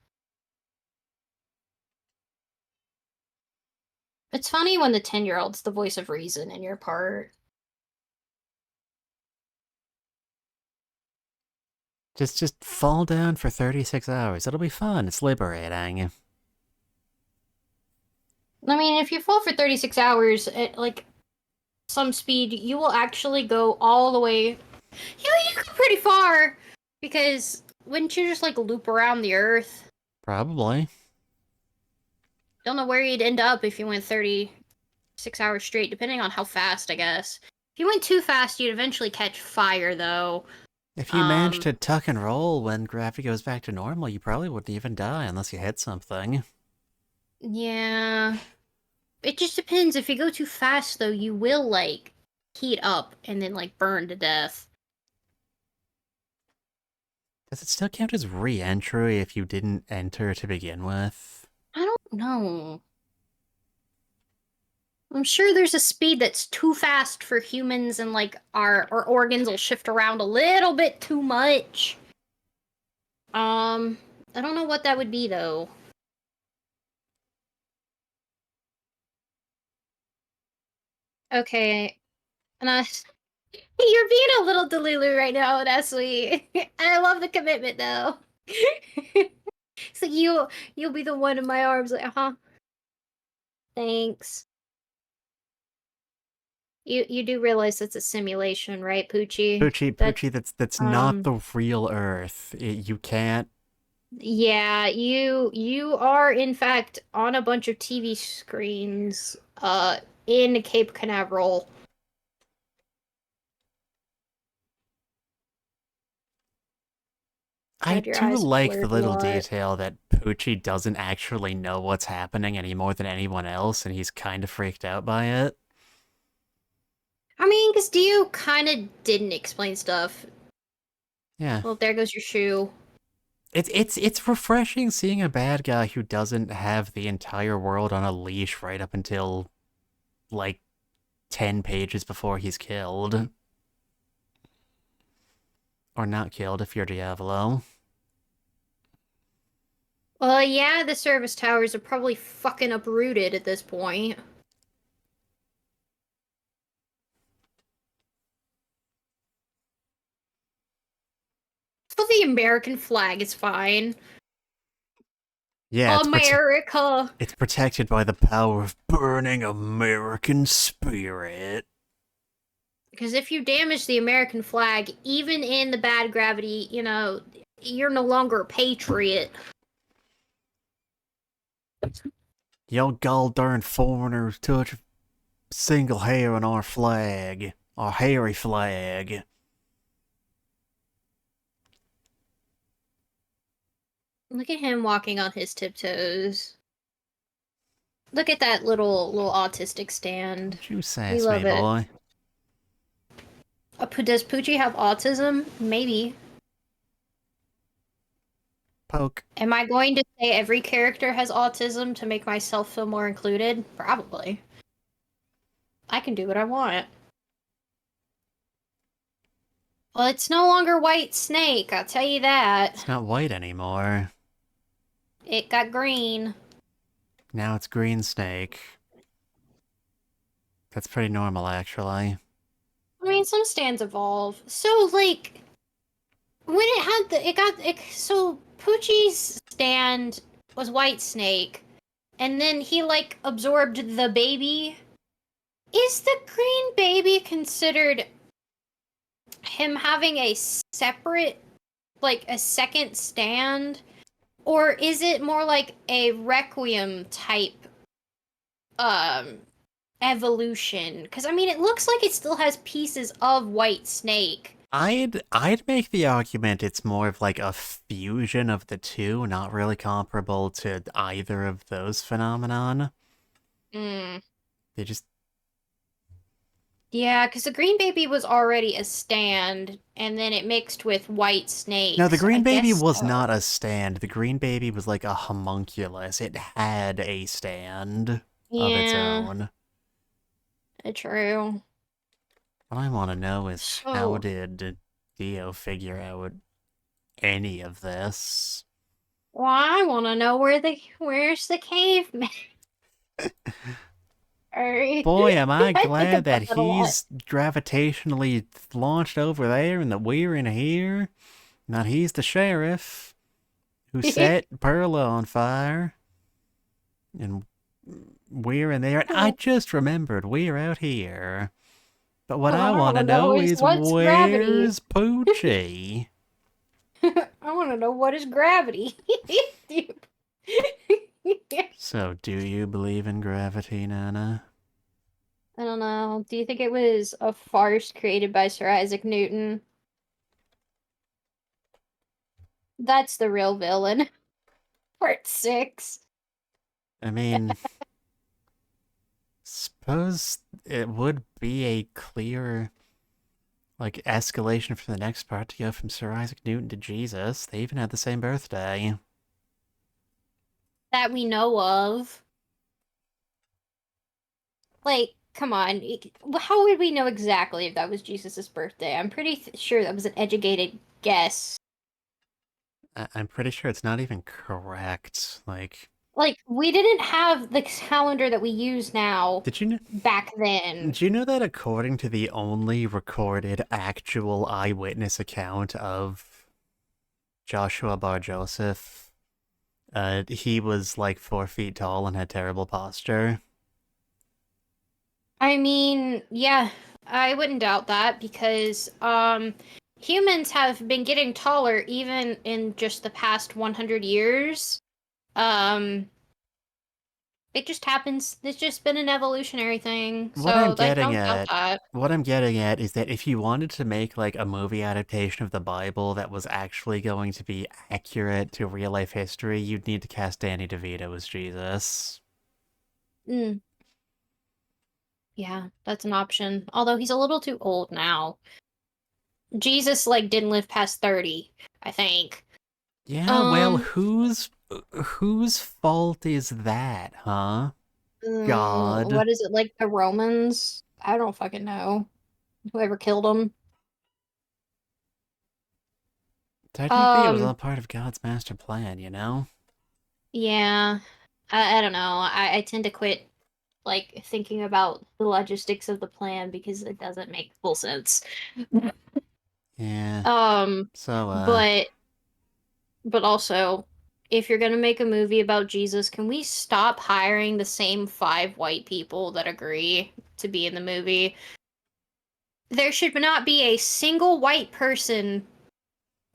It's funny when the 10-year-old's the voice of reason in your part. Just fall down for 36 hours. It'll be fun. It's liberating. I mean, if you fall for 36 hours at, like, some speed, you will actually go all the way. You go pretty far! Because wouldn't you just, like, loop around the Earth? Probably. Don't know where you'd end up if you went 36 hours straight, depending on how fast, I guess. If you went too fast, you'd eventually catch fire, though. If you manage to tuck and roll when gravity goes back to normal, you probably wouldn't even die unless you hit something. Yeah. It just depends. If you go too fast, though, you will, like, heat up and then, like, burn to death. Does it still count as re-entry if you didn't enter to begin with? I don't know. I'm sure there's a speed that's too fast for humans, and like our organs will shift around a little bit too much. I don't know what that would be though. Okay, and you're being a little delulu right now, and that's sweet. I love the commitment though. So you'll be the one in my arms, like, thanks. You do realize it's a simulation, right, Poochie? Poochie, that's not the real Earth. You can't. Yeah, you are in fact on a bunch of TV screens, in Cape Canaveral. I Your do eyes like the blurred a little lot. detail that Poochie doesn't actually know what's happening any more than anyone else, and he's kind of freaked out by it. I mean, because Dio kind of didn't explain stuff. Yeah. Well, there goes your shoe. It's refreshing seeing a bad guy who doesn't have the entire world on a leash right up until, like, 10 pages before he's killed. Or not killed if you're Diavolo. Well, yeah, the service towers are probably fucking uprooted at this point. But the American flag is fine. Yeah, America! It's protected by the power of burning American spirit. Because if you damage the American flag, even in the bad gravity, you're no longer a patriot. Y'all gall darn foreigners touch a single hair on our flag. Our hairy flag. Look at him walking on his tiptoes. Look at that little autistic stand. Don't you We sass love me, it. boy. Does Poochie have autism? Maybe. Poke. Am I going to say every character has autism to make myself feel more included? Probably. I can do what I want. Well, it's no longer White Snake, I'll tell you that. It's not white anymore. It got green. Now it's green snake. That's pretty normal, actually. I mean, some stands evolve. So, like, when it had so Poochie's stand was White Snake, and then he, like, absorbed the baby. Is the green baby considered him having a separate, like, a second stand? Or is it more like a Requiem type, evolution? Because, I mean, it looks like it still has pieces of White Snake. I'd make the argument it's more of like a fusion of the two, not really comparable to either of those phenomenon. Mm. They just... Yeah, because the green baby was already a stand, and then it mixed with White Snake. No, the So I green baby guess was so. not a stand. The green baby was like a homunculus. It had a stand of its Yeah, own. true. What I want to know is how So, did Dio figure out any of this? well, I want to know where's the caveman? Boy, am I I think glad about that that a lot. he's gravitationally launched over there and that we're in here. That he's the sheriff who set Perla on fire. And we're in there. And I just remembered we're out here. But what I want to know is What's gravity? where's Poochie? I want to know what is gravity. So, do you believe in gravity, Nana? I don't know. Do you think it was a farce created by Sir Isaac Newton? That's the real villain. Part 6. I mean, suppose it would be a clear, like, escalation for the next part to go from Sir Isaac Newton to Jesus. They even had the same birthday. That we know of. Like, come on. How would we know exactly if that was Jesus' birthday? I'm pretty sure that was an educated guess. I'm pretty sure it's not even correct. Like, we didn't have the calendar that we use now did you know? back then. Did you know that according to the only recorded actual eyewitness account of Joshua Bar Joseph, he was like 4 feet tall and had terrible posture? I mean, yeah, I wouldn't doubt that because humans have been getting taller even in just the past 100 years. Um it just happens. It's just been an evolutionary thing. What I'm So, like, getting don't doubt at, that. what I'm getting at is that if you wanted to make like a movie adaptation of the Bible that was actually going to be accurate to real life history, you'd need to cast Danny DeVito as Jesus. Mm, yeah, that's an option. Although he's a little too old now. Jesus like didn't live past 30, I think. Yeah, well, Um whose fault is that, huh? God. what is it, like the Romans? I don't fucking know. Whoever killed him. Technically, it was Um all part of God's master plan, you know? yeah. I don't know. I tend to quit like thinking about the logistics of the plan because it doesn't make full sense. Yeah. Um So, but also, if you're gonna make a movie about Jesus, can we stop hiring the same 5 white people that agree to be in the movie? There should not be a single white person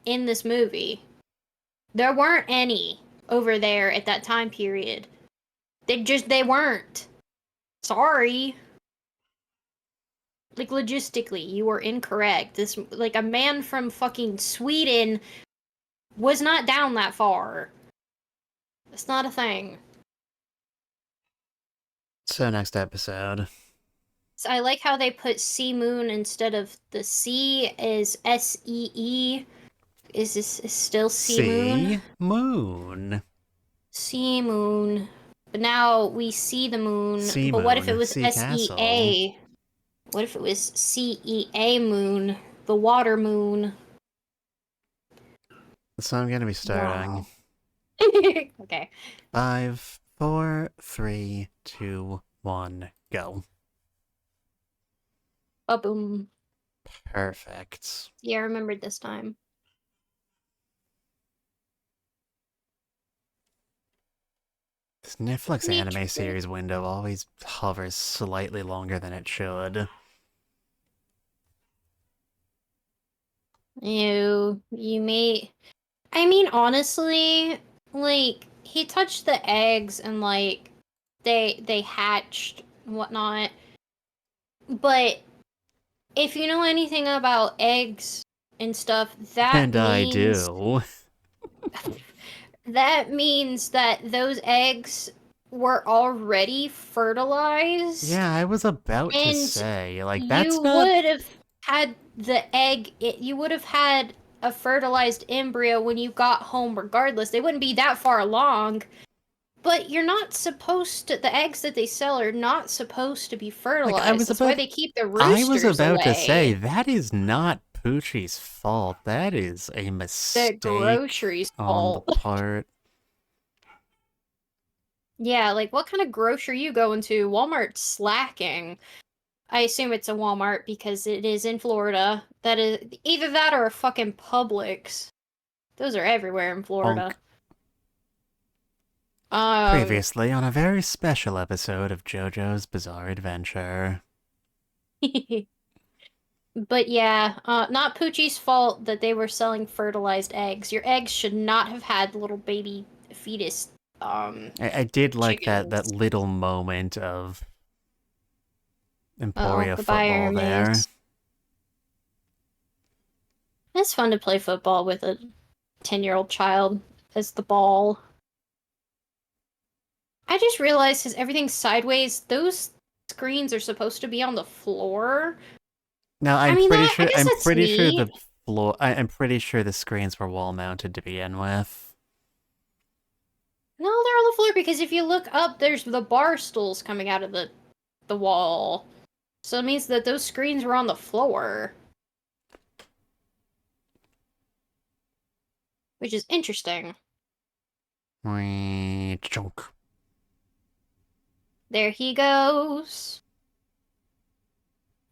in this movie. There weren't any over there at that time period. They weren't. Sorry. Like, logistically, you were incorrect. This, like, a man from fucking Sweden was not down that far. It's not a thing. so next episode. So I like how they put Sea Moon instead of the C is SEE. Is this is still Sea Moon? See? Moon. Sea Moon. But now we see the moon. Sea But what if it Moon. was Sea Castle. SEA? What if it was CEA Moon? The water moon. So I'm gonna be starting. Wow. Okay. 5, 4, 3, 2, 1, go. Ba-boom. Perfect. Yeah, I remembered this time. This Netflix anime Mitsuda. series window always hovers slightly longer than it should. You may. I mean, honestly, like he touched the eggs and like they hatched and whatnot. But if you know anything about eggs and stuff, And I do. that means that those eggs were already fertilized, Yeah, I was about to and say, like, you that's not... would have had the egg. You would have had a fertilized embryo when you got home, regardless. They wouldn't be that far along. But you're not supposed to. The eggs that they sell are not supposed to be Like, fertilized. That's why they keep the I was roosters about to say, away. that is not Poochie's fault. That is a The mistake groceries on the fault. part... Yeah, like what kind of grocery you going to? Walmart's slacking. I assume it's a Walmart because it is in Florida. That is either that or a fucking Publix. Those are everywhere in Florida. Bonk. Um, Previously on a very special episode of JoJo's Bizarre Adventure. but yeah, not Poochie's fault that they were selling fertilized eggs. Your eggs should not have had little baby fetus I did like that chickens. little moment of Uh-oh, Emporia goodbye, football there. Hermes. It's fun to play football with a 10-year-old child as the ball. I just realized because everything's sideways, those screens are supposed to be on the floor. Now I mean, I guess I'm that's pretty sure neat. the floor I'm pretty sure the screens were wall mounted to begin with. No, they're on the floor because if you look up, there's the bar stools coming out of the the wall. So it means that those screens were on the floor. Which is interesting. Chunk. There he goes.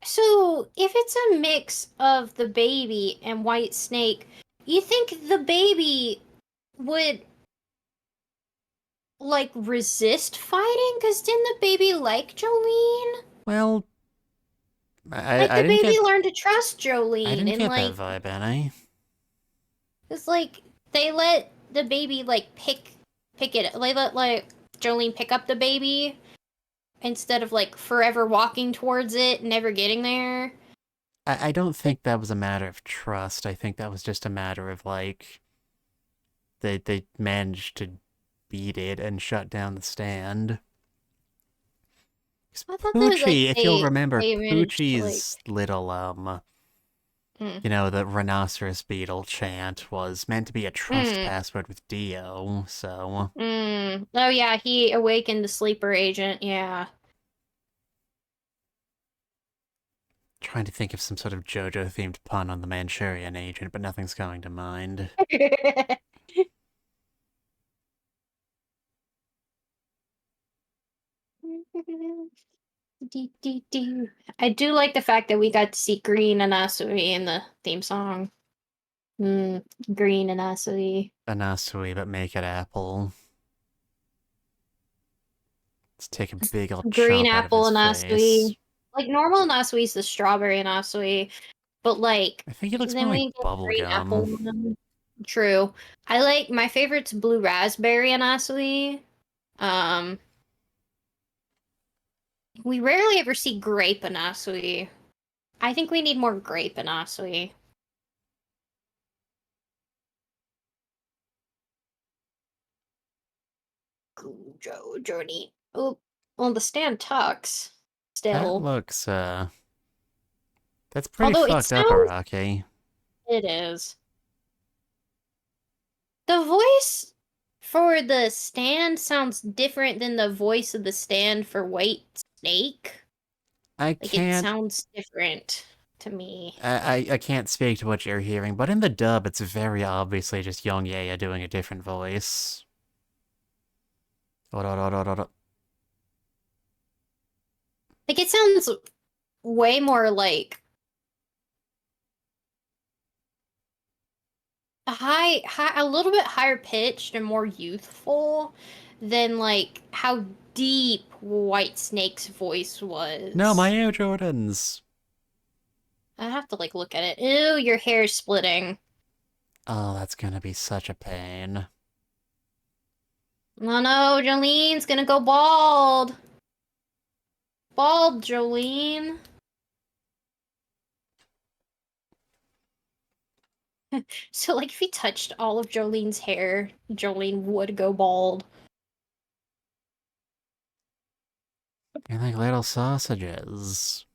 So, if it's a mix of the baby and White Snake, you think the baby would, like, resist fighting? Because didn't the baby like Jolene? Well, Like, I the didn't baby get learned to trust Jolene, I didn't and, get that like, vibe, Annie. it's like, they let the baby, like, pick it. They let, like, Jolene pick up the baby instead of, like, forever walking towards it, never getting there. I don't think that was a matter of trust. I think that was just a matter of, like, they managed to beat it and shut down the stand. I thought that was, like, Poochie, if you'll remember, they managed to, like... Poochie's little, you know, the rhinoceros beetle chant was meant to be a trust password with Dio, so... Oh yeah, he awakened the sleeper agent, yeah. Trying to think of some sort of JoJo-themed pun on the Manchurian agent, but nothing's going to mind. I do like the fact that we got to see Green and Asui in the theme song. Green and Asui. Anasui, but make it apple. Let's take a big old Green chomp out of apple his and face. Asui. Like, normal Nasui's the strawberry and Asui, but, like, I think he looks more then like we get green apple bubblegum. one. True. I like, my favorite's blue raspberry and Asui. We rarely ever see grape anasui. I think we need more grape anasui. Journey. Oh, well, the stand tucks. That Still. looks, that's pretty Although it fucked up, sounds... Araki. It is. The voice for the stand sounds different than the voice of the stand for White Snake. I Like, it can't... sounds different to me. I can't speak to what you're hearing, but in the dub, it's very obviously just Young Yaya doing a different voice. Like, it sounds way more like a little bit higher pitched and more youthful than like how deep White Snake's voice was. No, my Air Jordans! I have to like look at it. Ew, your hair's splitting. Oh, that's gonna be such a pain. Oh no, Jolene's gonna go bald. Bald, Jolene. So like if he touched all of Jolene's hair, Jolene would go bald. You're like little sausages.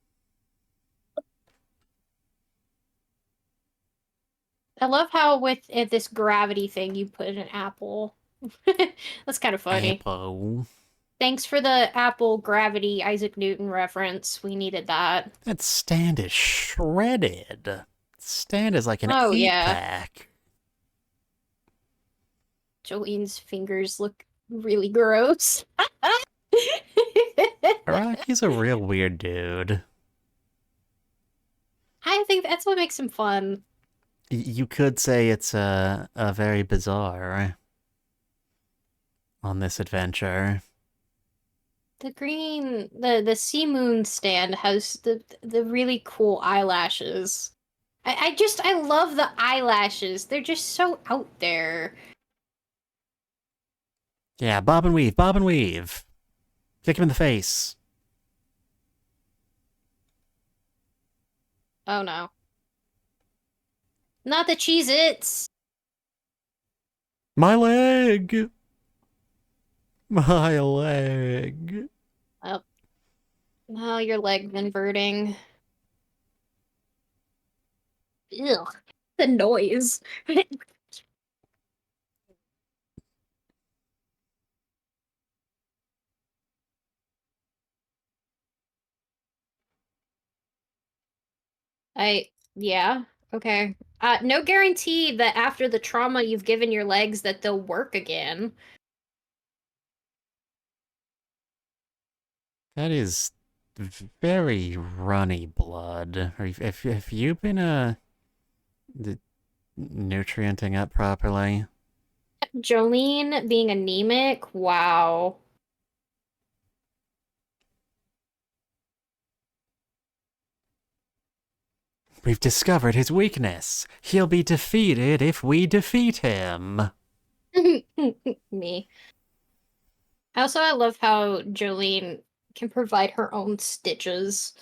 I love how with this gravity thing you put an apple. That's kind of funny. Apple. Thanks for the Apple Gravity Isaac Newton reference. We needed that. That stand is shredded. Stand is like an Oh, 8 yeah. pack. Jolene's fingers look really gross. Araki's a real weird dude. I think that's what makes him fun. You could say it's a very bizarre on this adventure. The Sea Moon stand has the really cool eyelashes. I love the eyelashes. They're just so out there. Yeah, bob and weave, bob and weave. Kick him in the face. Oh no. Not the Cheez-Its! My leg! My leg. Oh. Oh, your leg's inverting. Ew. The noise. Yeah, okay. No guarantee that after the trauma you've given your legs that they'll work again. That is very runny blood. If you've been nutrienting up properly. Jolene being anemic, wow. We've discovered his weakness. He'll be defeated if we defeat him. Me. Also, I love how Jolene can provide her own stitches.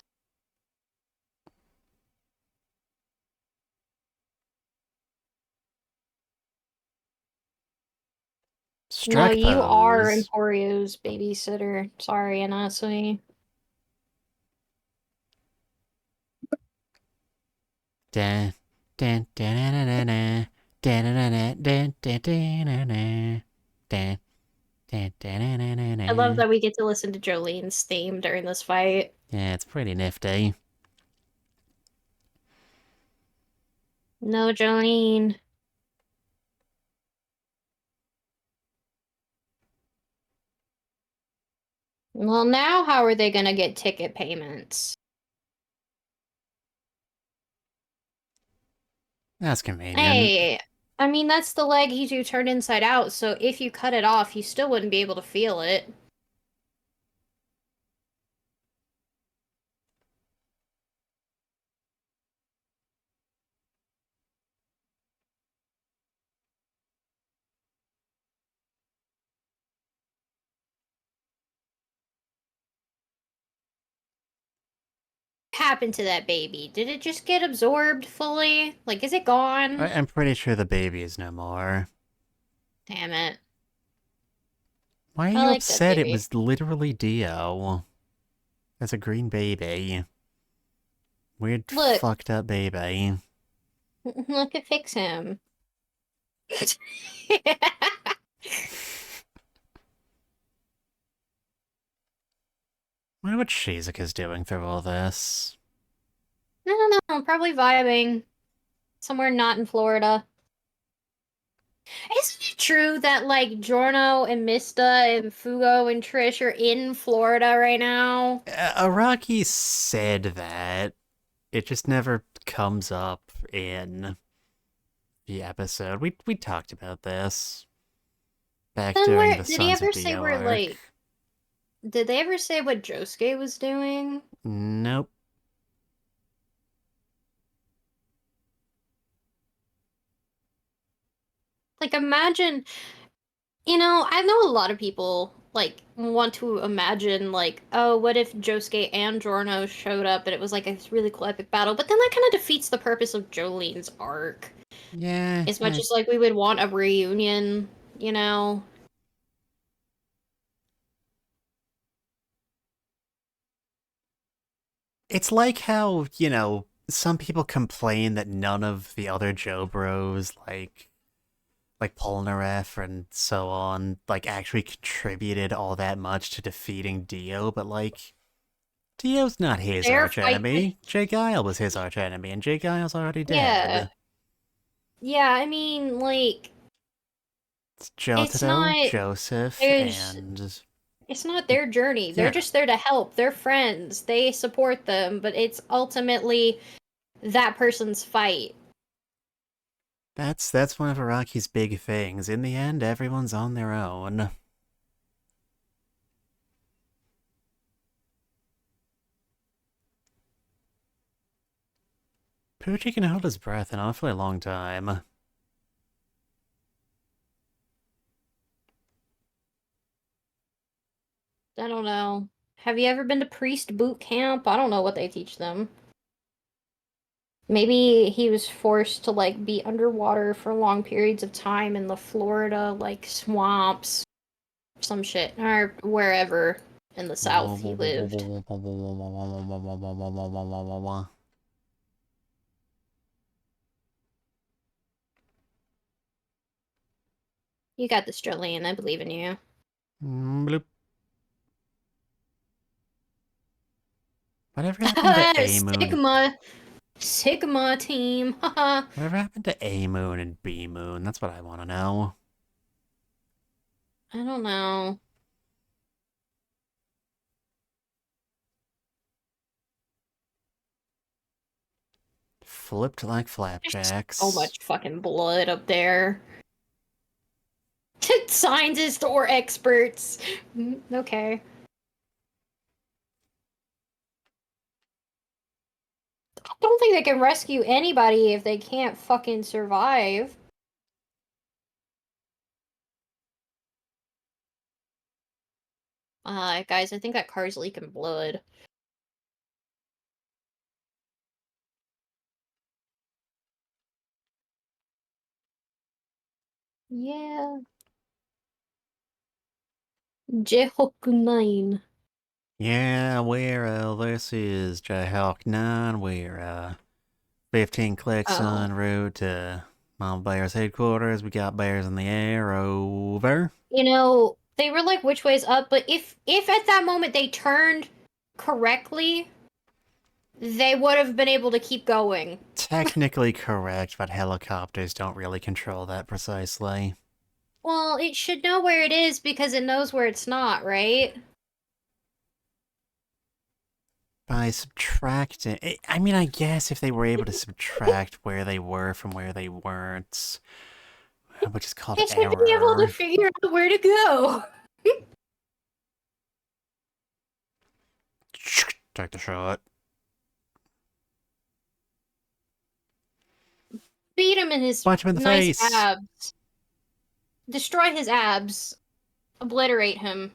No, Strike you are pose. Emporio's babysitter. Sorry, Anasui. Dan, dan, dan, dan, dan, dan, dan, dan, dan, dan, dan, dan, dan, dan, I love dan. that we get to listen to Jolene's theme during this fight. Yeah, it's pretty nifty. No, Jolene. Well, now how are they gonna get ticket payments? That's convenient. Hey, I mean, that's the leg he do turned inside out, so if you cut it off, you still wouldn't be able to feel it. Happened to that baby? Did it just get absorbed fully? Like, is it gone? I'm pretty sure the baby is no more. Damn it. Why are I you like that upset? It baby. was literally Dio. That's a green baby. Weird, Look, fucked up baby. look at fix him. Wonder what Shizuka's doing through all this. I don't know, probably vibing. Somewhere not in Florida. Isn't it true that like Giorno and Mista and Fugo and Trish are in Florida right now? Araki said that. It just never comes up in the episode. We talked about this back Then during where the did he Sons of ever say Dio where arc. like did they ever say what Josuke was doing? Nope. Like imagine, I know a lot of people like want to imagine like, oh, what if Josuke and Giorno showed up and it was like a really cool epic battle, but then that kind of defeats the purpose of Jolene's arc. Yeah, As much as like we would want a reunion, you know. it's like how, some people complain that none of the other Joe Bros, like Polnareff and so on, like actually contributed all that much to defeating Dio, but like Dio's not his Their fight with archenemy. Jay Guile was his archenemy, and Jay Guile's already yeah. dead. Yeah, I mean like It's it's Jotaro, not Joseph, there's and it's not their journey. They're yeah, just there to help. They're friends. They support them, but it's ultimately that person's fight. that's one of Araki's big things. In the end, everyone's on their own. Poochie can hold his breath an awfully long time. I don't know. Have you ever been to priest boot camp? I don't know what they teach them. Maybe he was forced to like be underwater for long periods of time in the Florida like swamps, some shit, or wherever in the south he lived. You got this, Jolene. I believe in you. Bloop. Whatever happened to A-Moon? Stigma. Sigma team. Haha. Whatever happened to A Moon and B Moon? That's what I want to know. I don't know. Flipped like There's flapjacks. so much fucking blood up there. Scientists or experts. Okay. I don't think they can rescue anybody if they can't fucking survive. Guys, I think that car's leaking blood. Yeah. J-Hoku 9. Yeah, this is Jayhawk 9. We're 15 clicks Oh. en route to Mama Bear's headquarters. We got bears in the air. Over. You know, they were like which way's up, but if at that moment they turned correctly, they would have been able to keep going. Technically correct, but helicopters don't really control that precisely. Well, it should know where it is because it knows where it's not, right? By subtracting... I mean, I guess if they were able to subtract where they were from where they weren't, which is called They should error. be able to figure out where to go. Take the shot. Beat him in his Punch him in the nice face. abs. Destroy his abs. Obliterate him.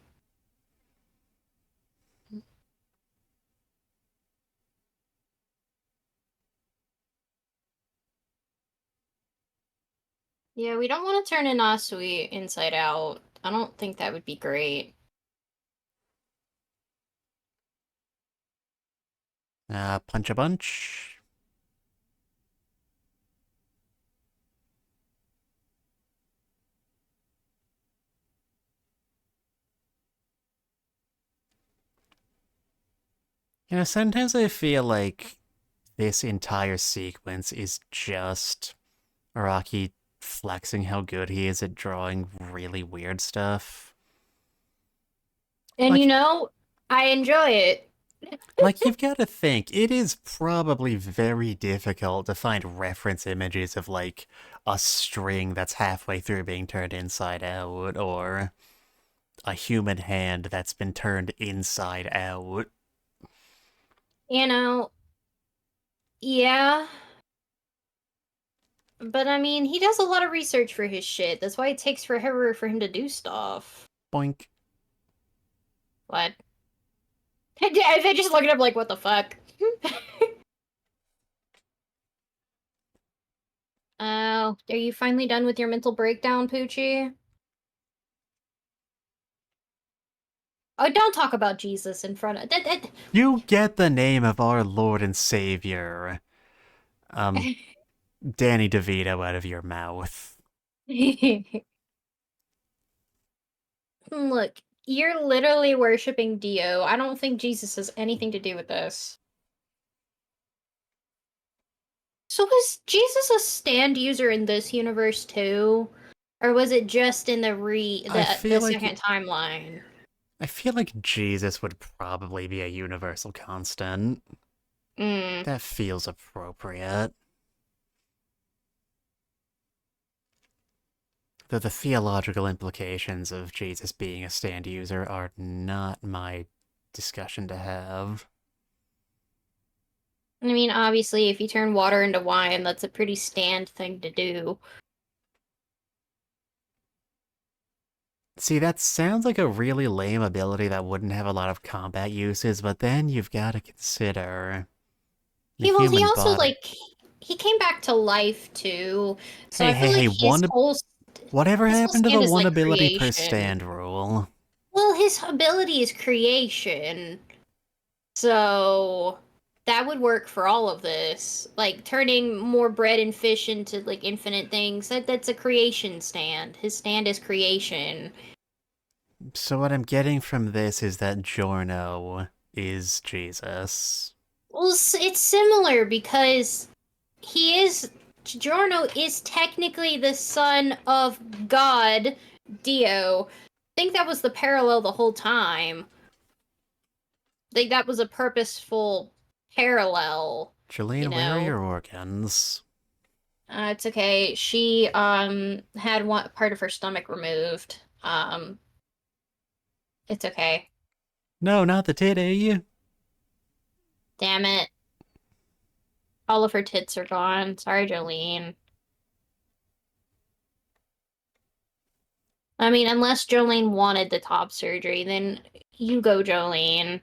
Yeah, we don't want to turn Inasui inside out. I don't think that would be great. Punch a bunch. You know, sometimes I feel like this entire sequence is just Araki flexing how good he is at drawing really weird stuff. And Like- you know, I enjoy it. Like, you've got to think, it is probably very difficult to find reference images of, like, a string that's halfway through being turned inside out, or a human hand that's been turned inside out. You know, yeah. But I mean, he does a lot of research for his shit. That's why it takes forever for him to do stuff. Boink. What? They just look at him like, what the fuck? Oh, are you finally done with your mental breakdown, Poochie? Oh, don't talk about Jesus in front of that. You get the name of our Lord and Savior, Danny DeVito out of your mouth. Look, you're literally worshipping Dio. I don't think Jesus has anything to do with this. So was Jesus a stand user in this universe too? Or was it just in I feel like- second timeline? I feel like Jesus would probably be a universal constant. Mm. That feels appropriate. Though the theological implications of Jesus being a stand user are not my discussion to have. I mean, obviously, if you turn water into wine, that's a pretty stand thing to do. See, that sounds like a really lame ability that wouldn't have a lot of combat uses, but then you've got to consider the He human also, body. he came back to life too. So I feel Hey, like his whole whatever his whole happened to the stand is, one like, ability per creation. stand rule? Well, his ability is creation. So that would work for all of this. Like turning more bread and fish into like infinite things. That's a creation stand. His stand is creation. So what I'm getting from this is that Giorno is Jesus. Well, it's similar because Giorno is technically the son of God, Dio. I think that was the parallel the whole time. I think that was a purposeful parallel, you Jolene, where are know. your organs? It's okay. She had one part of her stomach removed. It's okay. No, not the titty. Damn it. All of her tits are gone. Sorry, Jolene. I mean, unless Jolene wanted the top surgery, then you go, Jolene.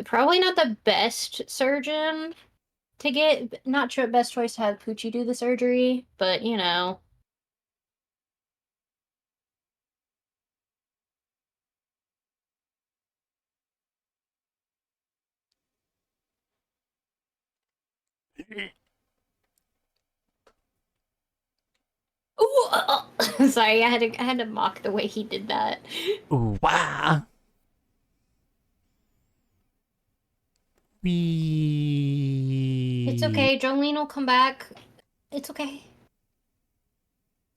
Probably not the best surgeon to get. Not sure best choice to have Poochie do the surgery, but you know. Ooh, sorry, I had to mock the way he did that. Ooh, wah! It's Wee. okay, Jolene will come back. It's okay.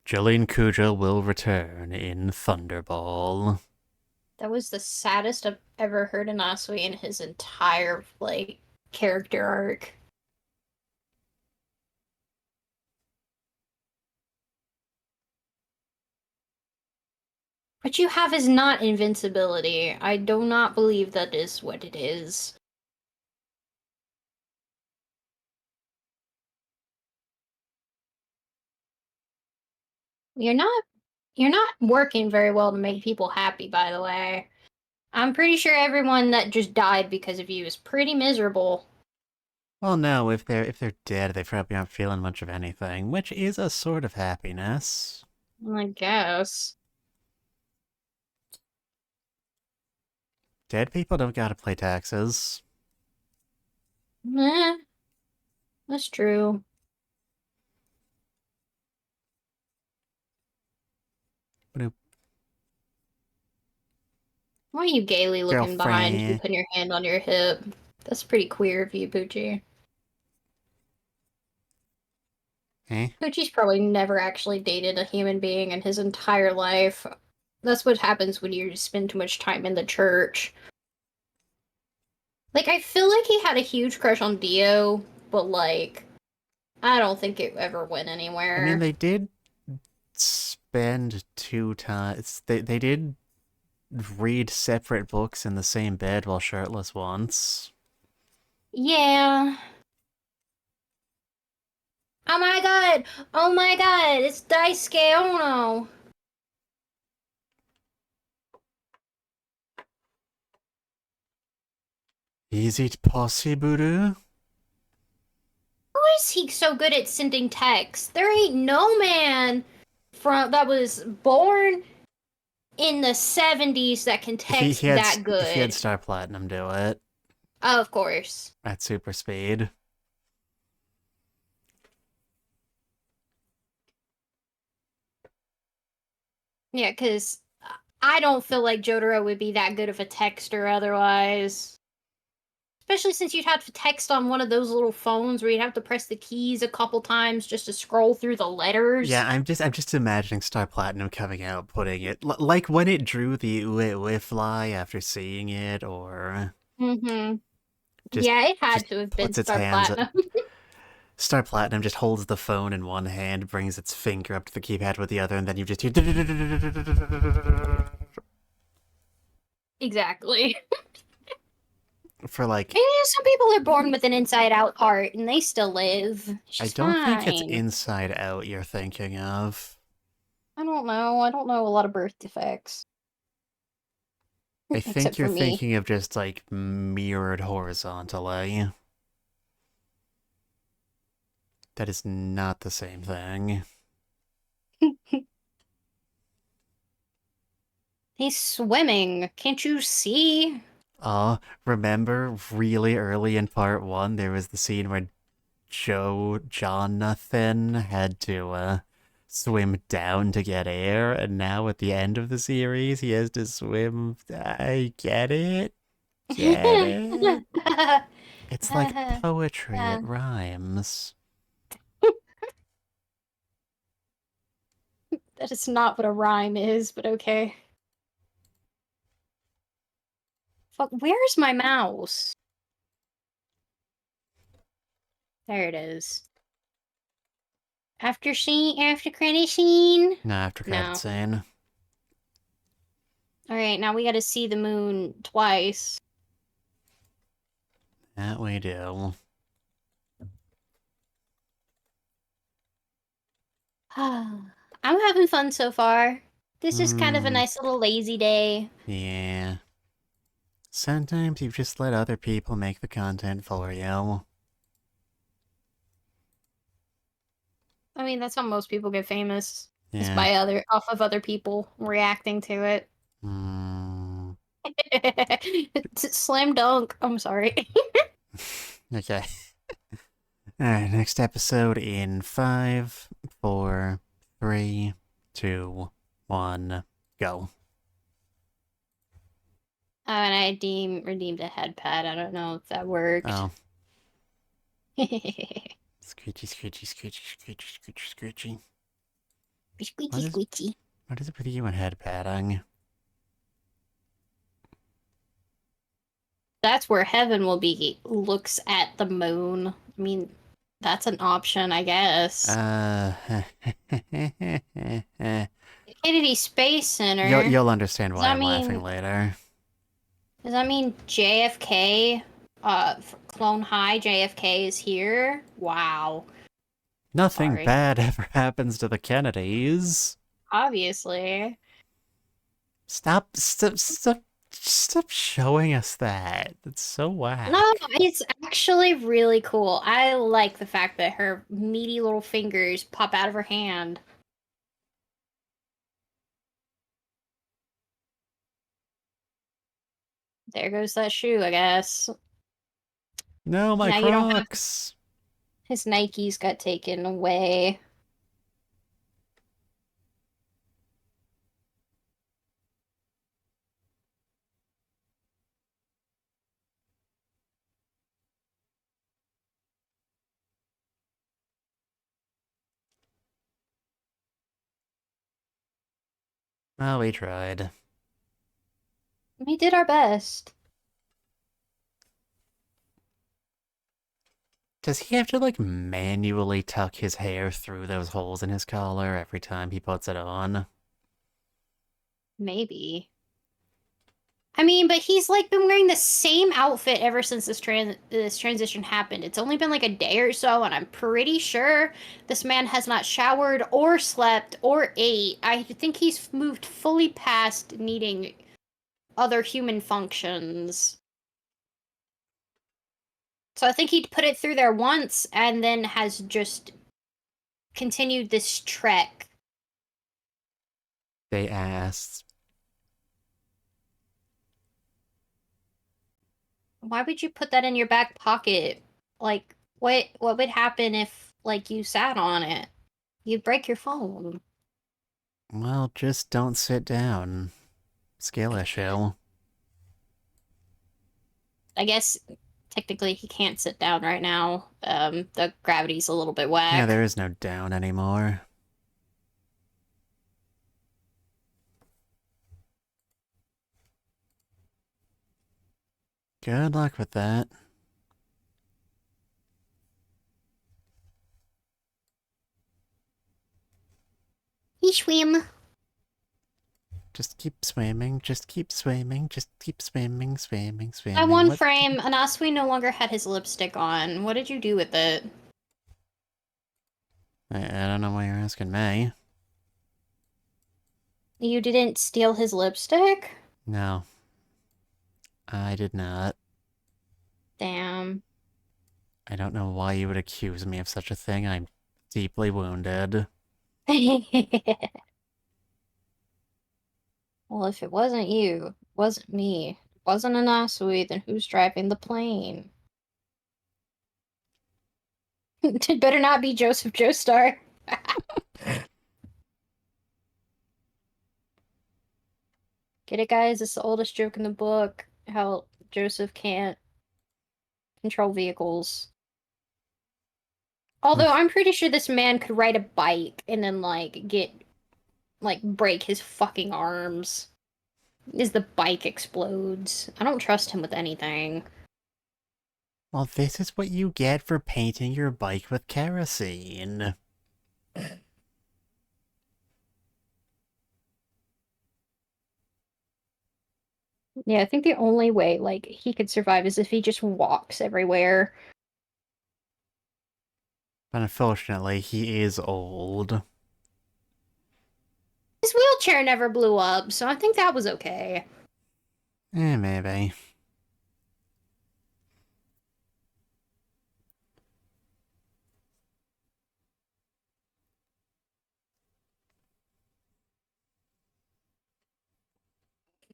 Jolene Cujo will return in Thunderball. That was the saddest I've ever heard Inasui in his entire character arc. What you have is not invincibility. I do not believe that is what it is. You're not you're not working very well to make people happy, by the way. I'm pretty sure everyone that just died because of you is pretty miserable. Well, no, if they're dead, they probably aren't feeling much of anything, which is a sort of happiness. I guess. Dead people don't gotta pay taxes. Eh, that's true. Bloop. Why are you gaily looking behind you, Girlfriend. putting your hand on your hip? That's pretty queer of you, Poochie. Eh? Poochie's probably never actually dated a human being in his entire life. That's what happens when you spend too much time in the church. Like, I feel like he had a huge crush on Dio, but I don't think it ever went I mean, anywhere. they did spend 2 times. They did read separate books in the same bed while shirtless once. Yeah. Oh my god! Oh my god! It's Daisuke Ono! Is it possible? How is he so good at sending texts? There ain't no man from that was born in the 70s that can He text he had that he had good. Star Platinum do it Of course. at super speed. Yeah, because I don't feel like Jotaro would be that good of a texter otherwise. Especially since you'd have to text on one of those little phones where you'd have to press the keys a couple times just to scroll through the letters. Yeah, I'm just imagining Star Platinum coming out, putting it like when it drew the Ue Ue fly after seeing it, or Mm-hmm. just Yeah, it just had to have been puts its Star hands. Platinum. Star Platinum just holds the phone in one hand, brings its finger up to the keypad with the other, and then you just hear Exactly. for like. And some people are born with an inside out heart and they still live. It's I just don't think it's fine. Inside Out you're thinking of. I don't know. I don't know a lot of birth defects. I Except think for you're me. thinking of just like mirrored horizontally. That is not the same thing. He's swimming. Can't you see? Remember really early in part one, there was the scene where Jonathan had to swim down to get air, and now at the end of the series, he has to swim. I get it. Get it. It's like poetry, it rhymes. That is not what a rhyme is, but okay. Fuck, where's my mouse? There it is. After credit scene? No, after credit No. scene. Alright, now we gotta see the moon twice. That we do. I'm having fun so far. This is kind of a nice little lazy day. Yeah. Sometimes you just let other people make the content for you. I mean, that's how most people get famous. It's Yeah. by off of other people reacting to it. Slam dunk. I'm sorry. Okay. Alright, next episode in 5, 4, 3, 2, 1, go. Oh, and I redeemed a head pad. I don't know if that worked. Oh. Screechy, screechy, screechy, screechy, screechy, screechy. Squeaky, squeaky. What is it with you and head padding? That's where heaven will be. Looks at the moon. I mean, that's an option, I guess. Kennedy Space Center. You'll understand why I'm laughing later. Does that mean JFK, Clone High JFK is here? Wow. Nothing bad ever happens to the Kennedys. Obviously. Stop showing us that. That's so whack. No, it's actually really cool. I like the fact that her meaty little fingers pop out of her hand. There goes that shoe, I guess. No, my now Crocs! His Nikes got taken away. Well, we tried. We did our best. Does he have to, like, manually tuck his hair through those holes in his collar every time he puts it on? Maybe. I mean, but he's like been wearing the same outfit ever since this transition happened. It's only been like a day or so, and I'm pretty sure this man has not showered or slept or ate. I think he's moved fully past needing other human functions. So I think he'd put it through there once and then has just continued this trek. They asked. Why would you put that in your back pocket? Like, what would happen if, like, you sat on it? You'd break your phone. Well, just don't sit down. Skill issue. I guess technically he can't sit down right now. The gravity's a little bit whack. Yeah, there is no down anymore. Good luck with that. He swim. Just keep swimming, just keep swimming, just keep swimming, swimming, swimming. At one frame, Anasui no longer had his lipstick on. What did you do with it? I don't know why you're asking me. You didn't steal his lipstick? No. I did not. Damn. I don't know why you would accuse me of such a thing. I'm deeply wounded. Well, if it wasn't you, it wasn't me, it wasn't Anasui, then who's driving the plane? It better not be Joseph Joestar. Get it, guys? It's the oldest joke in the book. How Joseph can't control vehicles. Although I'm pretty sure this man could ride a bike and then break his fucking arms as the bike explodes. I don't trust him with anything. Well, this is what you get for painting your bike with kerosene. Yeah, I think the only way he could survive is if he just walks everywhere. But unfortunately, he is old. His wheelchair never blew up, so I think that was okay. Maybe.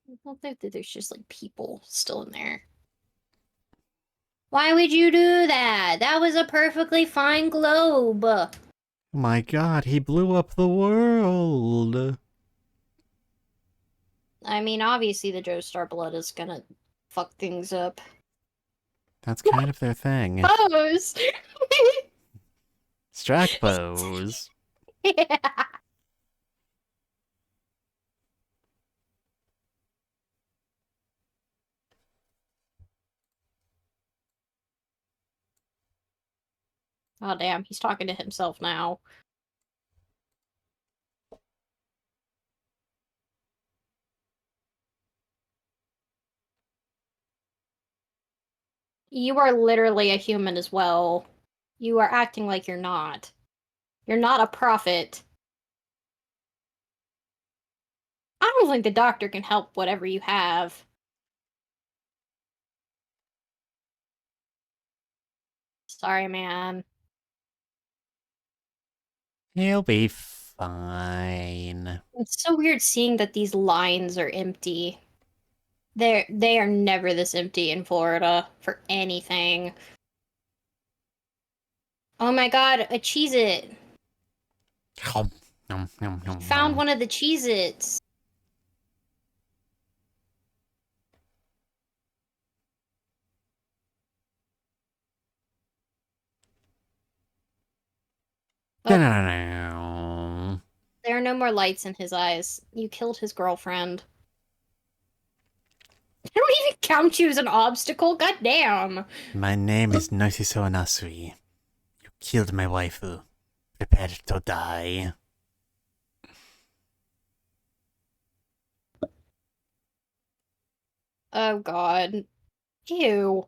I don't think that there's just people still in there. Why would you do that? That was a perfectly fine globe. My god, he blew up the world! I mean, obviously the Joestar blood is gonna fuck things up. That's kind of their thing. Pose! Strack pose. Yeah. Oh damn, he's talking to himself now. You are literally a human as well. You are acting like you're not. You're not a prophet. I don't think the doctor can help whatever you have. Sorry, man. He'll be fine. It's so weird seeing that these lines are empty. They are never this empty in Florida for anything. Oh my god, a Cheez-It. Found one of the Cheez-Its. Oh. There are no more lights in his eyes. You killed his girlfriend. I don't even count you as an obstacle. God damn. My name is Narciso Anasui. You killed my waifu. Prepare to die. Oh god. Ew.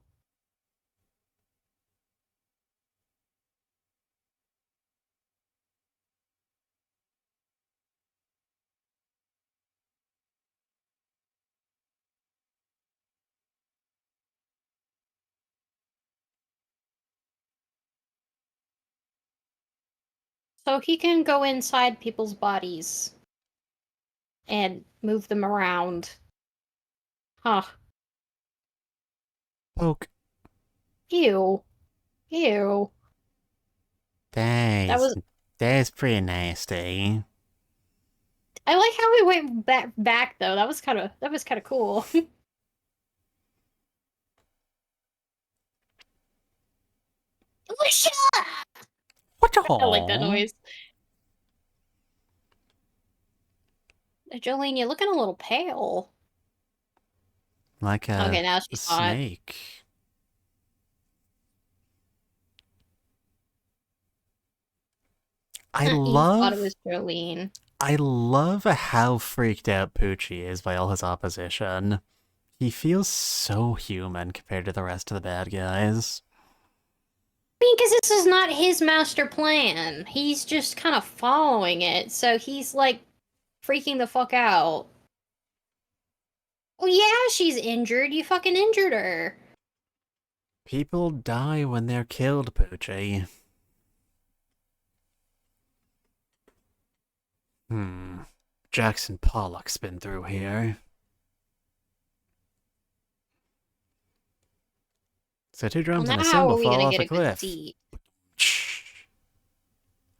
So he can go inside people's bodies and move them around. Huh. Poke. Ew. Ew. That was. That's pretty nasty. I like how we went back though. That was kind of cool. Alicia! What the I like that hell? noise. Jolene, you're looking a little pale. Like Okay, a now she's not. snake. I You thought it love was Jolene. how freaked out Poochie is by all his opposition. He feels so human compared to the rest of the bad guys. I mean, because this is not his master plan. He's just kind of following it, so he's freaking the fuck out. Well, yeah, she's injured. You fucking injured her. People die when they're killed, Poochie. Jackson Pollock's been through here. So two drums Well, and now a how cymbal are we fall gonna off get a a good cliff. seat?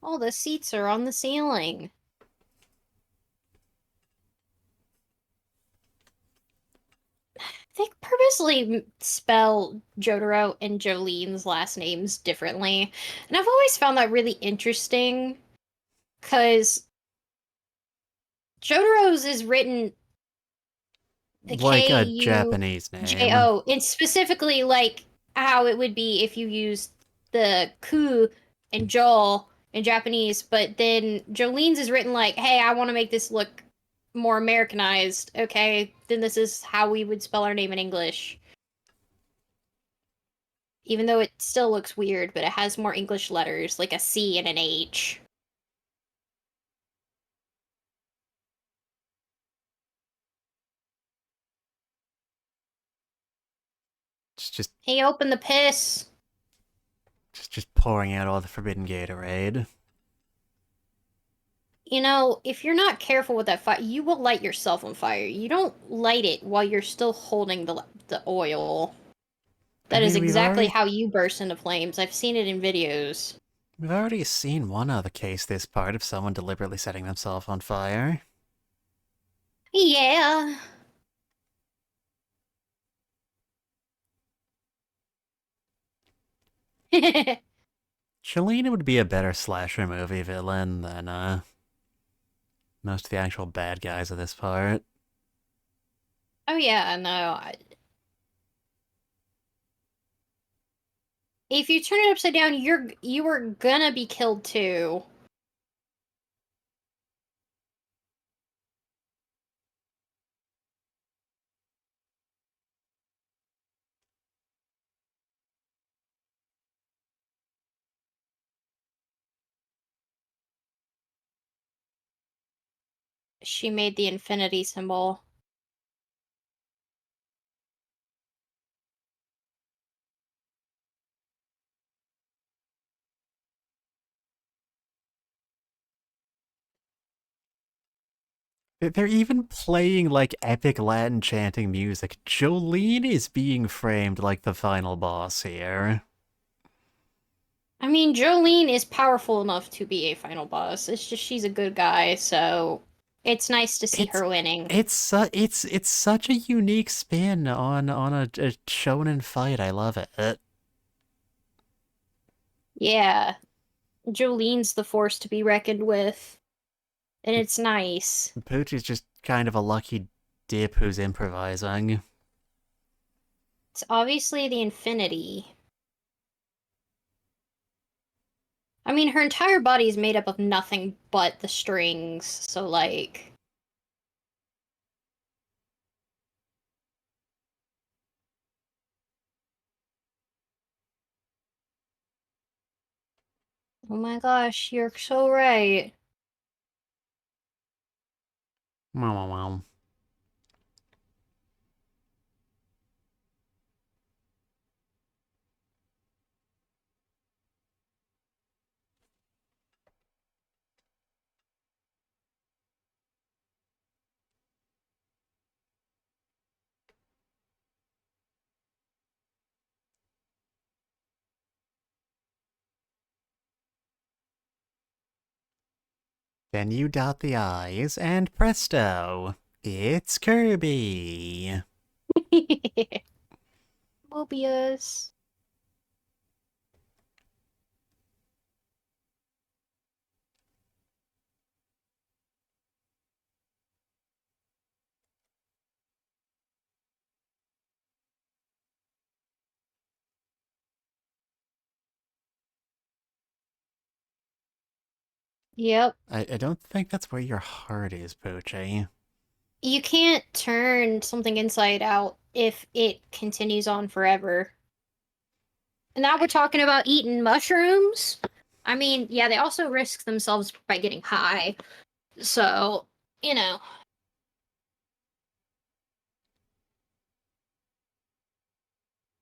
All the seats are on the ceiling. They purposely spell Jotaro and Jolene's last names differently. And I've always found that really interesting because Jotaro's is written Like a Japanese name. Kujo, and specifically like how it would be if you used the ku and jo in Japanese, but then Jolene's is written like, hey, I want to make this look more Americanized. Okay, then this is how we would spell our name in English. Even though it still looks weird, but it has more English letters, like a C and an H. Just Hey, open the piss. just pouring out all the forbidden Gatorade. You know, if you're not careful with that fire, you will light yourself on fire. You don't light it while you're still holding the oil. I That is mean, exactly how you burst into flames. I've seen it in videos. we've already seen one other case this part of someone deliberately setting themselves on fire. Yeah. Shalina would be a better slasher movie villain than most of the actual bad guys of this part. Oh yeah, no. If you turn it upside down, you are gonna be killed too. She made the infinity symbol. They're even playing like epic Latin chanting music. Jolene is being framed like the final boss here. I mean, Jolene is powerful enough to be a final boss. It's just she's a good guy, so it's nice to see It's her winning. it's such a unique spin on a shonen fight. I love it. Yeah, Jolene's the force to be reckoned with, and it's nice. Pooch is just kind of a lucky dip who's improvising. It's obviously the infinity. I mean, her entire body is made up of nothing but the strings, so like. Oh my gosh, you're so right. Wow, wow, wow. Then you dot the I's, and presto, it's Kirby. Mobius. Yep. I don't think that's where your heart is, Poochie. You can't turn something inside out if it continues on forever. And now we're talking about eating mushrooms. I mean, yeah, they also risk themselves by getting high. So, you know.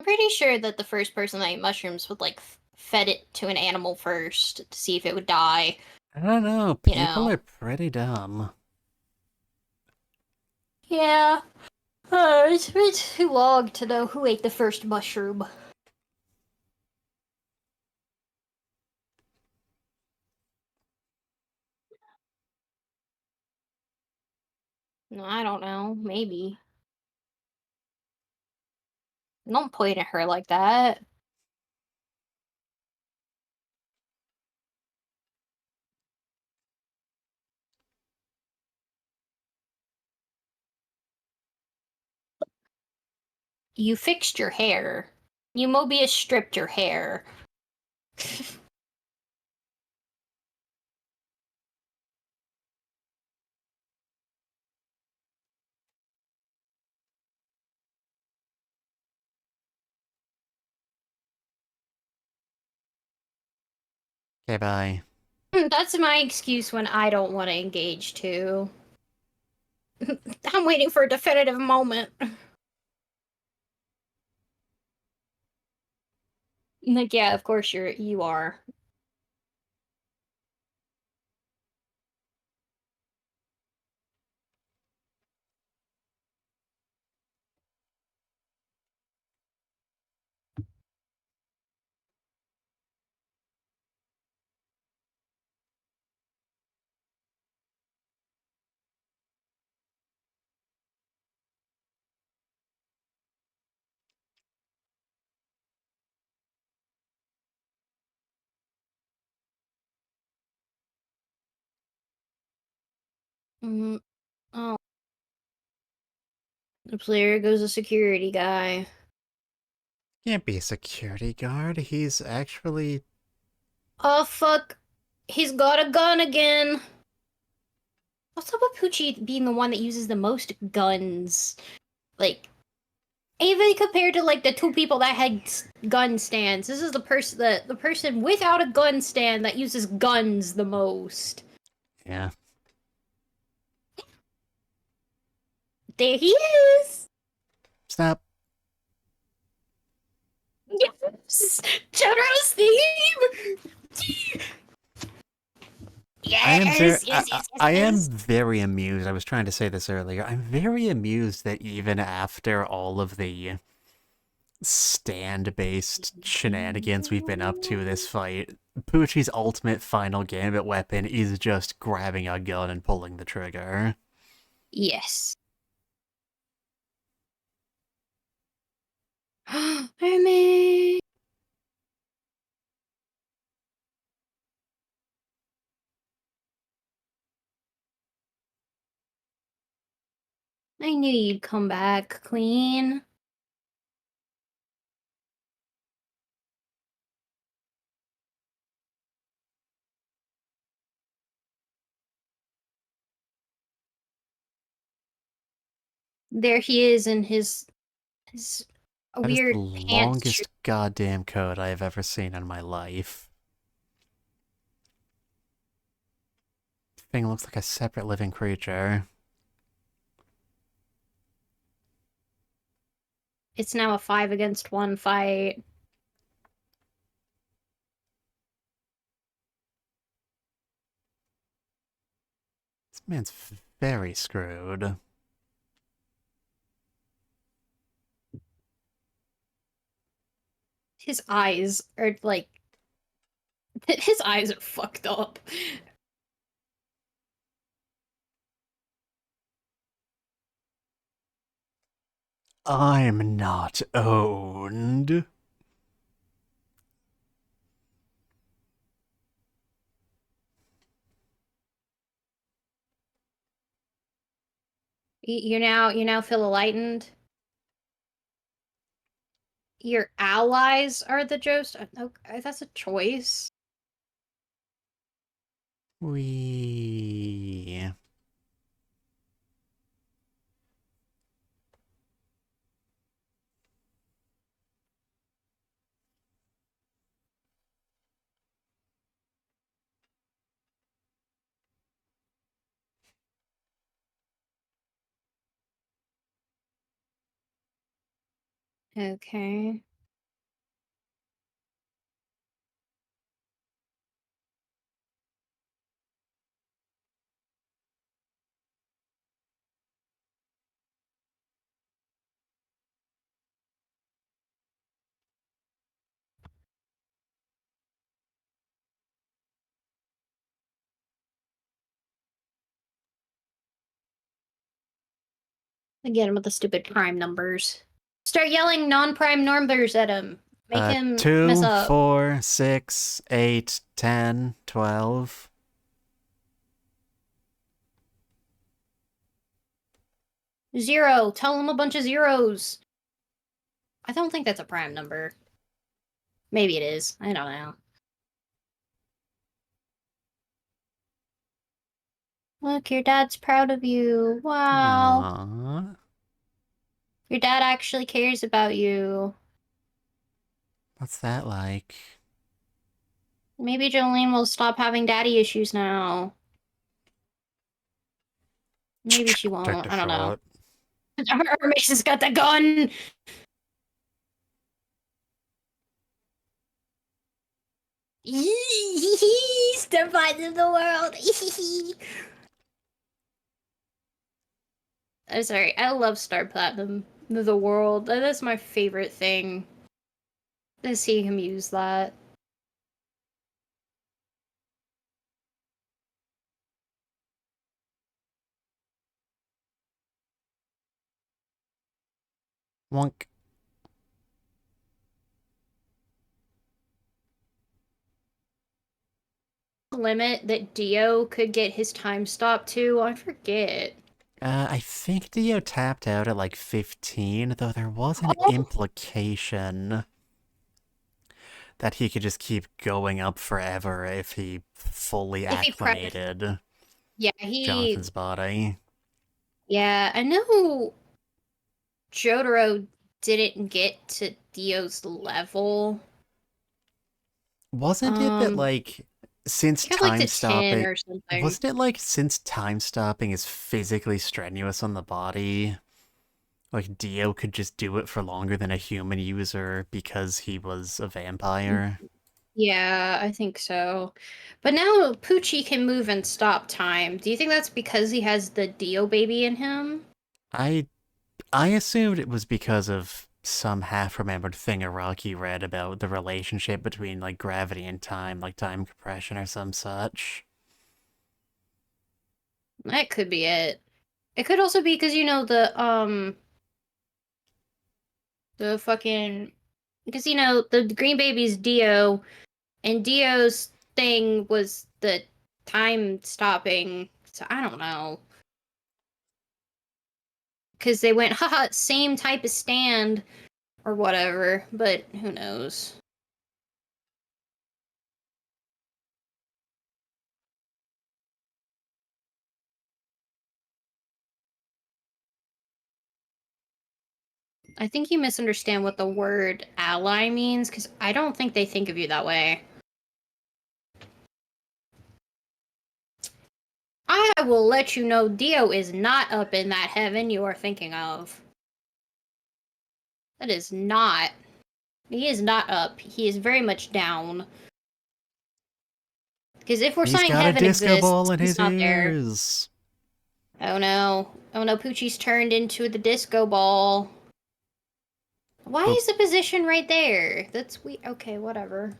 I'm pretty sure that the first person that ate mushrooms would, like, fed it to an animal first to see if it would die. I don't know, You people know. are pretty dumb. Yeah. It's been too long to know who ate the first mushroom. No, I don't know. Maybe. Don't point at her like that. You fixed your hair. You Mobius stripped your hair. Okay, bye. That's my excuse when I don't want to engage too. I'm waiting for a definitive moment. Like, yeah, of course you are. Mm, oh, the player goes a security guy. Can't be a security guard. He's actually... Oh fuck, he's got a gun again. What's up with Poochie being the one that uses the most guns? Like, even compared to like the two people that had gun stands, this is the person without a gun stand that uses guns the most. Yeah. There he is. Stop. Yes, Jojo's theme. I am very, Yes, yes, yes, yes, I am yes. very amused. I was trying to say this earlier. I'm very amused that even after all of the stand-based shenanigans we've been up to this fight, Poochie's ultimate final gambit weapon is just grabbing a gun and pulling the trigger. Yes. Mermaid. I knew you'd come back clean. There he is in his That is the weird pants. longest goddamn code I have ever seen in my life. Thing looks like a separate living creature. It's now a 5-against-1 fight. This man's very screwed. His eyes are like his eyes are fucked up. I'm not owned. You now feel enlightened. Your allies are the Joest. Okay, that's a choice. We... Okay. Again with the stupid prime numbers. Start yelling non-prime numbers at him. Make him 2, mess up. 4, 6, 8, 10, 12. Zero. Tell him a bunch of zeros. I don't think that's a prime number. Maybe it is. I don't know. Look, your dad's proud of you. Wow. Aww. Your dad actually cares about you. What's that like? Maybe Jolene will stop having daddy issues now. Maybe she won't. Take the I don't know. shot. Mason's got the gun! Step fight of the world! I'm sorry, I love Star Platinum, the world. That's my favorite thing. To see him use that. Wonk. Limit that Dio could get his time stop to? I forget. I think Dio tapped out at like 15, though there was an Oh. implication that he could just keep going up forever if he fully acclimated Yeah, Jonathan's body. Yeah, I know Jotaro didn't get to Dio's level. Wasn't it that, like, since Got, like, time to 10 stopping... or something. Wasn't it, like, since time stopping is physically strenuous on the body, like, Dio could just do it for longer than a human user because he was a vampire? Yeah, I think so. But now Poochie can move and stop time. Do you think that's because he has the Dio baby in him? I assumed it was because of some half-remembered thing Araki read about the relationship between, like, gravity and time, like time compression or some such. That could be it. It could also be because, you know, the fucking... Because, you know, the green baby's Dio, and Dio's thing was the time stopping. So I don't know. Because they went, haha, same type of stand or whatever, but who knows. I think you misunderstand what the word ally means, because I don't think they think of you that way. I will let you know Dio is not up in that heaven you are thinking of. That is not. He is not up. He is very much down. Because if we're saying heaven He's got a disco ball in he's his not there. ears. Oh no. Oh no, Poochie's turned into the disco ball. Why is the position right there? That's weird. Okay, whatever.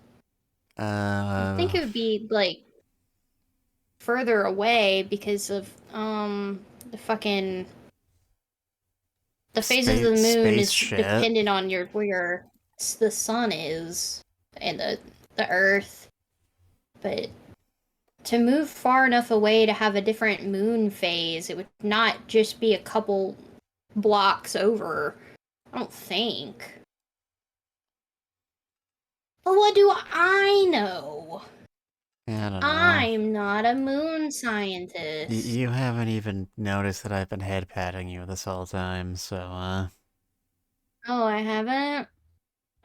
I think it would be, like, further away because of, the fucking... The phases of the moon is dependent on where the sun is and the earth. But to move far enough away to have a different moon phase, it would not just be a couple blocks over. I don't think. But what do I know? I don't know. I'm not a moon scientist. You haven't even noticed that I've been head patting you this whole time, so, Oh, I haven't?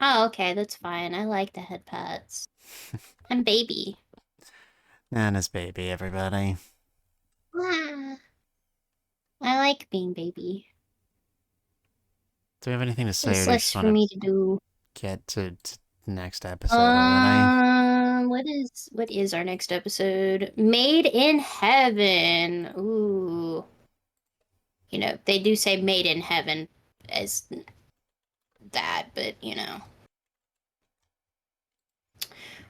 Oh, okay, that's fine. I like the head pats. I'm baby. Nana's baby, everybody. Ah, I like being baby. Do we have anything to say, There's or do you less just for want me to to do. get to next episode already? What is our next episode? Made in Heaven. Ooh. You know, they do say Made in Heaven as that, but you know.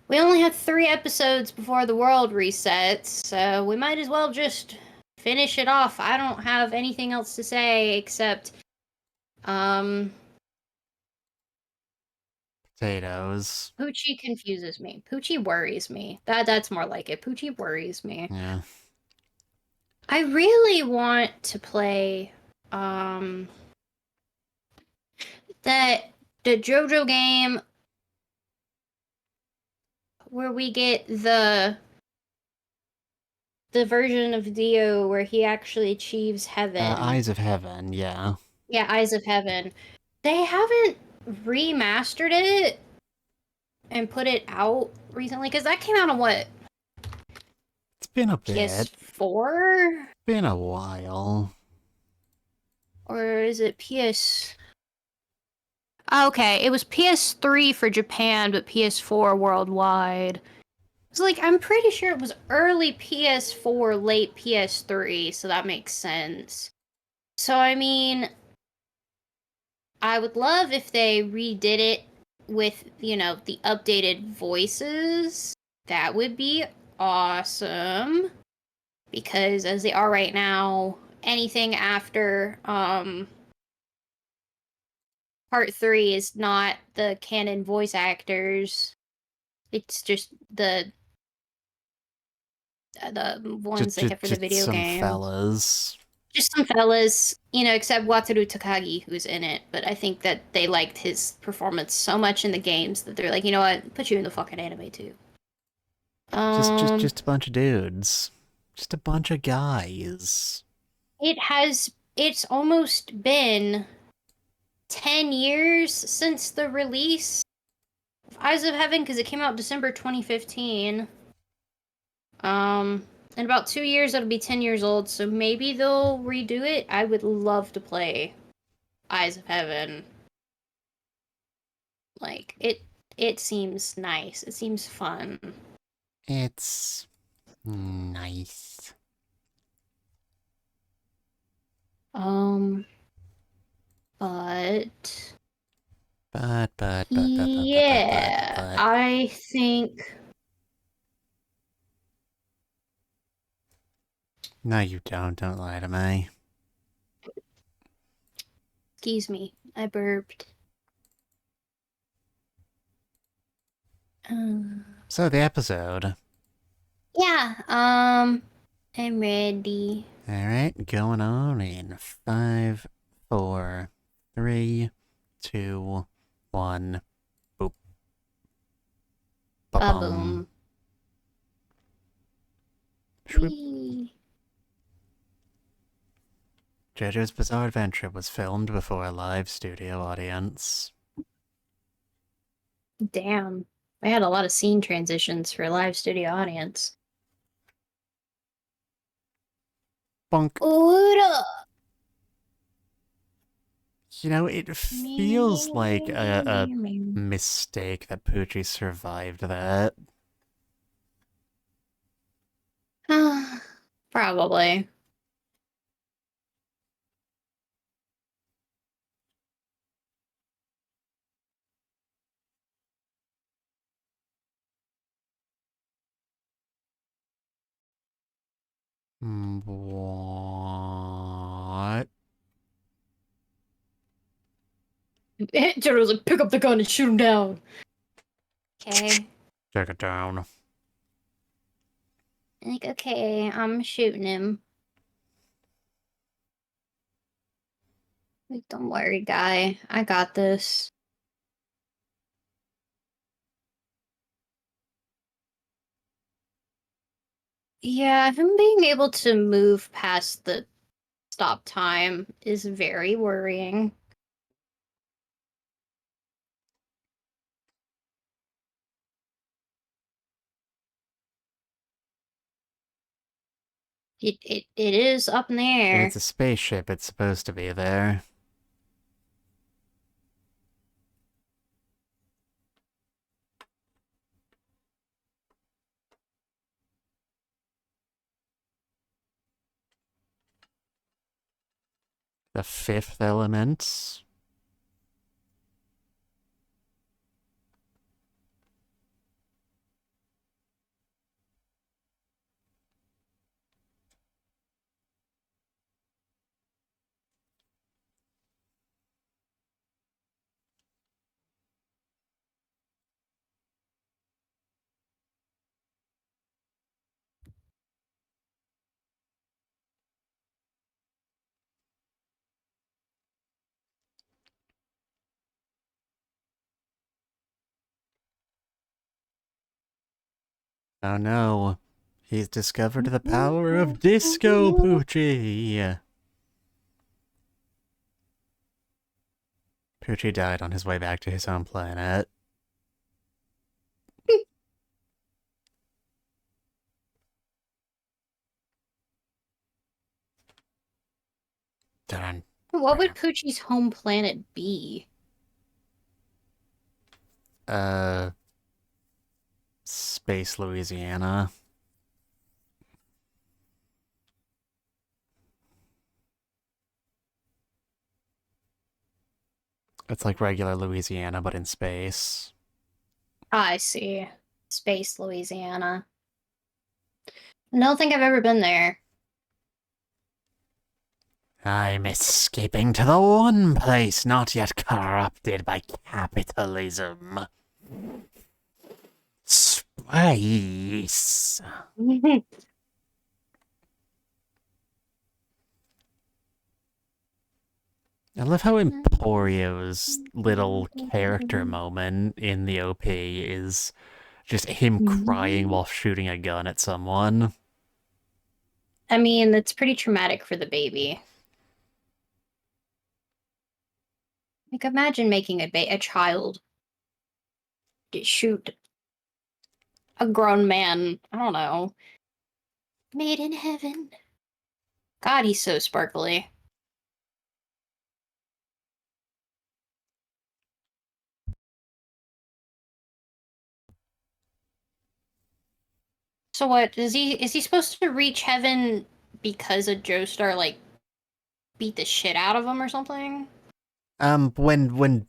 We only have 3 episodes before the world resets, so we might as well just finish it off. I don't have anything else to say except Potatoes. Poochie confuses me. Poochie worries me. That's more like it. Poochie worries me. Yeah. I really want to play that the Jojo game where we get the version of Dio where he actually achieves heaven. Eyes of Heaven, yeah. Yeah, Eyes of Heaven. They haven't remastered it and put it out recently because that came out on what? It's been a bit. PS4? Been a while. Or is it PS? Okay, it was PS3 for Japan, but PS4 worldwide. It's like I'm pretty sure it was early PS4, late PS3, so that makes sense. So I mean, I would love if they redid it with, you know, the updated voices. That would be awesome. Because as they are right now, anything after part 3 is not the canon voice actors. It's just the ones they have for the video some game. fellas. Just some fellas, you know, except Wataru Takagi, who's in it. But I think that they liked his performance so much in the games that they're like, you know what, put you in the fucking anime too. Just a bunch of dudes. Just a bunch of guys. It's almost been 10 years since the release of Eyes of Heaven because it came out December 2015. In about 2 years it'll be 10 years old, so maybe they'll redo it. I would love to play Eyes of Heaven. Like it seems nice. It seems fun. It's nice. But But yeah, I think. No, you don't. Don't lie to me. Excuse me, I burped. So the episode. Yeah, I'm ready. Alright, going on in 5, 4, 3, 2, 1. Boop. Ba-boom. Shwoop. Jojo's Bizarre Adventure was filmed before a live studio audience. Damn. I had a lot of scene transitions for a live studio audience. Bonk. Oda! You know, it feels like a mistake that Poochie survived that. Probably. What? Jojo's like, pick up the gun and shoot him down. Okay. Take it down. Like, okay, I'm shooting him. Like, don't worry, guy. I got this. Yeah, him being able to move past the stop time is very worrying. It is up in the air. It's a spaceship, it's supposed to be there. The fifth element. Oh no. He's discovered the power of Disco Poochie. Poochie died on his way back to his home planet. Dun. What would Poochie's home planet be? Space Louisiana. It's like regular Louisiana, but in space. I see. Space Louisiana. I don't think I've ever been there. I'm escaping to the one place not yet corrupted by capitalism. Space. I love how Emporio's little character moment in the OP is just him crying while shooting a gun at someone. I mean, that's pretty traumatic for the baby. Like, imagine making a child shoot a grown man. I don't know. Made in heaven. God, he's so sparkly. So what is he supposed to reach heaven because a Joestar like beat the shit out of him or something? When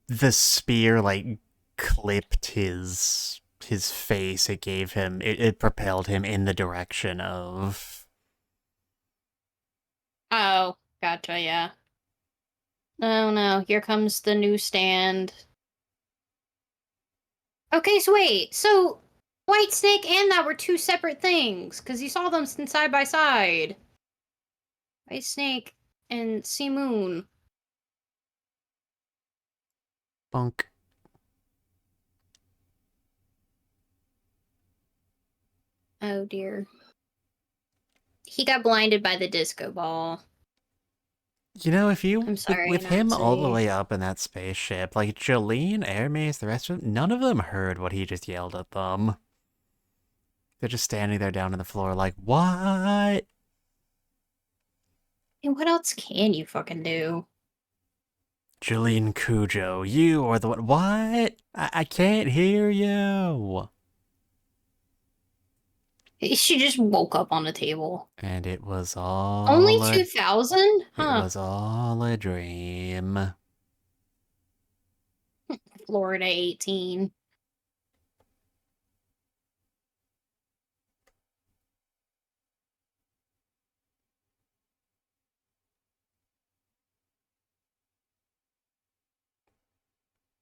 the spear like clipped his face, it propelled him in the direction of. Oh, gotcha, yeah. Oh no, here comes the newsstand. Okay, so wait, so White Snake and that were two separate things, because you saw them side by side. White Snake and Sea Moon. Bunk. Oh dear. He got blinded by the disco ball. You know, if you I'm sorry, with him all the Nazi. way up in that spaceship, like Jolene, Hermes, the rest of them, none of them heard what he just yelled at them. They're just standing there down on the floor like, what? And what else can you fucking do? Jolene Cujo, you are the one. What? I can't hear you. She just woke up on the table. And it was Only all 2,000? it Huh. was all a dream. Florida 18.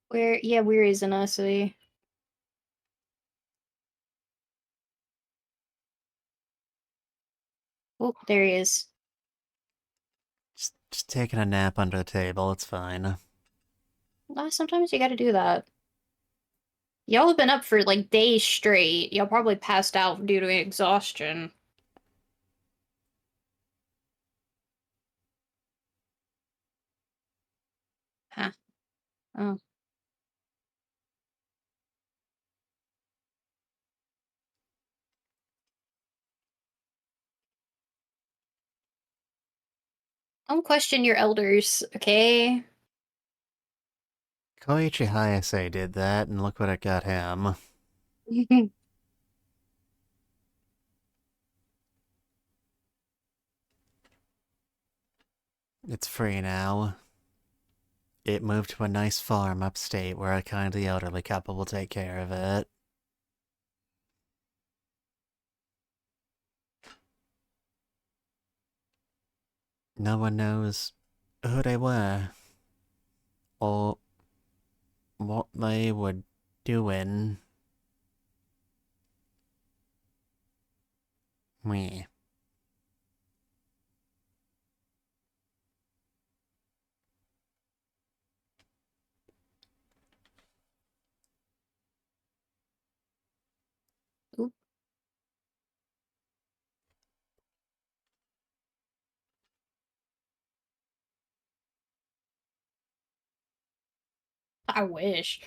Where is Anasui? Oh, there he is. Just taking a nap under the table, it's fine. Sometimes you gotta do that. Y'all have been up for like days straight. Y'all probably passed out due to exhaustion. Huh. Oh. Don't question your elders, okay? Koichi Hayase did that, and look what it got him. It's free now. It moved to a nice farm upstate where a kindly elderly couple will take care of it. No one knows who they were or what they were doing. Meh. I wish.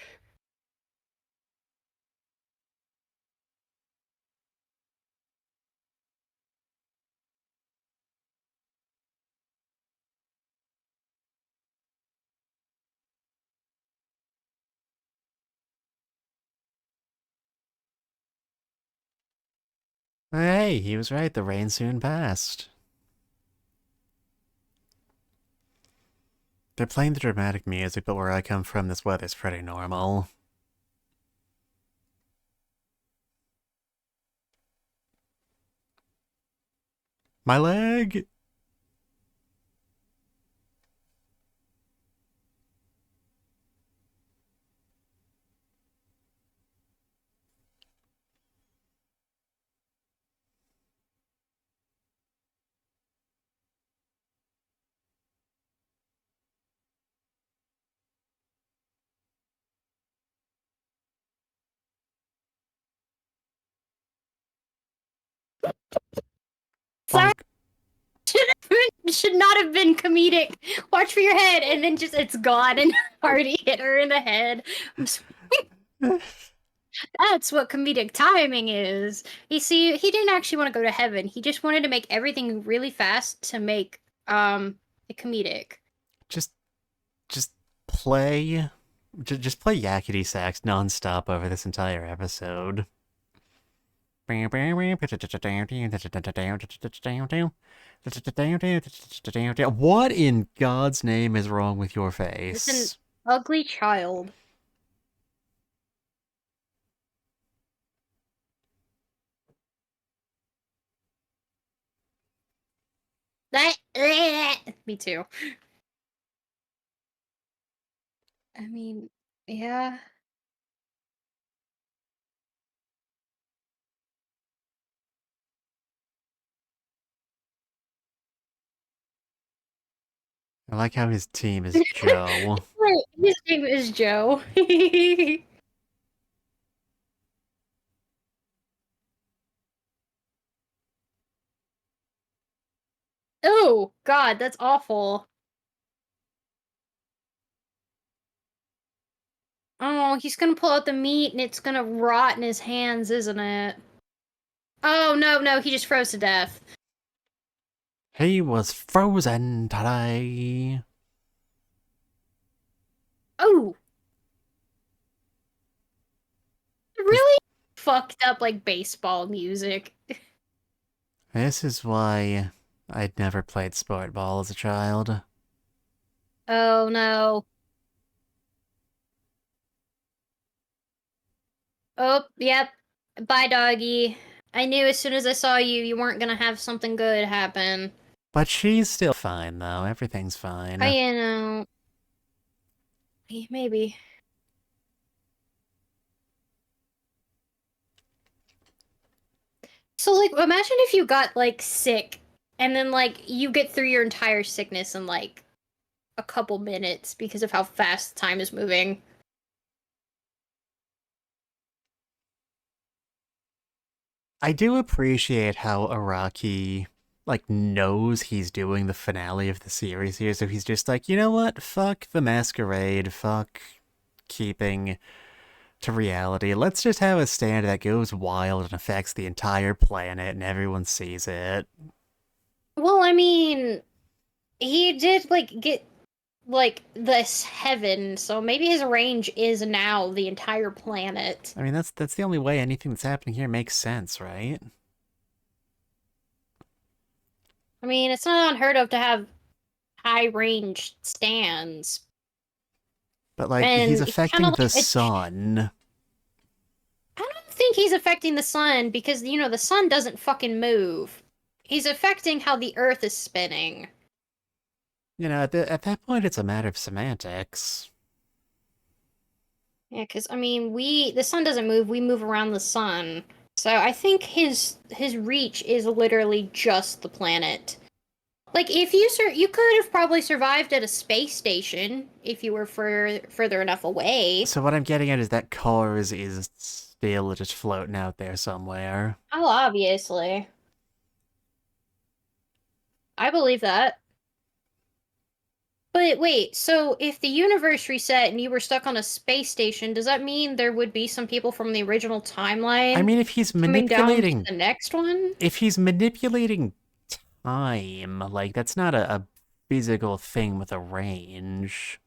Hey, he was right. The rain soon passed. They're playing the dramatic music, but where I come from, this weather's pretty normal. My leg! Sorry, Bonk. should not have been comedic. Watch for your head, and then just it's gone, and already hit her in the head. That's what comedic timing is. You see, he didn't actually want to go to heaven. He just wanted to make everything really fast to make it comedic. just play. Just play yakety sax nonstop over this entire episode. What in God's name is wrong with your It's an face? ugly child. That me too. I mean, yeah. I like how his team is Joe. Right, his name is Joe. Oh God, that's awful. Oh, he's gonna pull out the meat and it's gonna rot in his hands, isn't it? Oh no, no, he just froze to death. He was frozen today. Oh, really fucked up like baseball music. This is why I'd never played sport ball as a child. Oh no. Oh, yep. Bye, doggy. I knew as soon as I saw you, you weren't gonna have something good happen. But she's still fine, though. Everything's Oh, fine. you know, maybe. So, like, imagine if you got like sick, and then like you get through your entire sickness in like a couple minutes because of how fast time is moving. I do appreciate how Araki, like, knows he's doing the finale of the series here, so he's just like, you know what? Fuck the masquerade. Fuck keeping to reality. Let's just have a stand that goes wild and affects the entire planet and everyone sees it. Well, I mean, he did like get like this heaven, so maybe his range is now the entire planet. I mean, that's the only way anything that's happening here makes sense, right? I mean, it's not unheard of to have high range stands. But, like, he's And he's kind affecting of the like a. sun. I don't think he's affecting the sun because, you know, the sun doesn't fucking move. He's affecting how the earth is spinning. You know, at that point, it's a matter of semantics. Yeah, because, I mean, the sun doesn't move, we move around the sun. So I think his reach is literally just the planet. Like if you could have probably survived at a space station if you were further enough away. So what I'm getting at is that Cars is still just floating out there somewhere. Oh, obviously. I believe that. But wait, so if the universe reset and you were stuck on a space station, does that mean there would be some people from the original I timeline mean, if he's coming down to manipulating, the next one? if he's manipulating time, like that's not a physical thing with a range.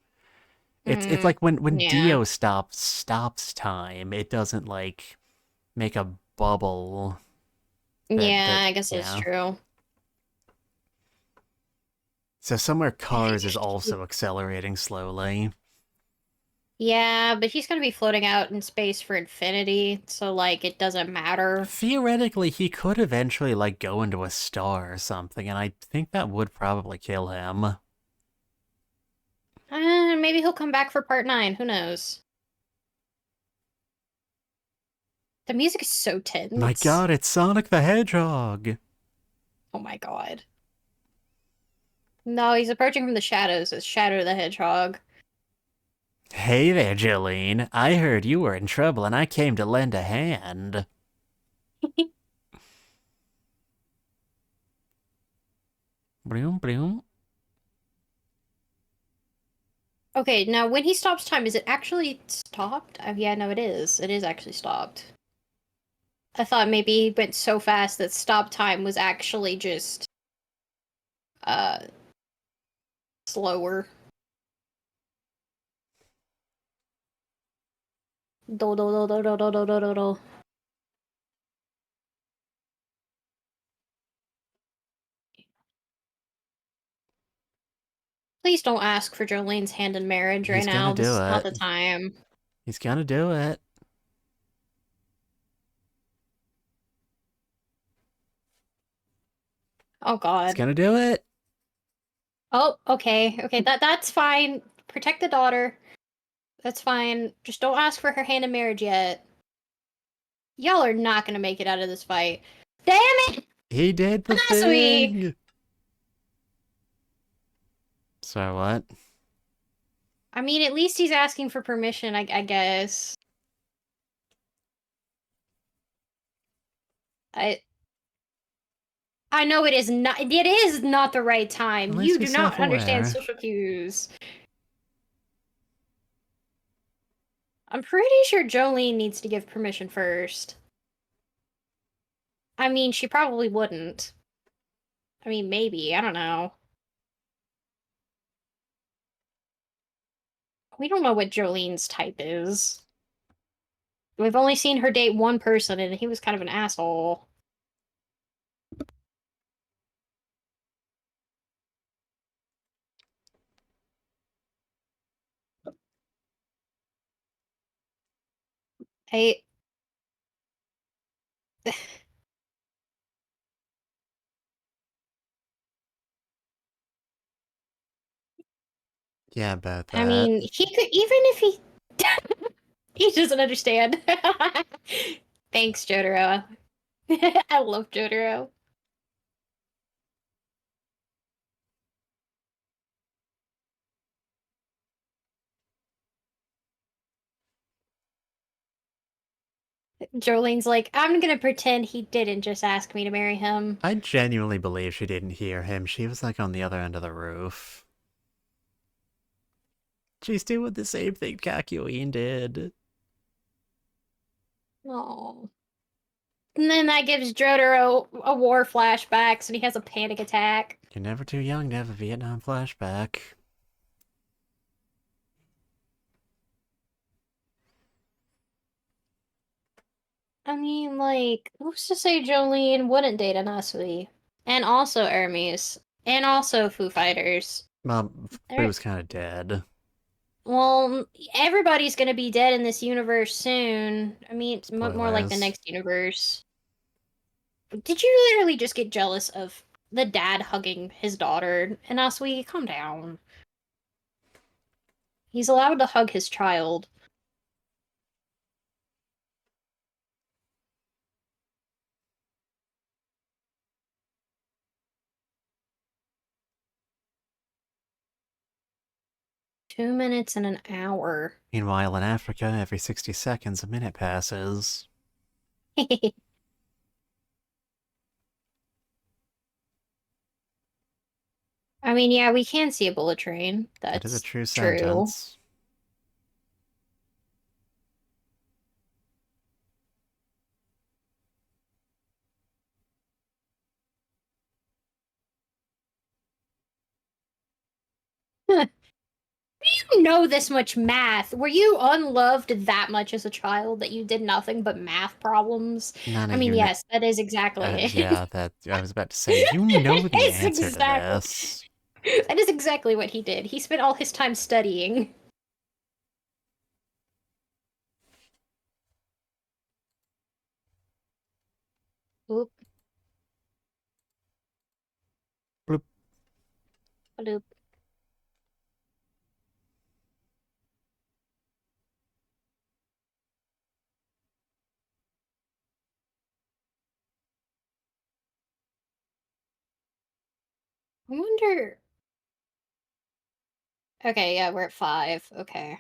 It's Hmm. like when Yeah. Dio stops time, it doesn't like make a bubble that Yeah, I guess that's yeah. true. So somewhere I think Cars is also accelerating slowly. yeah, but he's gonna be floating out in space for infinity, so like it doesn't matter. Theoretically, he could eventually like go into a star or something, and I think that would probably kill him. Maybe he'll come back for part 9, who knows? The music is so My tense. god, it's Sonic the Hedgehog! Oh my god. No, he's approaching from the shadows as Shadow the Hedgehog. Hey there, Jolene. I heard you were in trouble and I came to lend a hand. Bloom, bloom. Okay, now when he stops time, is it actually stopped? Yeah, no, it is. It is actually stopped. I thought maybe he went so fast that stop time was actually just uh slower. Do do do do do do do do do do. Please don't ask for Jolene's hand in marriage right He's gonna now. This do is not it. the time. He's gonna do it. Oh He's god. gonna do it. Oh, okay. Okay, that's fine. Protect the daughter. That's fine. Just don't ask for her hand in marriage yet. Y'all are not gonna make it out of this fight. Damn it! He did the Asui! thing. So what? I mean, at least he's asking for permission, I guess. I I know it is not. It is not the right At time. least You do he's not understand self-aware. social cues. I'm pretty sure Jolene needs to give permission first. I mean, she probably wouldn't. I mean, maybe. I don't know. We don't know what Jolene's type is. We've only seen her date one person, and he was kind of an asshole. I Yeah, about I that. mean, he could even if he he doesn't understand. Thanks, Jotaro. I love Jotaro. 'Jolene's like, I'm gonna pretend he didn't just ask me to marry him. I genuinely believe she didn't hear him. She was like on the other end of the roof. She's doing the same thing Kakyoin did. Oh. And then that gives Jotaro a war flashbacks, and he has a panic attack. You're never too young to have a Vietnam flashback. I mean, like, who's to say Jolene wouldn't date Anasui? And also Hermes. And also Foo Fighters. Well, Er, Boo's kind of dead. Well, everybody's gonna be dead in this universe soon. I mean, it's more like the Spoilers. next universe. Did you literally just get jealous of the dad hugging his daughter? And Asui, calm down. He's allowed to hug his child. $2 minutes and an hour. Meanwhile, in Africa, every 60 seconds, a minute passes. I mean, yeah, we can see a bullet train. That is a That's true true. sentence. You know this much math. Were you unloved that much as a child that you did nothing but math problems? None I of mean, you know. yes, that is exactly it. Yeah, that I was about to say. You know the It's answer to exactly. this. That is exactly what he did. He spent all his time studying. Oop, Bloop. bloop. I wonder. Okay, yeah, we're at 5. Okay.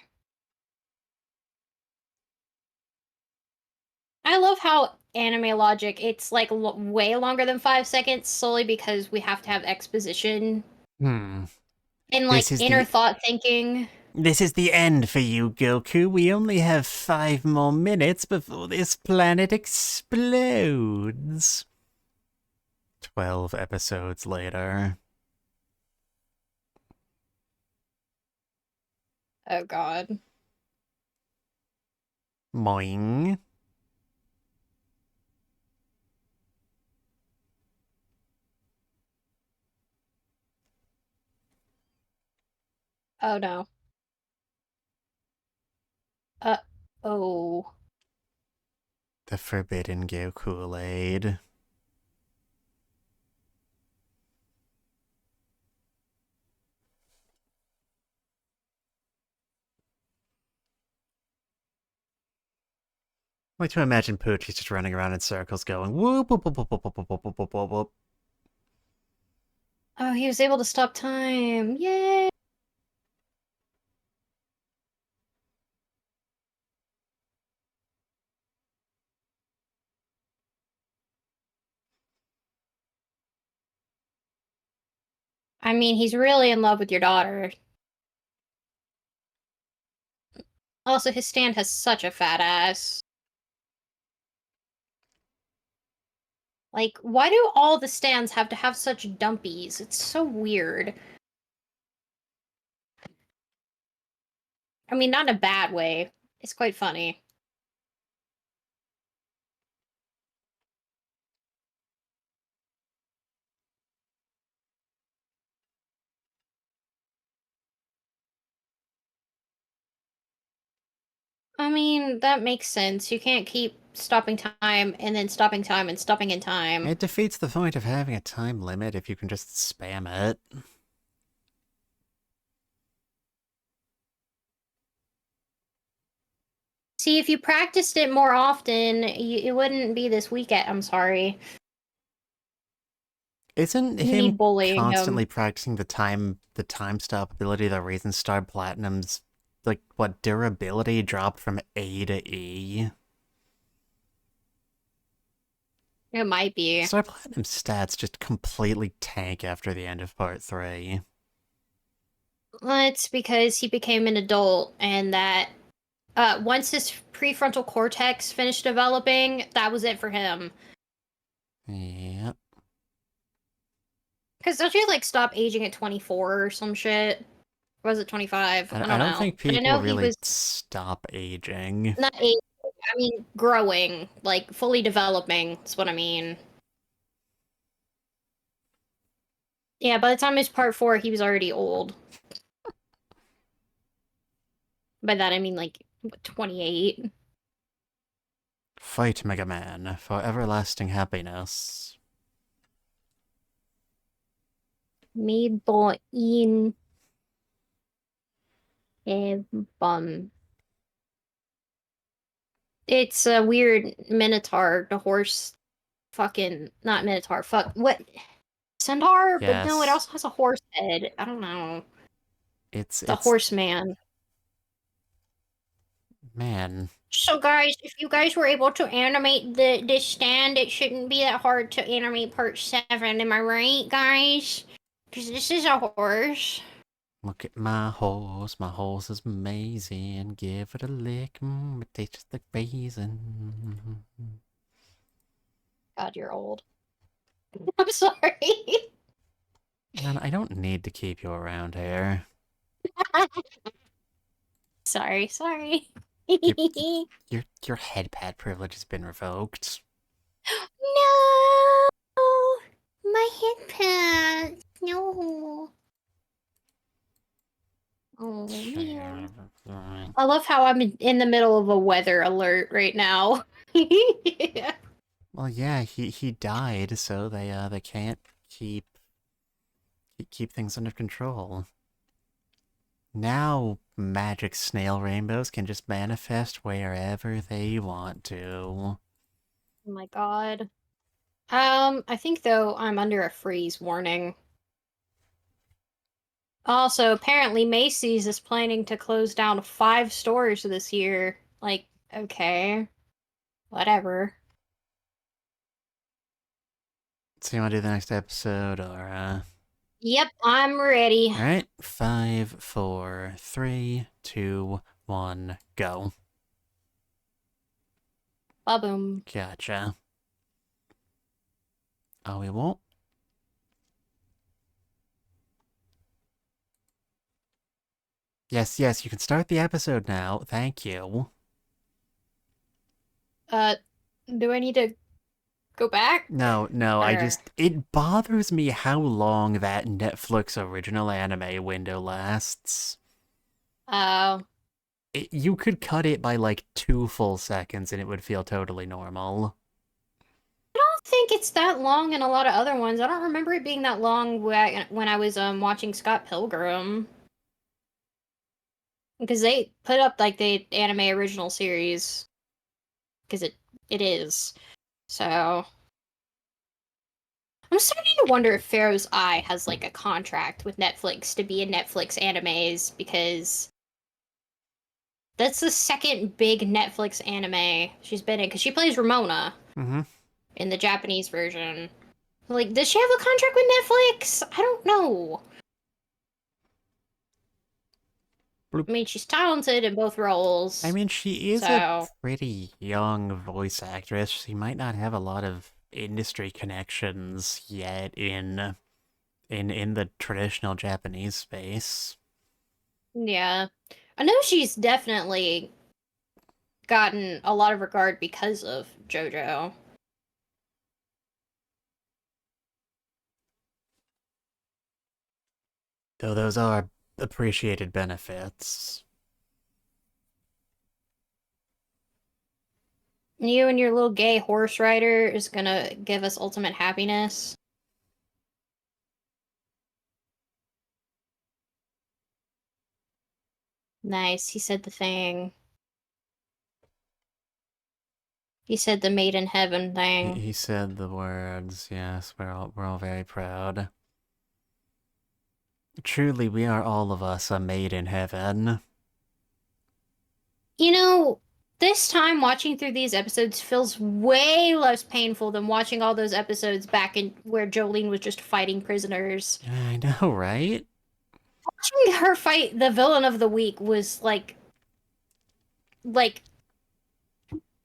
I love how anime logic, it's like way longer than 5 seconds solely because we have to have exposition Hmm. and like This is inner the thought thinking. This is the end for you, Goku. We only have 5 more minutes before this planet explodes. 12 episodes later. Oh god. Moing. Oh no. Uh oh. The Forbidden Goku-Aid. I like to imagine Poochie's just running around in circles going whoop whoop whoop whoop whoop whoop whoop whoop whoop whoop whoop. Oh, he was able to stop time. Yay! I mean, he's really in love with your daughter. Also, his stand has such a fat ass. Like, why do all the stands have to have such dumpies? It's so weird. I mean, not in a bad way. It's quite funny. I mean, that makes sense. You can't keep stopping time and then stopping time and stopping in time. It defeats the point of having a time limit if you can just spam it. See, if you practiced it more often, it wouldn't be this weekend. I'm sorry. Isn't Me him bullying him. constantly practicing the time stop ability the reason Star Platinum's like what durability dropped from A to E? It might be. Star Platinum's stats just completely tank after the end of part 3. Well, it's because he became an adult, and that once his prefrontal cortex finished developing, that was it for him. Yep. Because don't you like stop aging at 24 or some shit? Or was it 25? I I don't don't know. think But I people know he really was stop aging. not aging. I mean, growing, like fully developing. That's what I mean. Yeah, by the time it was part 4, he was already old. By that I mean like 28. Fight Mega Man for everlasting happiness. Made in bum. It's a weird minotaur, the horse fucking not minotaur, fuck what centaur? But no, it Yes. also has a horse head. I don't know. The It's horseman. man. So guys, if you guys were able to animate this stand, it shouldn't be that hard to animate part 7, am I right, guys? Because this is a horse. Look at my horse. My horse is amazing. Give it a lick. It tastes like raisin. God, you're old. I'm sorry. Man, I don't need to keep you around here. sorry. Your head pad privilege has been revoked. No! My headpad. No. Oh, man. I love how I'm in the middle of a weather alert right now. Yeah. Well, yeah, he died, so they can't keep things under control. Now, magic snail rainbows can just manifest wherever they want to. Oh my god. I think though I'm under a freeze warning. Also, apparently Macy's is planning to close down 5 stores this year. Like, okay. Whatever. So you want to do the next episode, or Yep, I'm ready. All right, 5, 4, 3, 2, 1, go. Ba-boom. Gotcha. Oh, we won't. Yes, you can start the episode now. Thank you. Do I need to go back? No, Or... it bothers me how long that Netflix original anime window lasts. Oh. You could cut it by like 2 full seconds and it would feel totally normal. I don't think it's that long in a lot of other ones. I don't remember it being that long when I was watching Scott Pilgrim. Because they put up like the anime original series. Because it is. So I'm starting to wonder if Pharaoh's Eye has like a contract with Netflix to be in Netflix animes, because that's the second big Netflix anime she's been in, because she plays Ramona in the Japanese version. Like, does she have a contract with Netflix? I don't know. Bloop. I mean, she's talented in both roles. I mean, she is a so pretty young voice actress. She might not have a lot of industry connections yet in the traditional Japanese space. yeah, I know she's definitely gotten a lot of regard because of Jojo. Though those are appreciated benefits. You and your little gay horse rider is gonna give us ultimate happiness. Nice, he said the thing. He said the made in heaven thing. He said the words. Yes, we're all very proud. Truly, we are all of us a made in heaven. You know, this time watching through these episodes feels way less painful than watching all those episodes back in where Jolene was just fighting prisoners. I know, right? Watching her fight the villain of the week was like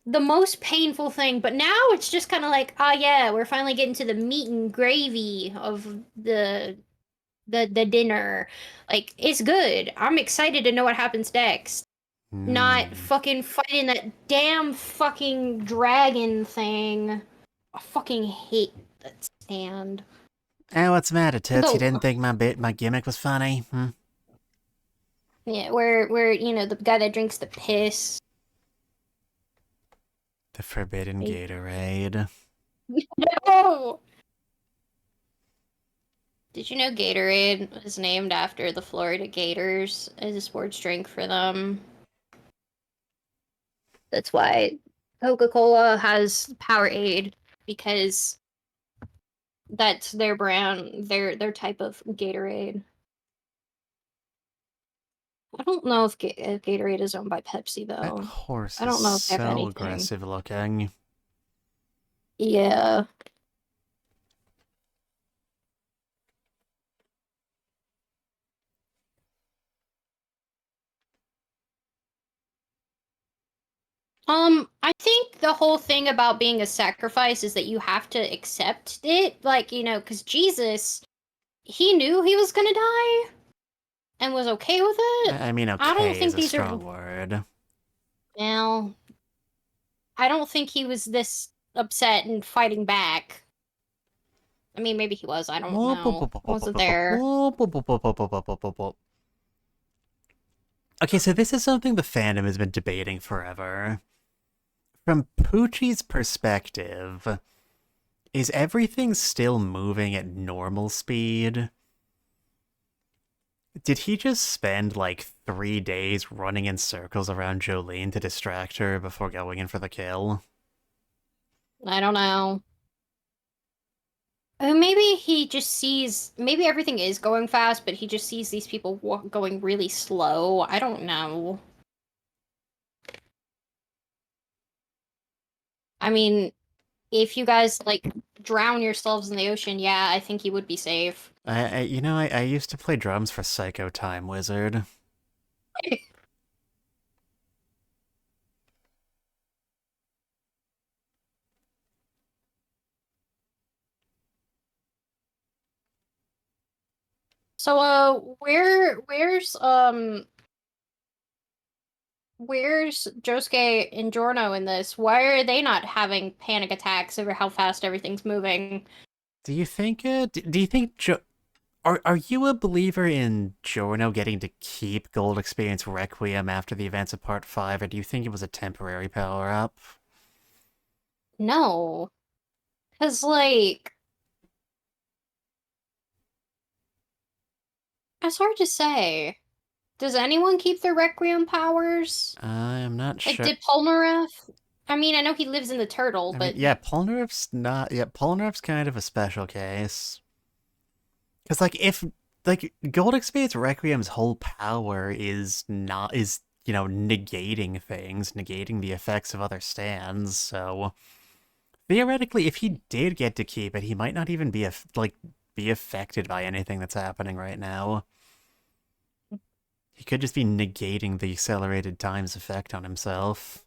the most painful thing, but now it's just kind of like, ah, yeah, we're finally getting to the meat and gravy of the dinner. Like, it's good. I'm excited to know what happens next. Not fucking fighting that damn fucking dragon thing. I fucking hate that stand. What's the matter, Toots? You No. didn't think my gimmick was funny? Yeah, where you know the guy that drinks the piss. The Forbidden Gatorade. No. Did you know Gatorade was named after the Florida Gators as a sports drink for them? That's why Coca-Cola has Powerade, because that's their brand, their type of Gatorade. I don't know if Gatorade is owned by Pepsi That though. horse I is don't know if they have so anything. aggressive looking. Yeah. I think the whole thing about being a sacrifice is that you have to accept it, like, because Jesus, he knew he was gonna die and was okay with it. I mean, I don't okay is think a these are, strong word. well, I don't think he was this upset and fighting back. I mean, maybe he was, I don't know. I wasn't there. Okay, so this is something the fandom has been debating forever. From Poochie's perspective, is everything still moving at normal speed? Did he just spend like 3 days running in circles around Jolene to distract her before going in for the kill? I don't know. Maybe he just sees, maybe everything is going fast, but he just sees these people going really slow. I don't know. I mean, if you guys like drown yourselves in the ocean, yeah, I think you would be safe. I used to play drums for Psycho Time Wizard. So, where's Josuke and Giorno in this? Why are they not having panic attacks over how fast everything's moving? Do you think, do you think are you a believer in Giorno getting to keep Gold Experience Requiem after the events of Part 5, or do you think it was a temporary power-up? No, because like it's hard to say. Does anyone keep their Requiem powers? I'm not Like, sure. did Polnareff? I mean, I know he lives in the turtle, I mean, but yeah, Polnareff's not... Yeah, Polnareff's kind of a special case. Because, like, if... Like, Gold Experience Requiem's whole power is not... negating things, negating the effects of other stands, so... Theoretically, if he did get to keep it, he might not even be affected by anything that's happening right now. He could just be negating the accelerated time's effect on himself.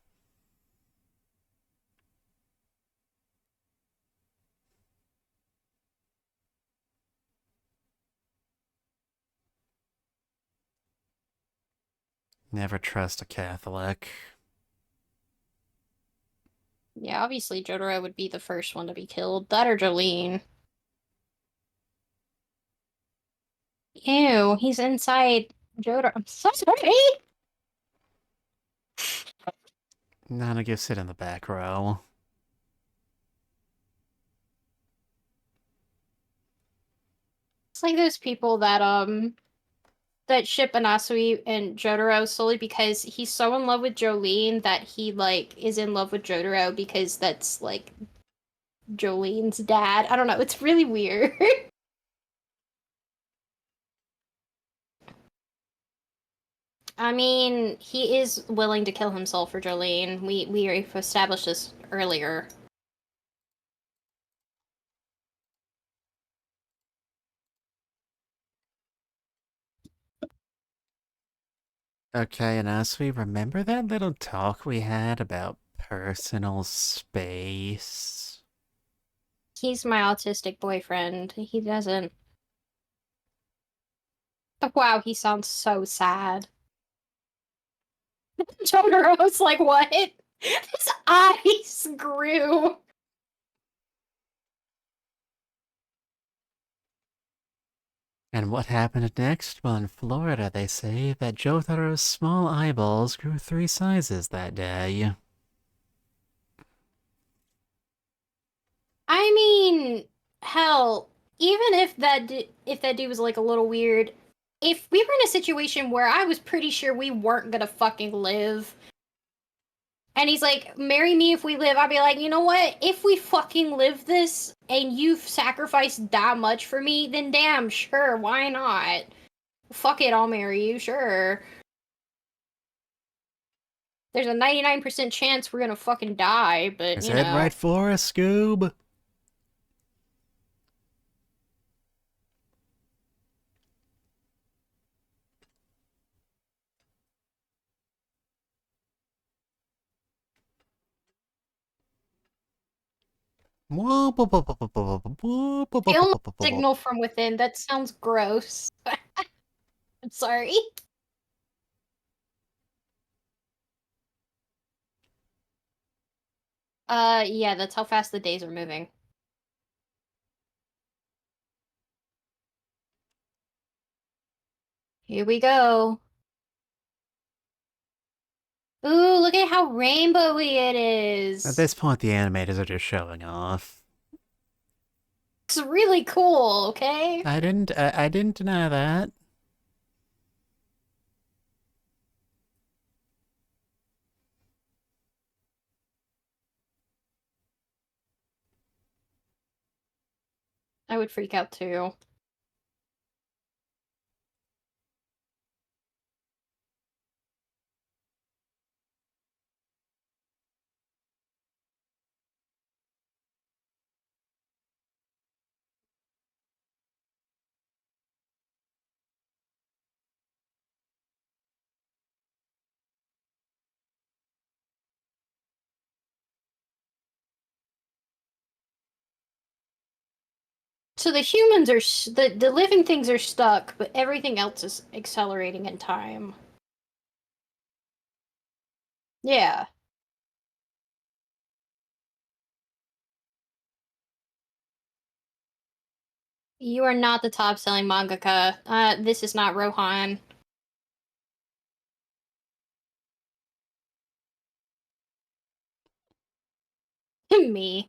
Never trust a Catholic. yeah, obviously Jotaro would be the first one to be killed. That or Jolene. Ew, he's inside Jotaro. I'm so sorry. Nana, go sit in the back row. It's like those people that ship Anasui and Jotaro solely because he's so in love with Jolene that he like is in love with Jotaro because that's like Jolene's dad. I don't know. It's really weird. I mean, he is willing to kill himself for Jolene. We established this earlier. Okay, and as we remember that little talk we had about personal space? He's my autistic boyfriend. He doesn't. Oh, wow, he sounds so sad. Jotaro's like, what? His eyes grew. And what happened next? Well, in Florida, they say that Jotaro's small eyeballs grew 3 sizes that day. I mean, hell, even if that dude was like a little weird, if we were in a situation where I was pretty sure we weren't gonna fucking live, and he's like, "Marry me if we live," I'd be like, you know what? If we fucking live this, and you've sacrificed that much for me, then damn, sure, why not? Fuck it, I'll marry you, sure. There's a 99% chance we're gonna fucking die, but Is head right for us, Scoob? Feel my signal from within. That sounds gross. I'm sorry. Yeah, that's how fast the days are moving. Here we go. Ooh, look at how rainbowy it At is. this point, the animators are just showing off. It's really cool, okay? I didn't deny that. I would freak out too. So the humans are the living things are stuck, but everything else is accelerating in time. Yeah. You are not the top selling mangaka. This is not Rohan. Me.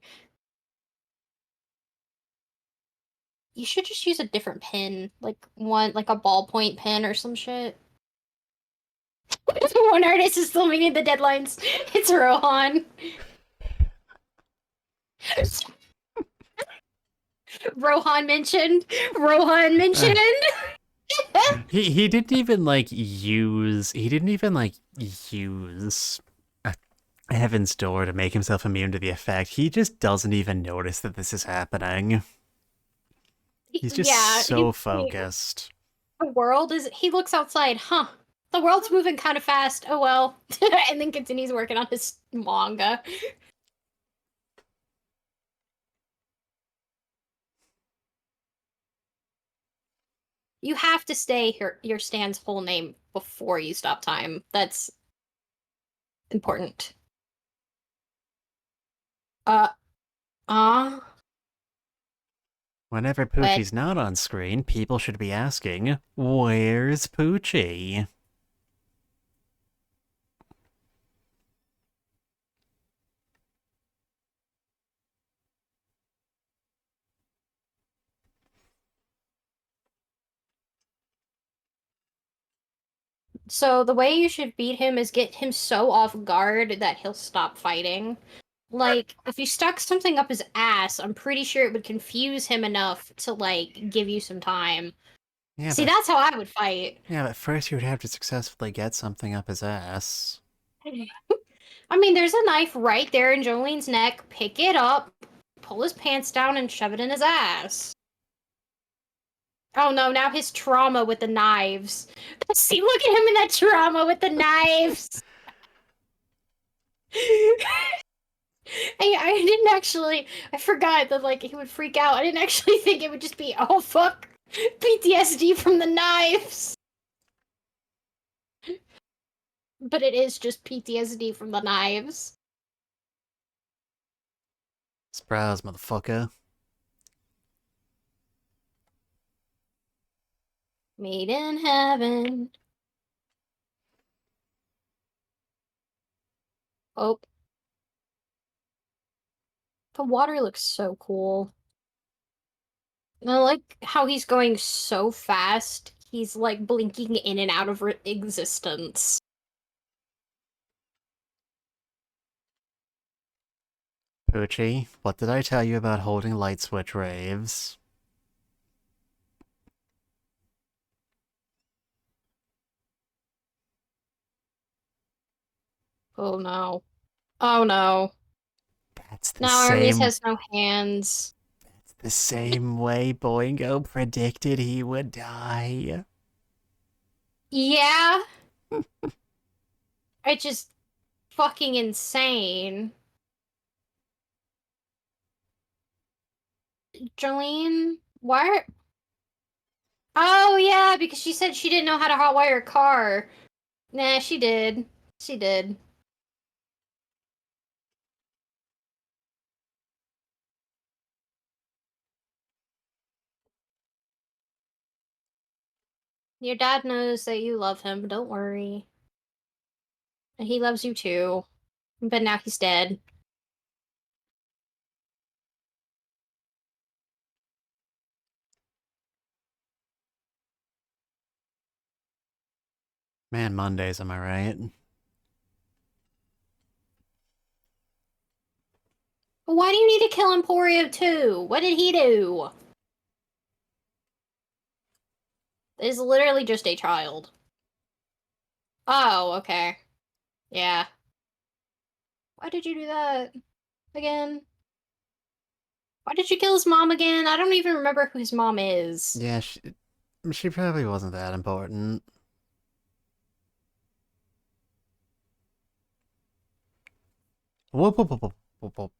You should just use a different pen. Like a ballpoint pen or some shit. One artist is still meeting the deadlines. It's Rohan. Rohan mentioned. Rohan mentioned. He didn't even like use Heaven's Door to make himself immune to the effect. He just doesn't even notice that this is happening. He's just Yeah, so focused. the world is. He looks outside, huh? The world's moving kind of fast. Oh well. And then continues working on his manga. You have to say your stand's whole name before you stop time. That's important. Uh, uh, Whenever but Poochie's not on screen, people should be asking, "Where's Poochie?" so the way you should beat him is get him so off guard that he'll stop fighting. Like, if you stuck something up his ass, I'm pretty sure it would confuse him enough to, like, give you some time. Yeah, See, but that's how I would fight. first you would have to successfully get something up his ass. I mean, there's a knife right there in Jolene's neck. Pick it up, pull his pants down, and shove it in his ass. Oh no, now his trauma with the knives. See, look at him in that trauma with the knives. I didn't actually. I forgot that like he would freak out. I didn't actually think it would just be oh fuck PTSD from the knives. But it is just PTSD from the knives. Surprise, motherfucker. Made in heaven. Oh, the water looks so cool. And I like how he's going so fast. He's like blinking in and out of existence. Poochie, what did I tell you about holding light switch raves? Oh no. Oh no. That's the Now Armies same has no hands. the same way Boingo predicted he would die. Yeah, it's just fucking insane. Jolene, why? Oh yeah, because she said she didn't know how to hotwire a car. Nah, she did. She did. Your dad knows that you love him. Don't worry. And he loves you too. But now he's dead. Man, Mondays, am I right? But why do you need to kill Emporio too? What did he do? Is literally just a child. Oh, okay. Yeah. Why did you do that again? Why did you kill his mom again? I don't even remember who his mom is. Yeah, she probably wasn't that important. Whoop, whoop, whoop, whoop, whoop, whoop.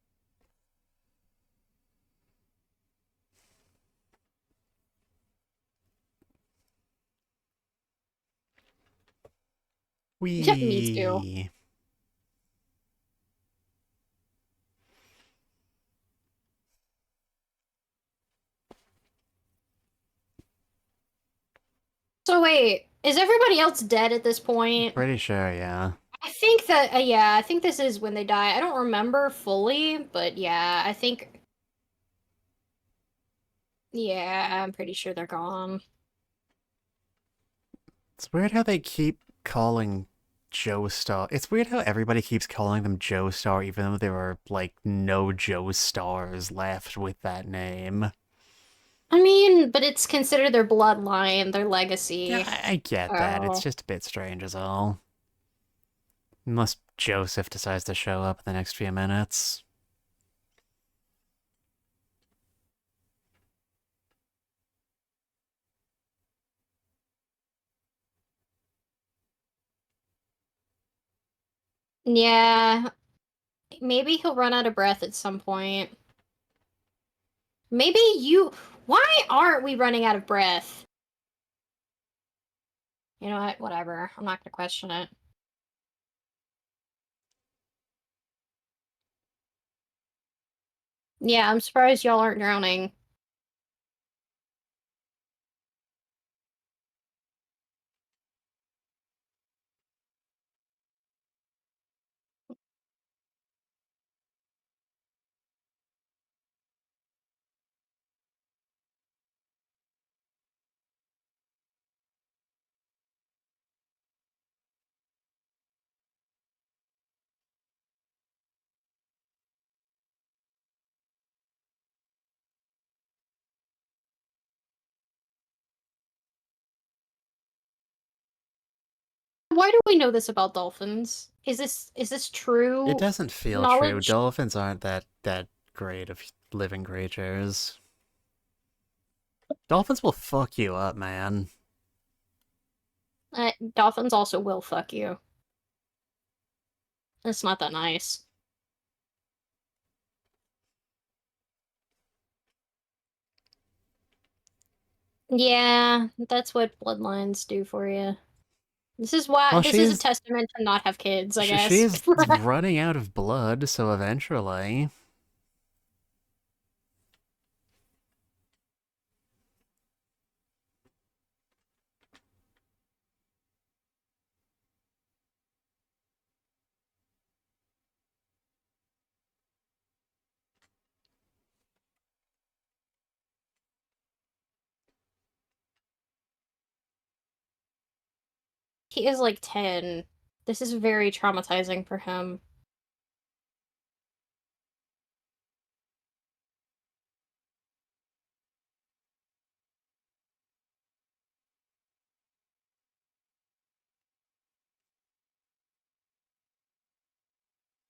Yep, me too. Wee. So wait, is everybody else dead at this point? Pretty sure, yeah. I think that, yeah, I think this is when they die. I don't remember fully, but yeah, I think, yeah, I'm pretty sure they're gone. It's weird how they keep calling Joestar. It's weird how everybody keeps calling them Joestar, even though there are, like, no Joestars left with that name. I mean, but it's considered their bloodline, their Yeah, legacy. I get that. It's Oh. just a bit strange, is all. Unless Joseph decides to show up in the next few minutes. Yeah, maybe he'll run out of breath at some point. Maybe you. Why aren't we running out of breath? You know what? Whatever. I'm not gonna question it. Yeah, I'm surprised y'all aren't drowning. Why do we know this about dolphins? Is this It true doesn't feel true. knowledge? Dolphins aren't that great of living creatures. Dolphins will fuck you up, man. Dolphins also will fuck you. It's not that nice. Yeah, that's what bloodlines do for you. This is why Well, this is a testament to not have kids, I guess. she's running out of blood, so eventually. He is like 10. This is very traumatizing for him.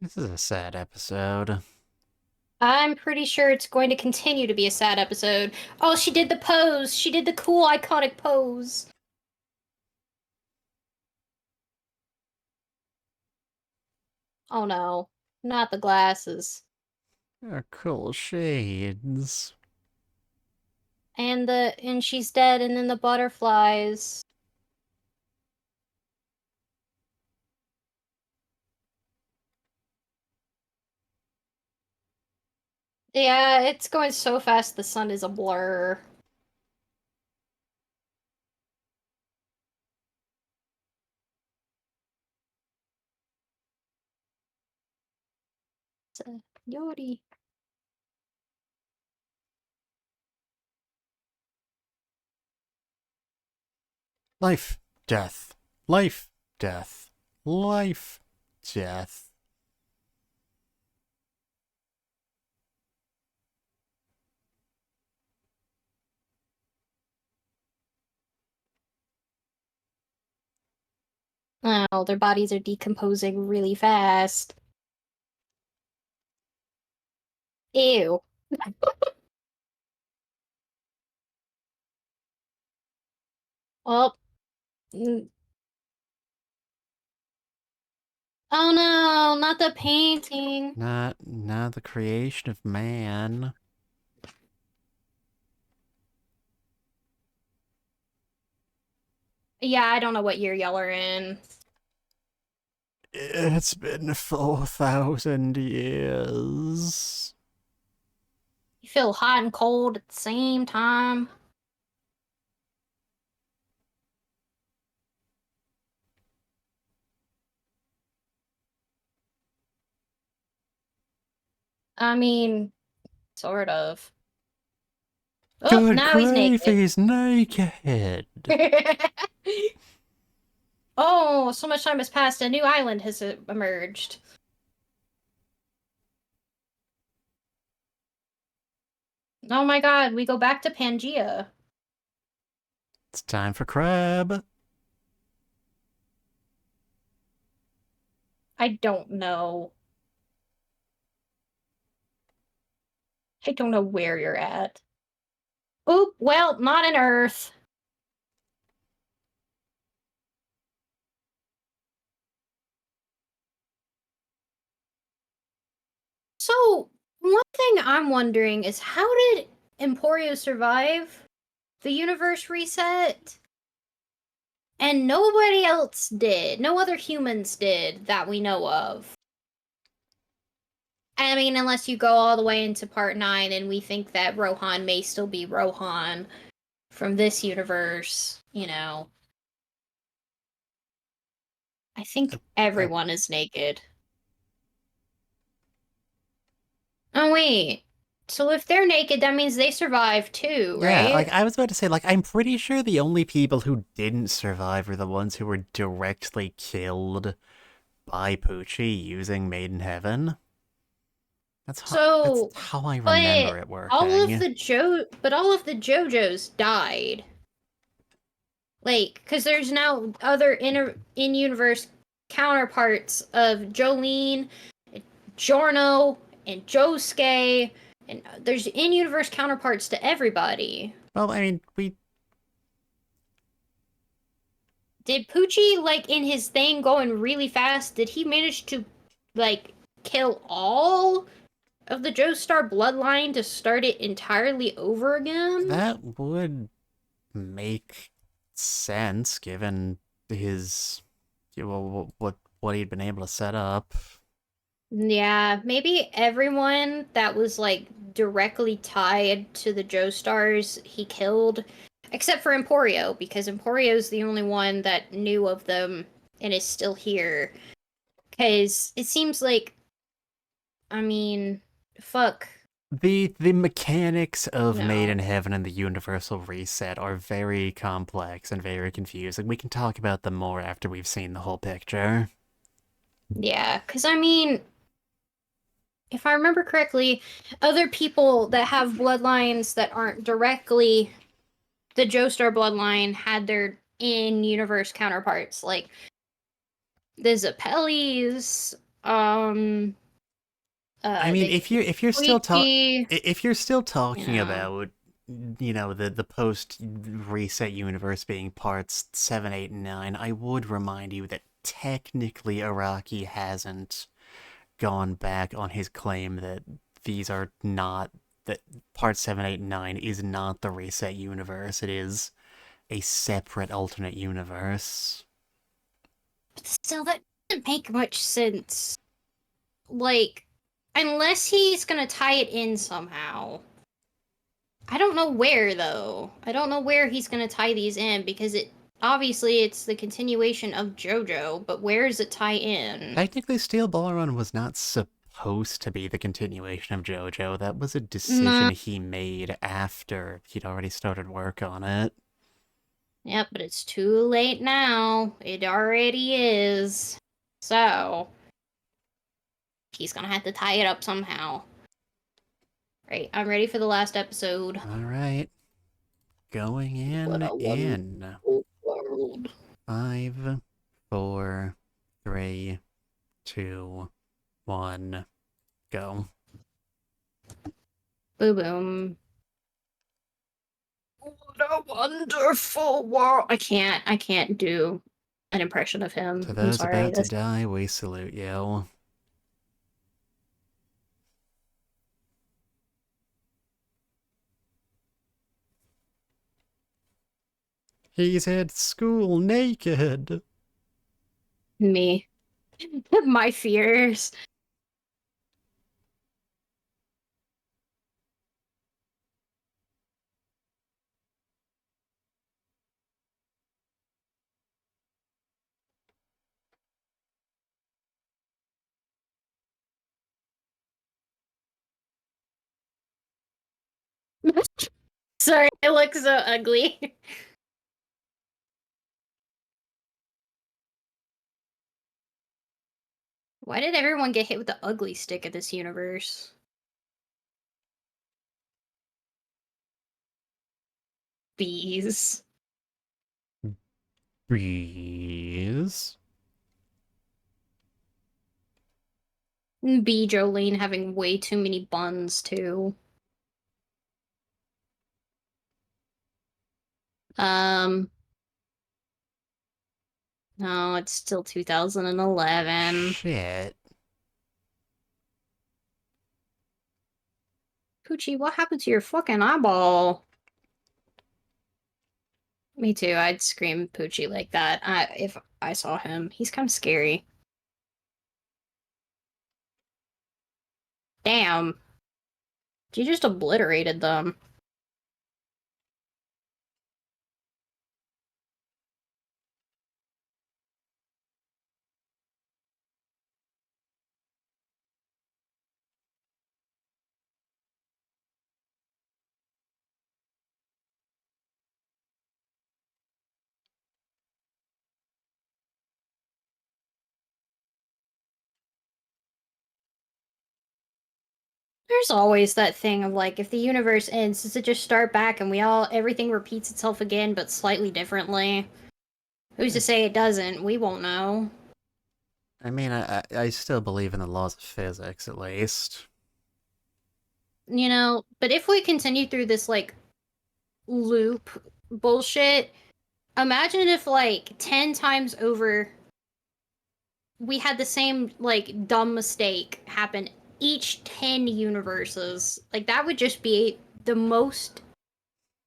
This is a sad episode. I'm pretty sure it's going to continue to be a sad episode. Oh, she did the pose. She did the cool iconic pose. Oh no, not the glasses. Cool shades. and she's dead, and then the butterflies. Yeah, it's going so fast the sun is a blur. Yori. Life, death, life, death, life, death. Oh, their bodies are decomposing really fast. Ew. Well, oh no, not the painting. Not the creation of man. Yeah, I don't know what year y'all are in. It's been 4,000 years. You feel hot and cold at the same time. I mean, sort of. Oh, Good now he's grief, naked. he's naked. Oh, so much time has passed. A new island has emerged. Oh my god, we go back to Pangea. It's time for crab. I don't know. I don't know where you're at. Oop, well, not in Earth. So, one thing I'm wondering is how did Emporio survive the universe reset? And nobody else did. No other humans did that we know of. I mean, unless you go all the way into part 9 and we think that Rohan may still be Rohan from this universe, you know. I think everyone is naked. Oh, wait. So if they're naked, that means they survive too, Yeah, right? like I was about to say, like I'm pretty sure the only people who didn't survive were the ones who were directly killed by Poochie using Made in Heaven. That's how I remember But it all of working. the all of the JoJos died. Like, because there's now other in-universe counterparts of Jolene, Giorno, and Josuke, and there's in-universe counterparts to everybody. Well, I mean, we Did Poochie, like, in his thing going really fast, did he manage to, like, kill all of the Joestar bloodline to start it entirely over again? that would make sense given his what he'd been able to set up. Yeah, maybe everyone that was like directly tied to the Joestars he killed, except for Emporio, because Emporio's the only one that knew of them and is still here. Because it seems like, I mean, fuck. The mechanics of Made in No. Heaven and the Universal Reset are very complex and very confusing. We can talk about them more after we've seen the whole picture. Yeah, because I mean, if I remember correctly, other people that have bloodlines that aren't directly the Joestar bloodline had their in-universe counterparts, like the Zapellis, I mean, the if you're still Koichi, you talking know. about the post reset universe being parts 7, 8, and 9, I would remind you that technically Araki hasn't gone back on his claim that these are not that part 7, 8, and 9 is not the reset universe. It is a separate alternate universe. But still, that doesn't make much sense. Like, unless he's gonna tie it in somehow. I don't know where, though. I don't know where he's gonna tie these in, because obviously it's the continuation of Jojo, but where does it tie in? Technically, Steel Ball Run was not supposed to be the continuation of Jojo. That was a decision he made after he'd already started work on it. Yep, but it's too late now. It already is. So, he's gonna have to tie it up somehow. Right, I'm ready for the last episode. Alright. Going in. World. 5, 4, 3, 2, 1, go. Boom boom. What a wonderful world. I can't do an impression of him. To those I'm sorry. about to die, we salute you. He's at school naked. Me. My fears. Sorry, I look so ugly. Why did everyone get hit with the ugly stick in this universe? Bees. Breeze. Bee Jolene having way too many buns, too. No, it's still 2011. Shit. Poochie, what happened to your fucking eyeball? Me too, I'd scream Poochie like that if I saw him. He's kind of scary. Damn. You just obliterated them. There's always that thing of like, if the universe ends, does it just start back and everything repeats itself again, but slightly differently? Who's to say it doesn't? We won't know. I mean, I still believe in the laws of physics, at least. You know, but if we continue through this, like, loop bullshit, imagine if, like, 10 times over, we had the same, like, dumb mistake happen each 10 universes. Like, that would just be the most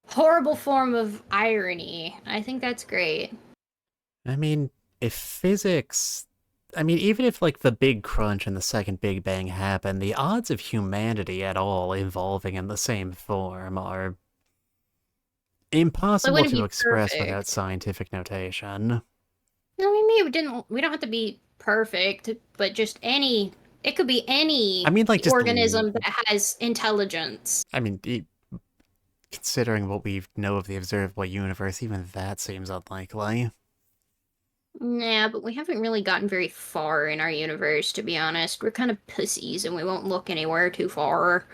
horrible form of irony. I think that's great. I mean, if physics... I mean, even if, like, the Big Crunch and the second Big Bang happen, the odds of humanity at all evolving in the same form are impossible to express without scientific notation. No, I mean, we don't have to be perfect, but just it could be any like, organism that has intelligence. I mean, considering what we know of the observable universe, even that seems unlikely. Nah, but we haven't really gotten very far in our universe, to be honest. We're kind of pussies and we won't look anywhere too far.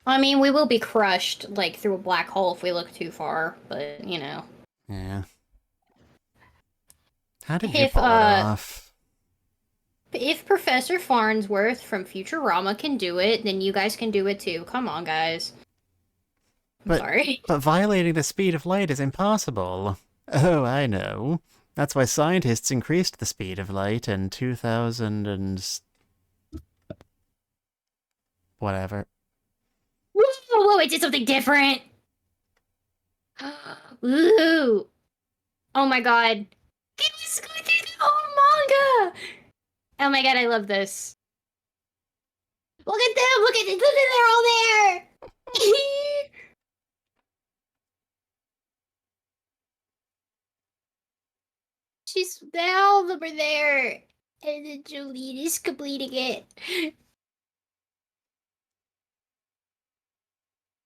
I mean, we will be crushed, like, through a black hole if we look too far, but, you know. Yeah. How did you pull it off? If Professor Farnsworth from Futurama can do it, then you guys can do it too. Come on, guys. Sorry. But violating the speed of light is impossible. Oh, I know. That's why scientists increased the speed of light in 2000 and... whatever. Whoa, it did something different. Ooh. Oh my god. It was going through the whole manga. Oh my god, I love this. Look at them! Look at them! They're all there! All of them are there. And then Jolene is completing it.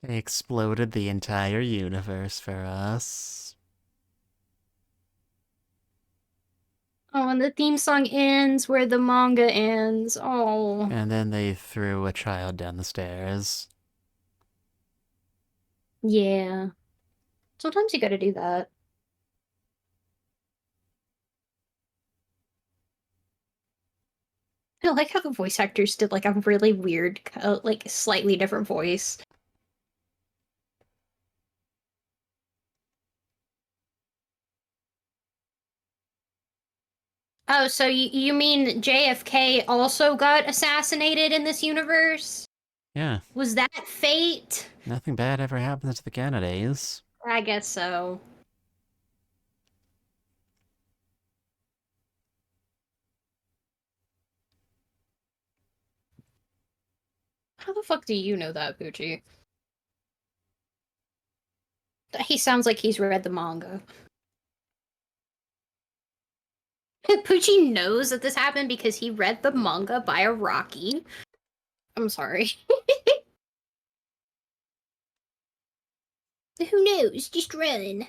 They exploded the entire universe for us. Oh, and the theme song ends where the manga ends. Oh. And then they threw a child down the stairs. Yeah. Sometimes you gotta do that. I like how the voice actors did like a really weird, like slightly different voice. Oh, so you mean JFK also got assassinated in this universe? Yeah. Was that fate? Nothing bad ever happens to the Kennedys. I guess so. How the fuck do you know that, Poochie? He sounds like he's read the manga. Poochie knows that this happened because he read the manga by a Rocky. I'm sorry. Who knows? Just run.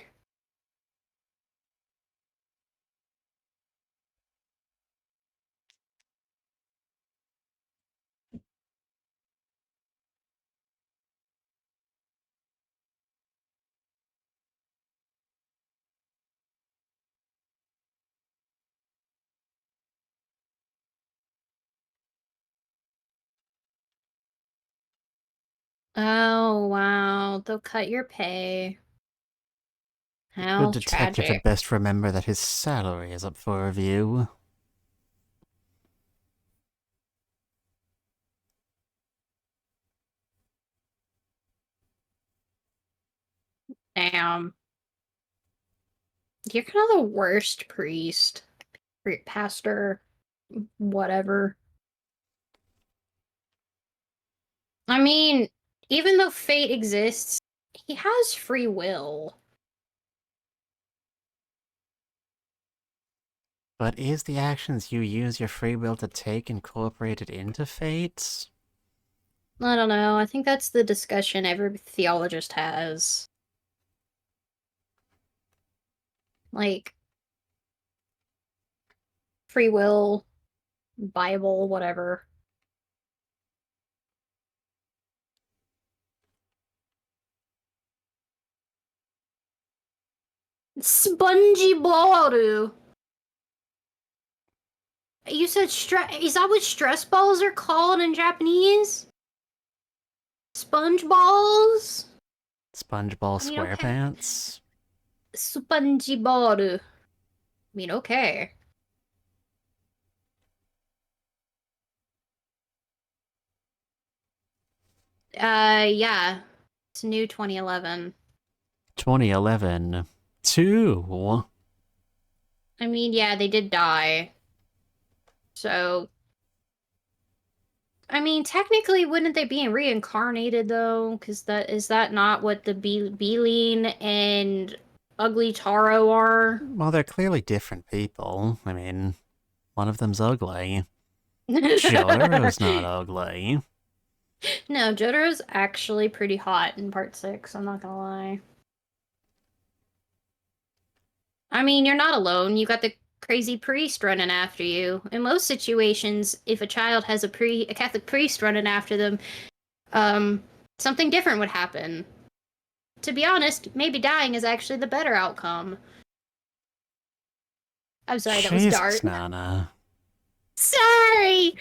Oh, wow. They'll cut your pay. How Good detective tragic. had best remember that his salary is up for review. Damn. You're kind of the worst priest. Pastor. Whatever. I mean, even though fate exists, he has free will. But is the actions you use your free will to take incorporated into fate? I don't know. I think that's the discussion every theologist has. Like, free will, Bible, whatever. Spongy ball. You said is that what stress balls are called in Japanese? Sponge balls? Spongeball I mean, okay. SquarePants? Spongy ball. I mean, okay. Yeah. It's new 2011. 2011. 2. I mean, yeah, they did die. So, I mean, technically, wouldn't they be reincarnated though? Because is that not what the Beeline and Ugly Taro are? Well, they're clearly different people. I mean, one of them's ugly. Jotaro's not ugly. No, Jotaro's actually pretty hot in part 6, I'm not gonna lie. I mean, you're not alone. You got the crazy priest running after you. In most situations, if a child has a Catholic priest running after them, something different would happen. To be honest, maybe dying is actually the better outcome. I'm sorry, that was dark. Jesus, Nana. Sorry!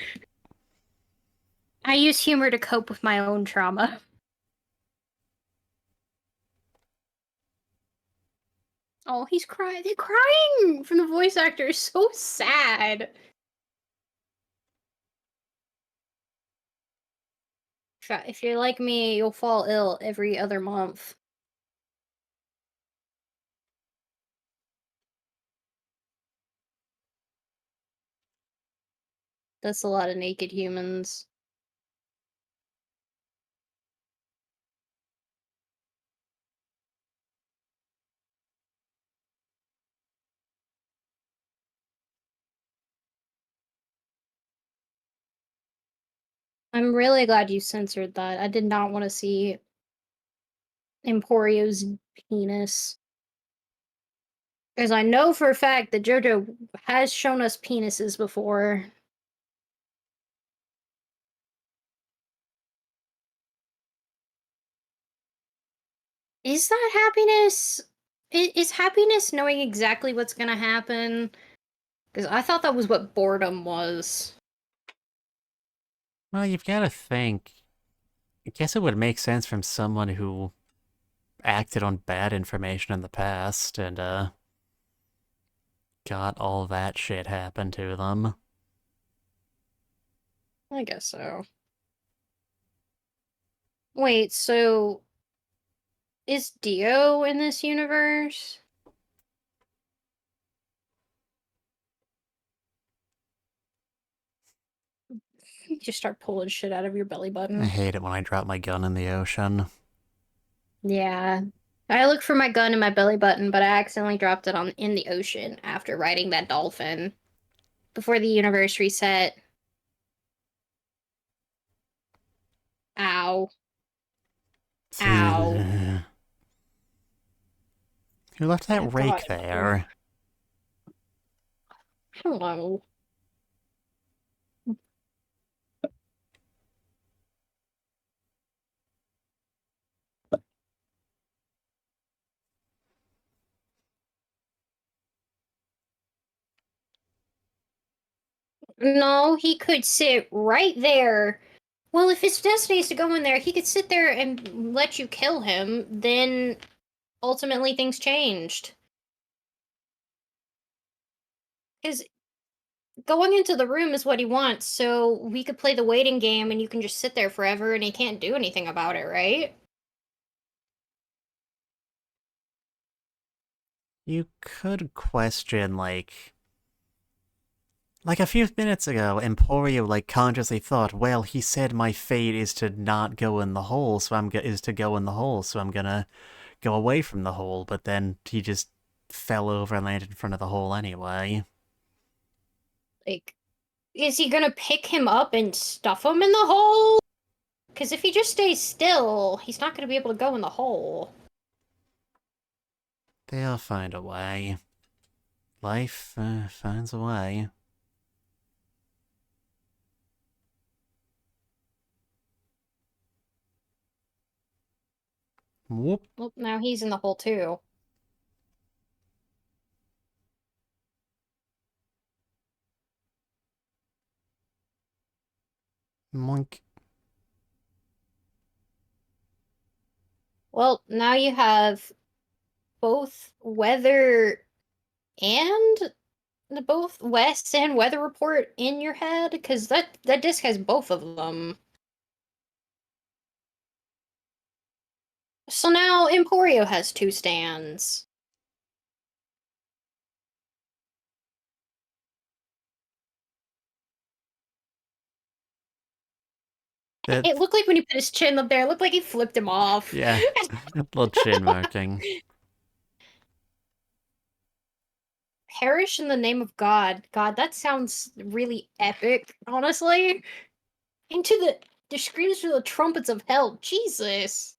I use humor to cope with my own trauma. Oh, he's crying. They're crying from the voice actor. It's so sad. If you're like me, you'll fall ill every other month. That's a lot of naked humans. I'm really glad you censored that. I did not want to see Emporio's penis. Because I know for a fact that Jojo has shown us penises before. Is that happiness? Is happiness knowing exactly what's gonna happen? Because I thought that was what boredom was. Well, you've got to think. I guess it would make sense from someone who acted on bad information in the past and, got all that shit happen to them. I guess so. Wait, so is Dio in this universe? You just start pulling shit out of your belly I button. hate it when I drop my gun in the ocean. Yeah. I looked for my gun in my belly button, but I accidentally dropped it on in the ocean after riding that dolphin before the universe reset. Ow. Ow. Who left That that got rake everywhere. there? I don't know. No, he could sit right there. Well, if his destiny is to go in there, he could sit there and let you kill him. Then ultimately things changed. Because going into the room is what he wants, so we could play the waiting game and you can just sit there forever and he can't do anything about it, right? You could question, like a few minutes ago, Emporio consciously thought, well, he said my fate is to not go in the hole, so is to go in the hole, so I'm gonna go away from the hole. But then he just fell over and landed in front of the hole anyway. Like, is he gonna pick him up and stuff him in the hole? Because if he just stays still, he's not gonna be able to go in the hole. They'll find a way. Life finds a way. Whoop. Well, now he's in the hole too. Moink. Well, now you have both weather and both West and weather report in your head because that disc has both of them. So now Emporio has two stands. That, It looked like when he put his chin up there, it looked like he flipped him off. yeah. Little chin marking. Perish in the name of God. God, that sounds really epic, honestly. Into the screams through the trumpets of hell. Jesus.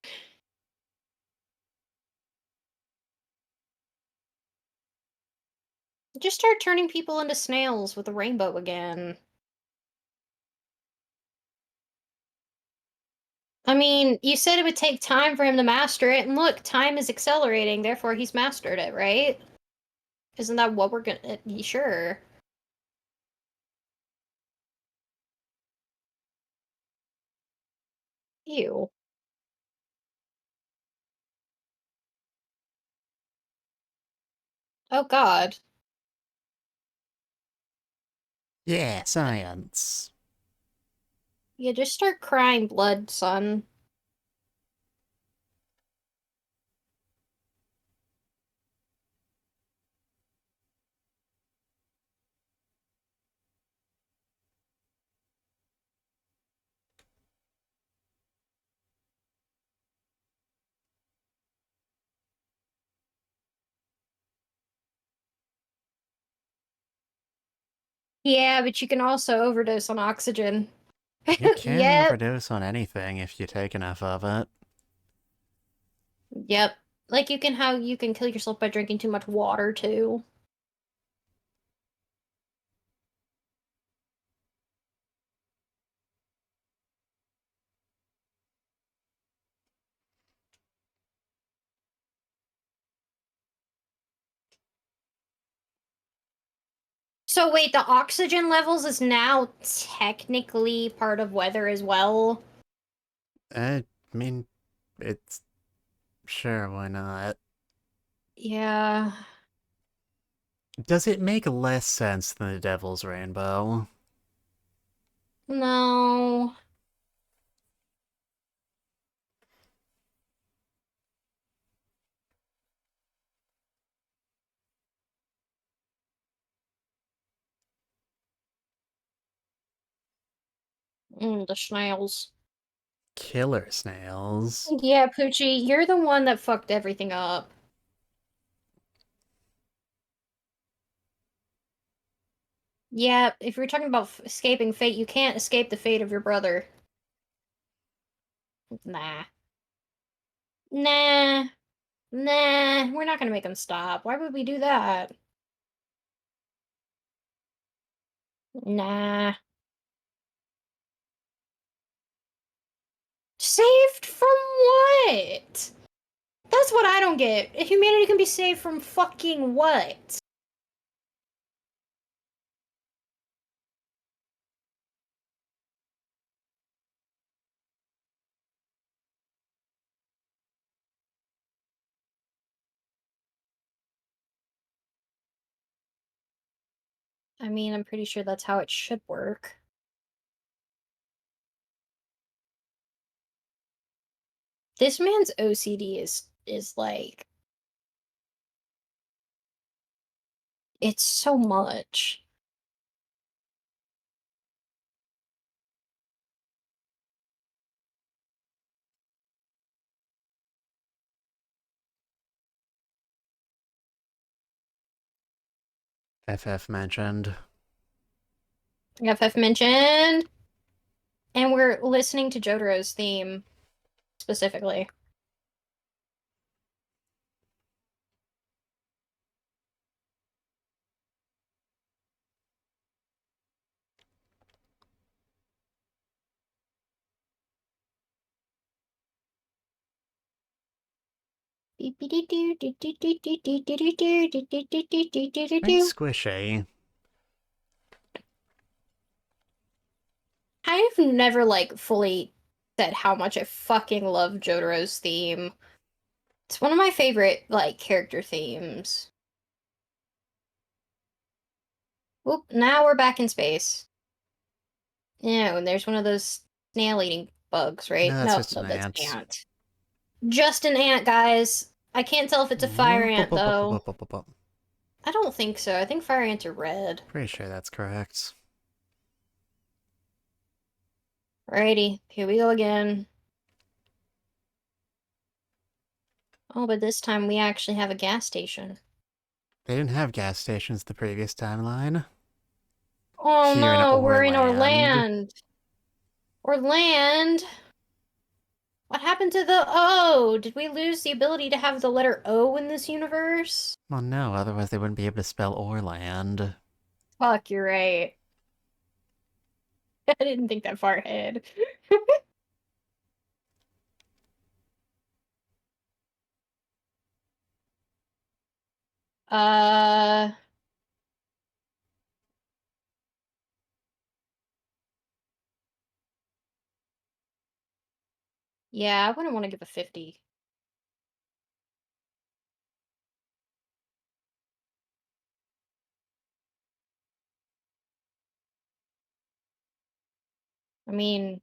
Just start turning people into snails with a rainbow again. I mean, you said it would take time for him to master it, and look, time is accelerating, therefore he's mastered it, right? Isn't that what we're gonna. Sure. Ew. Oh god. Yeah, science. Yeah, just start crying blood, son. Yeah, but you can also overdose on oxygen. You can Yep. overdose on anything if you take enough of it. Yep. Like you can kill yourself by drinking too much water too. So wait, the oxygen levels is now technically part of weather as well? I mean, it's... Sure, why not? Yeah. Does it make less sense than the Devil's Rainbow? No. The snails. Killer snails. Yeah, Poochie, you're the one that fucked everything up. Yeah, if you're talking about escaping fate, you can't escape the fate of your brother. Nah. Nah. Nah. We're not gonna make him stop. Why would we do that? Nah. Saved from what? That's what I don't get. Humanity can be saved from fucking what? I mean, I'm pretty sure that's how it should work. This man's OCD is like it's so much. FF mentioned. FF mentioned, and we're listening to Jotaro's theme specifically. Very squishy. I've never like fully said how much I fucking love Jotaro's theme. It's one of my favorite like character themes. Oop, now we're back in space. Yeah, and there's one of those snail eating bugs, No, right? that's No, just no, an that's ant. ant. Just an ant, guys. I can't tell if it's a fire ant though. I don't think so. I think fire ants are red. Pretty sure that's correct. Alrighty, here we go again. Oh, but this time we actually have a gas station. They didn't have gas stations the previous timeline. Oh Here in no, we're in Orland. Orland. Orland? What happened to the O? Did we lose the ability to have the letter O in this universe? Well, no, otherwise they wouldn't be able to spell Orland. Fuck, you're right. I didn't think that far ahead. uh, yeah, I wouldn't want to give a 50. I mean,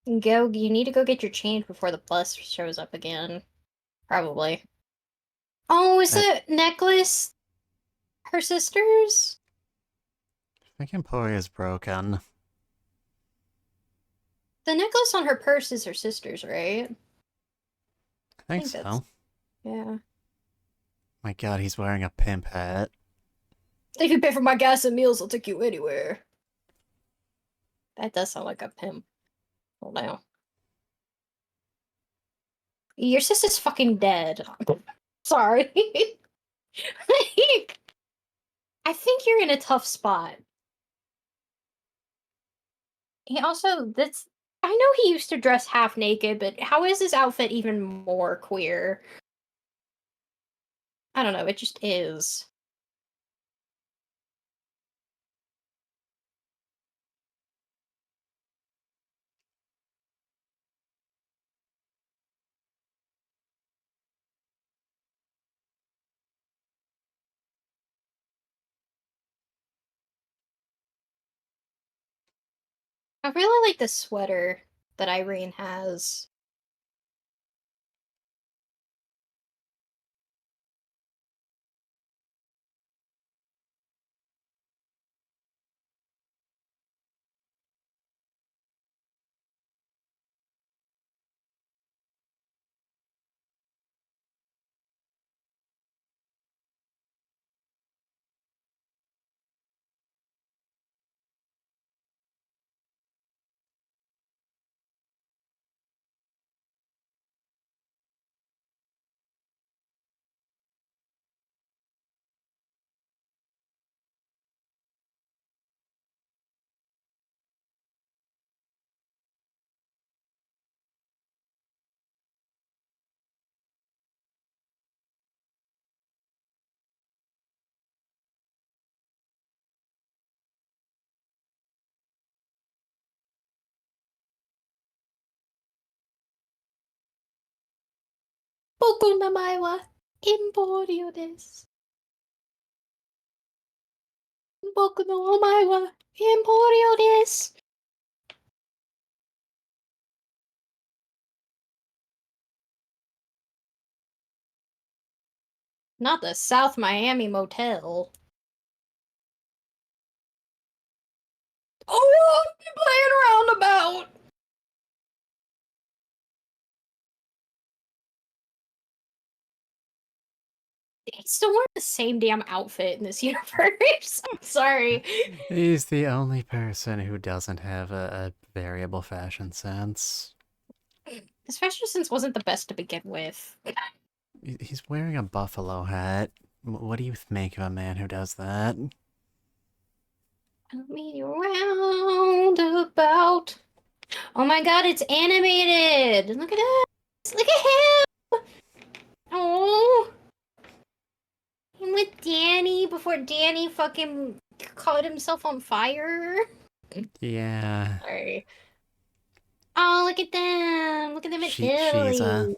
You need to go get your change before the bus shows up again. Probably. Oh, is the necklace her sister's? I think Emporia's broken. The necklace on her purse is her sister's, right? I think so. Yeah. My god, he's wearing a pimp hat. If you pay for my gas and meals, I'll take you anywhere. That does sound like a pimp. Hold on. Your sister's fucking dead. Sorry. I think you're in a tough spot. He also, that's. I know he used to dress half naked, but how is his outfit even more queer? I don't know, it just is. I really like the sweater that Irene has. Boku namae wa Emporio desu. Boku no omae wa Emporio desu. Not the South Miami Motel. Oh, you're playing roundabout. He's still wearing the same damn outfit in this universe. I'm sorry. He's the only person who doesn't have a variable fashion sense. His fashion sense wasn't the best to begin with. He's wearing a buffalo hat. What do you make of a man who does that? Tell me roundabout. Oh my god, it's animated! Look at this! Look at him! Oh! Him with Danny before Danny fucking caught himself on fire. Yeah. Sorry. Oh, look at them! Look at them in Sheesa. Italy.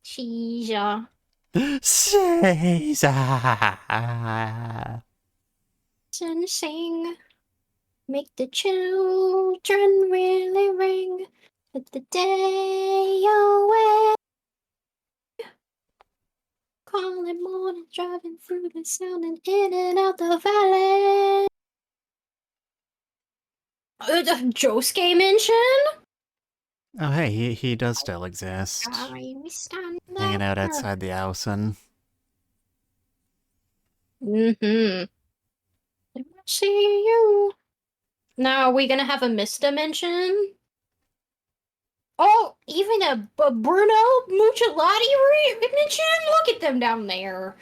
Sheesa. Sheesa. Sing. Make the children really ring. Let the day away. Calling morning, driving through the sound and in and out the valley. Josuke mention? Oh, hey, he does still exist. Hanging out outside the Ausen. Mm-hmm. See you. Now, are we gonna have a Mista mention? Oh, even a Bruno Mucciolati mention? Look at them down there.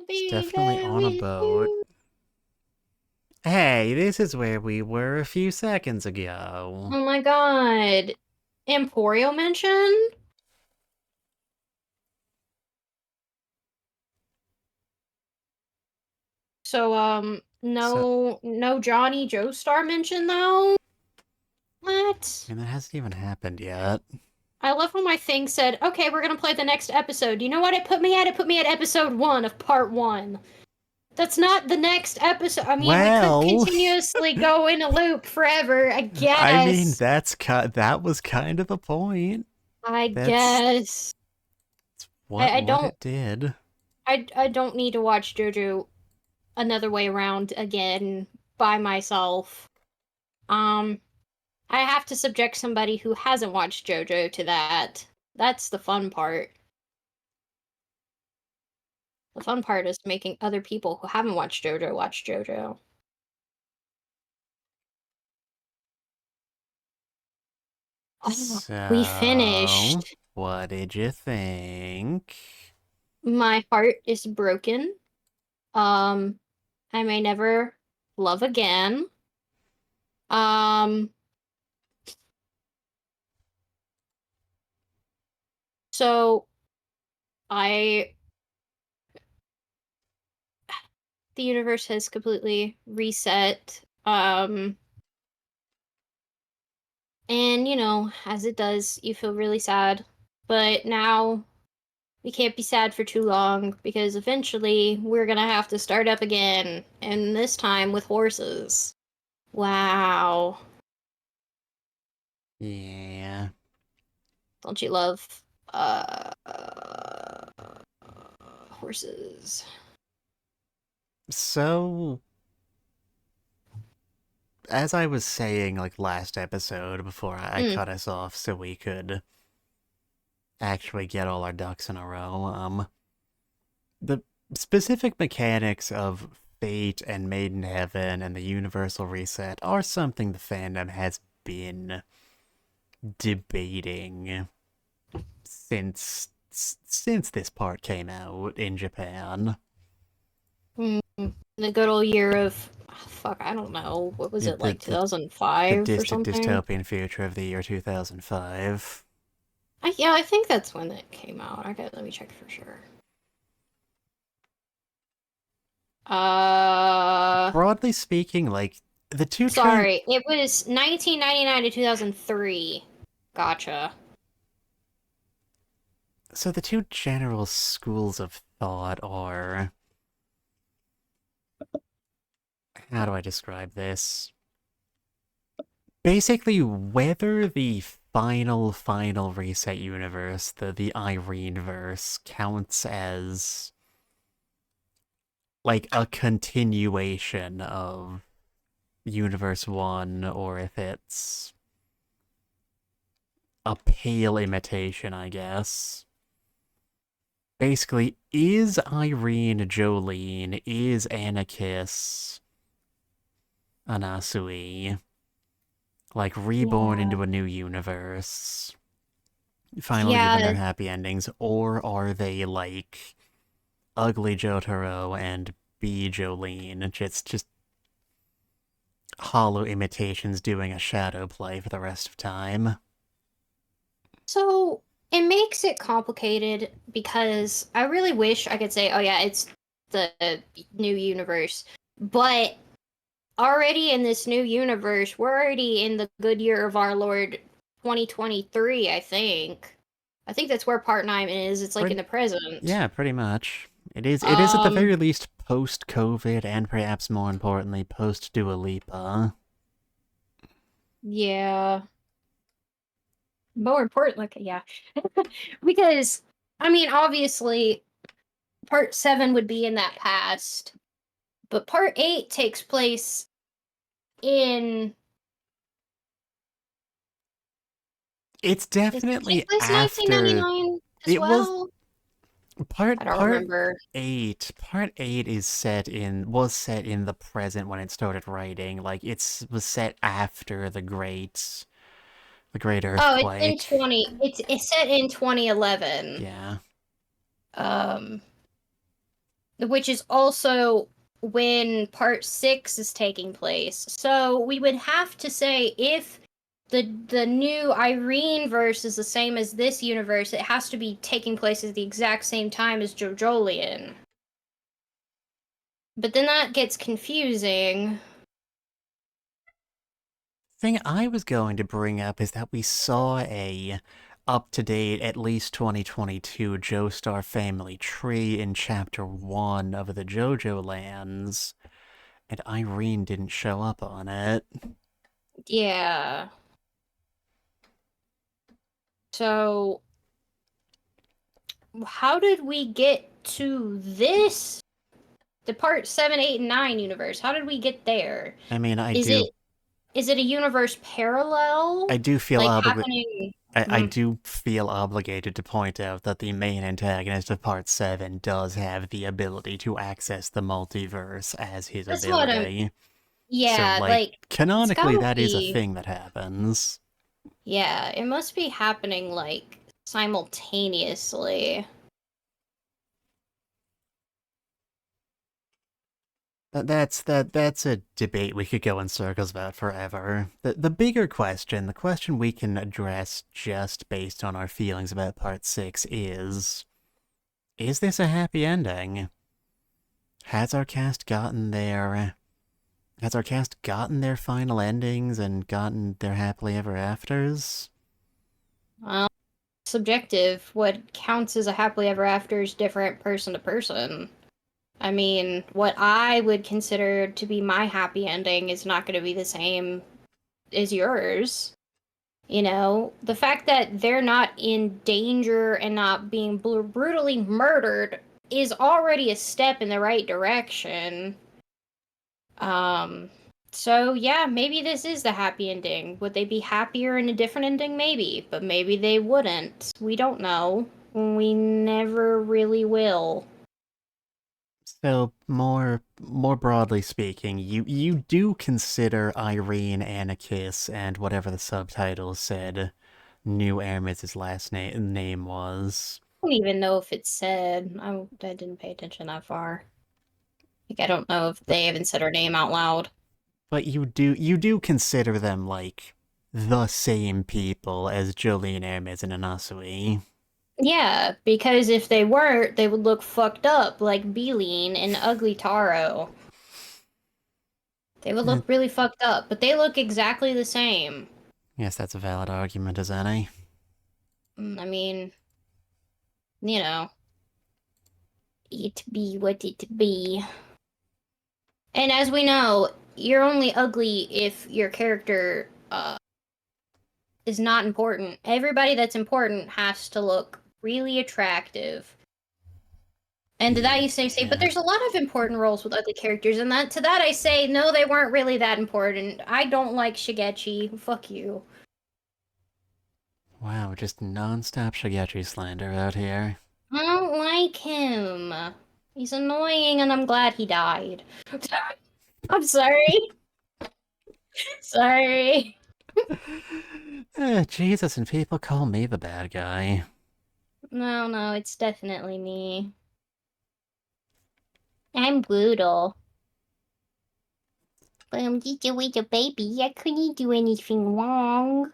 It's definitely on a boat. Hey, this is where we were a few seconds ago. Oh my god. Emporio mention? So, no Johnny Joestar mention though? What? I mean, that hasn't even happened yet. I love when my thing said, okay, we're gonna play the next episode. You know what it put me at? It put me at episode 1 of part 1. That's not the next episode. I mean, we could Well, continuously go in a loop forever, I I mean, guess. that was kind of the point. I That's guess. what I what don't it did. I don't need to watch JoJo another way around again by myself. Um I have to subject somebody who hasn't watched JoJo to that. That's the fun part. The fun part is making other people who haven't watched JoJo watch JoJo. Oh, we So, finished. what did you think? My heart is broken. Um, I may never love again. Um, so I the universe has completely reset. And as it does, you feel really sad. But now we can't be sad for too long because eventually we're gonna have to start up again, and this time with horses. Wow. Yeah. Don't you love uh, horses? So, as I was saying, like last episode, before I Mm. cut us off so we could actually get all our ducks in a row, the specific mechanics of Fate and Maiden Heaven and the Universal Reset are something the fandom has been debating since this part came out in Japan. Mm. The good old year of fuck, I don't know. What was it, like The 2005 or distant something? dystopian future of the year 2005. Yeah, I think that's when it came out. Let me check for sure. Broadly speaking, like the two trend Sorry, it was 1999 to 2003. Gotcha. so the two general schools of thought are, how do I describe this? Basically, whether the final reset universe, the Irene verse, counts as like a continuation of Universe 1, or if it's a pale imitation, I guess. Basically, is Irene Jolene, is Anarchis Anasui, like reborn Yeah. into a new universe, finally given their Yeah. happy endings, or are they like ugly Jotaro and B Jolene, just hollow imitations doing a shadow play for the rest of time? So it makes it complicated because I really wish I could say, oh yeah, it's the new universe. But already in this new universe, we're already in the good year of our Lord 2023, I think. I think that's where part 9 is. It's like in Pretty, the present. yeah, pretty much. It is at the Um, very least post-COVID, and perhaps more importantly, post-Dua Lipa. yeah. More important, like, yeah. Because, I mean, obviously, part 7 would be in that past, but part 8 takes place in. It's Does it take definitely place after 1999 as it was well? I part don't part remember. 8. Part 8 is set in the present when it started writing. Like was set after the great Oh, it's in earthquake. 20. It's set in 2011. Yeah. Um, which is also when part 6 is taking place. So we would have to say if the new Irene verse is the same as this universe, it has to be taking place at the exact same time as Jojolian. But then that gets confusing. Thing I was going to bring up is that we saw a up-to-date, at least 2022 Joestar family tree in Chapter 1 of the Jojo lands, and Irene didn't show up on it. Yeah. So, how did we get to this? The part 7, 8, and 9 universe. How did we get there? I mean, Is it a universe parallel? I do feel Like obligated. happening. I do feel obligated to point out that the main antagonist of Part 7 does have the ability to access the multiverse as his That's what I'm. ability. So, Yeah, like, like it's canonically, gotta that is a be. thing that happens. Yeah, it must be happening like simultaneously. That's a debate we could go in circles about forever. The bigger question, the question we can address just based on our feelings about Part 6 is this a happy ending? Has our cast gotten their final endings and gotten their happily ever afters? Well, subjective. What counts as a happily ever after is different person to person. I mean, what I would consider to be my happy ending is not going to be the same as yours. You know, the fact that they're not in danger and not being brutally murdered is already a step in the right direction. Um, so yeah, maybe this is the happy ending. Would they be happier in a different ending? Maybe, but maybe they wouldn't. We don't know. We never really will. So more broadly speaking, you do consider Irene, Anarchis, and whatever the subtitles said, New Hermes' last name was. I don't even know if it's said. I didn't pay attention that far. Like, I don't know if But they even said her name out loud. but you do consider them like the same people as Jolene Hermes and Anasui. Yeah, because if they weren't, they would look fucked up like Beeline and Ugly Taro. They would Eh, look really fucked up, but they look exactly the same. yes, that's a valid argument as any. I mean, you know, it be what it be. And as we know, you're only ugly if your character is not important. Everybody that's important has to look really attractive. And to that you say, but Yeah. there's a lot of important roles with ugly characters, and that to that I say, no, they weren't really that important. I don't like Shigechi. Fuck you. Wow, just non-stop Shigechi slander out here. I don't like him. He's annoying, and I'm glad he died. I'm sorry. Sorry. Jesus, and people call me the bad guy. No, it's definitely me. I'm brutal. But I'm just a little baby. I couldn't do anything wrong.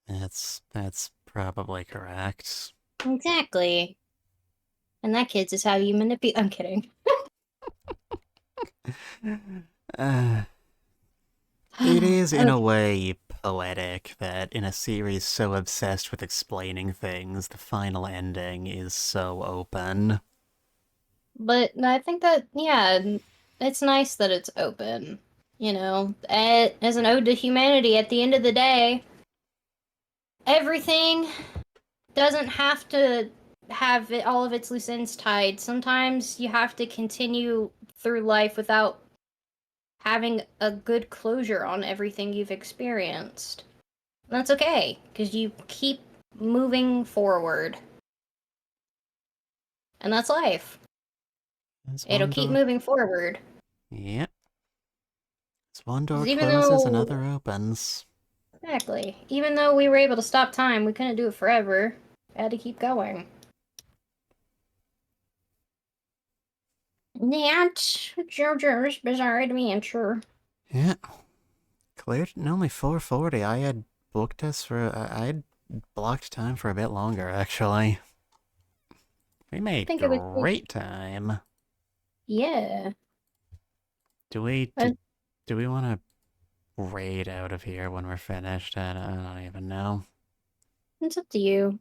That's probably correct. Exactly. And that, kids, is how you manipulate. I'm kidding. Uh, it is, in a way, poetic that in a series so obsessed with explaining things, the final ending is so open. But I think that, yeah, it's nice that it's open. You know, as an ode to humanity, at the end of the day, everything doesn't have to have all of its loose ends tied. Sometimes you have to continue through life without having a good closure on everything you've experienced. And that's okay, because you keep moving forward. And that's life. As It'll one keep door. moving forward. Yep. As one door 'Cause even closes, though another opens. Exactly. Even though we were able to stop time, we couldn't do it forever. We had to keep going. That's JoJo's Bizarre Adventure. Yeah. Cleared in only 4:40. I had booked us for. I had blocked time for a bit longer, actually. We I made think it was good. great time. Yeah. Do we Uh, do we want to raid out of here when we're finished? I don't even know. It's up to you.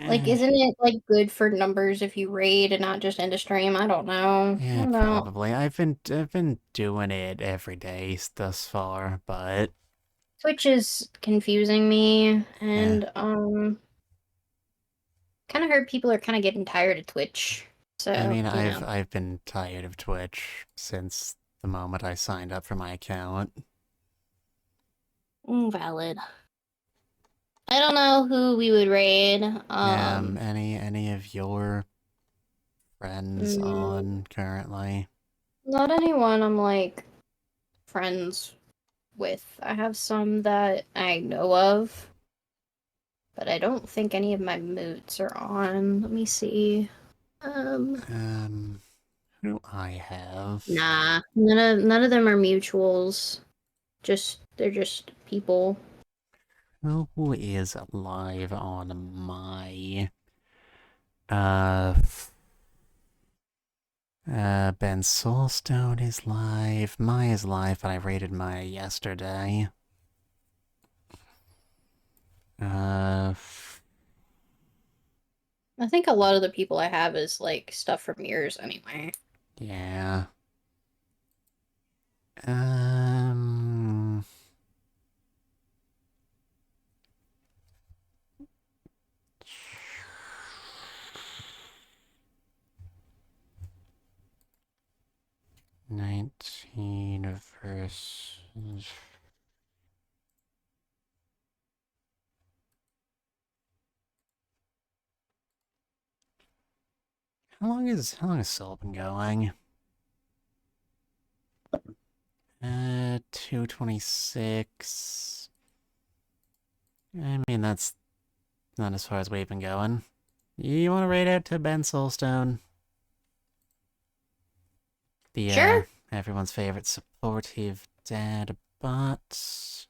Like, isn't it like good for numbers if you raid and not just end a stream? I don't know. I Yeah, don't know. probably. I've been doing it every day thus far, but Twitch is confusing me, yeah. and kind of heard people are kind of getting tired of Twitch. So I mean, you know, I've been tired of Twitch since the moment I signed up for my account. valid. I don't know who we would raid. Any of your friends Mm, on currently? not anyone I'm like friends with. I have some that I know of, but I don't think any of my moots are on. Let me see. Who do I have? Nah, none of them are mutuals. They're just people. Who is live on my Ben Soulstone is live. Maya is live, but I rated Maya yesterday. I think a lot of the people I have is like stuff from yours anyway. Yeah. Um, 19 versus... How long has Soul been going? 226. I mean, that's not as far as we've been going. You want to raid out to Ben Soulstone? The, Sure. everyone's favorite supportive dad bot.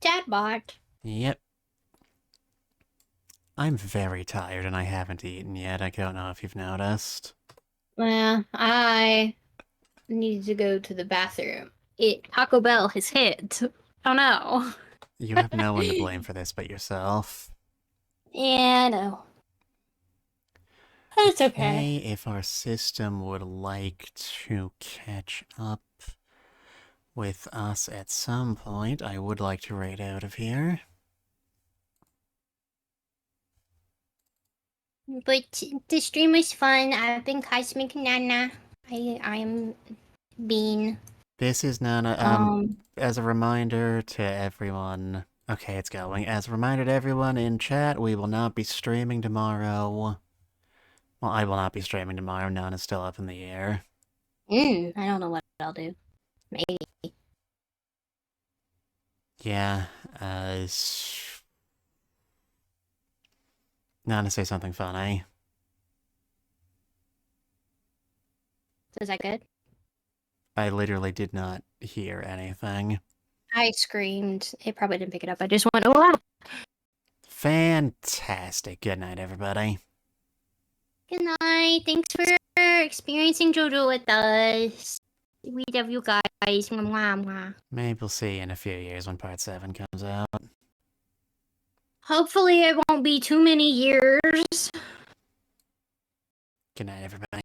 Chatbot. Yep. I'm very tired and I haven't eaten yet. I don't know if you've noticed. Yeah, I need to go to the bathroom. Taco Bell has hit. Oh no. You have no one to blame for this but yourself. Yeah, no. It's okay. If our system would like to catch up with us at some point, I would like to raid out of here. But the stream was fun. I've been cosmiicnana. I am Bean. This is Nana. As a reminder to everyone. Okay, it's going. As a reminder to everyone in chat, we will not be streaming tomorrow. Well, I will not be streaming tomorrow. Nana's still up in the air. I don't know what I'll do. Maybe. Yeah, Nana, say something funny. Is that good? I literally did not hear anything. I screamed. It probably didn't pick it up. I just went, oh! Fantastic. Good night, everybody. Good night. Thanks for experiencing Jojo with us. We love you guys. Mwah, mwah. Maybe we'll see you in a few years when part 7 comes out. Hopefully it won't be too many years. Good night, everybody.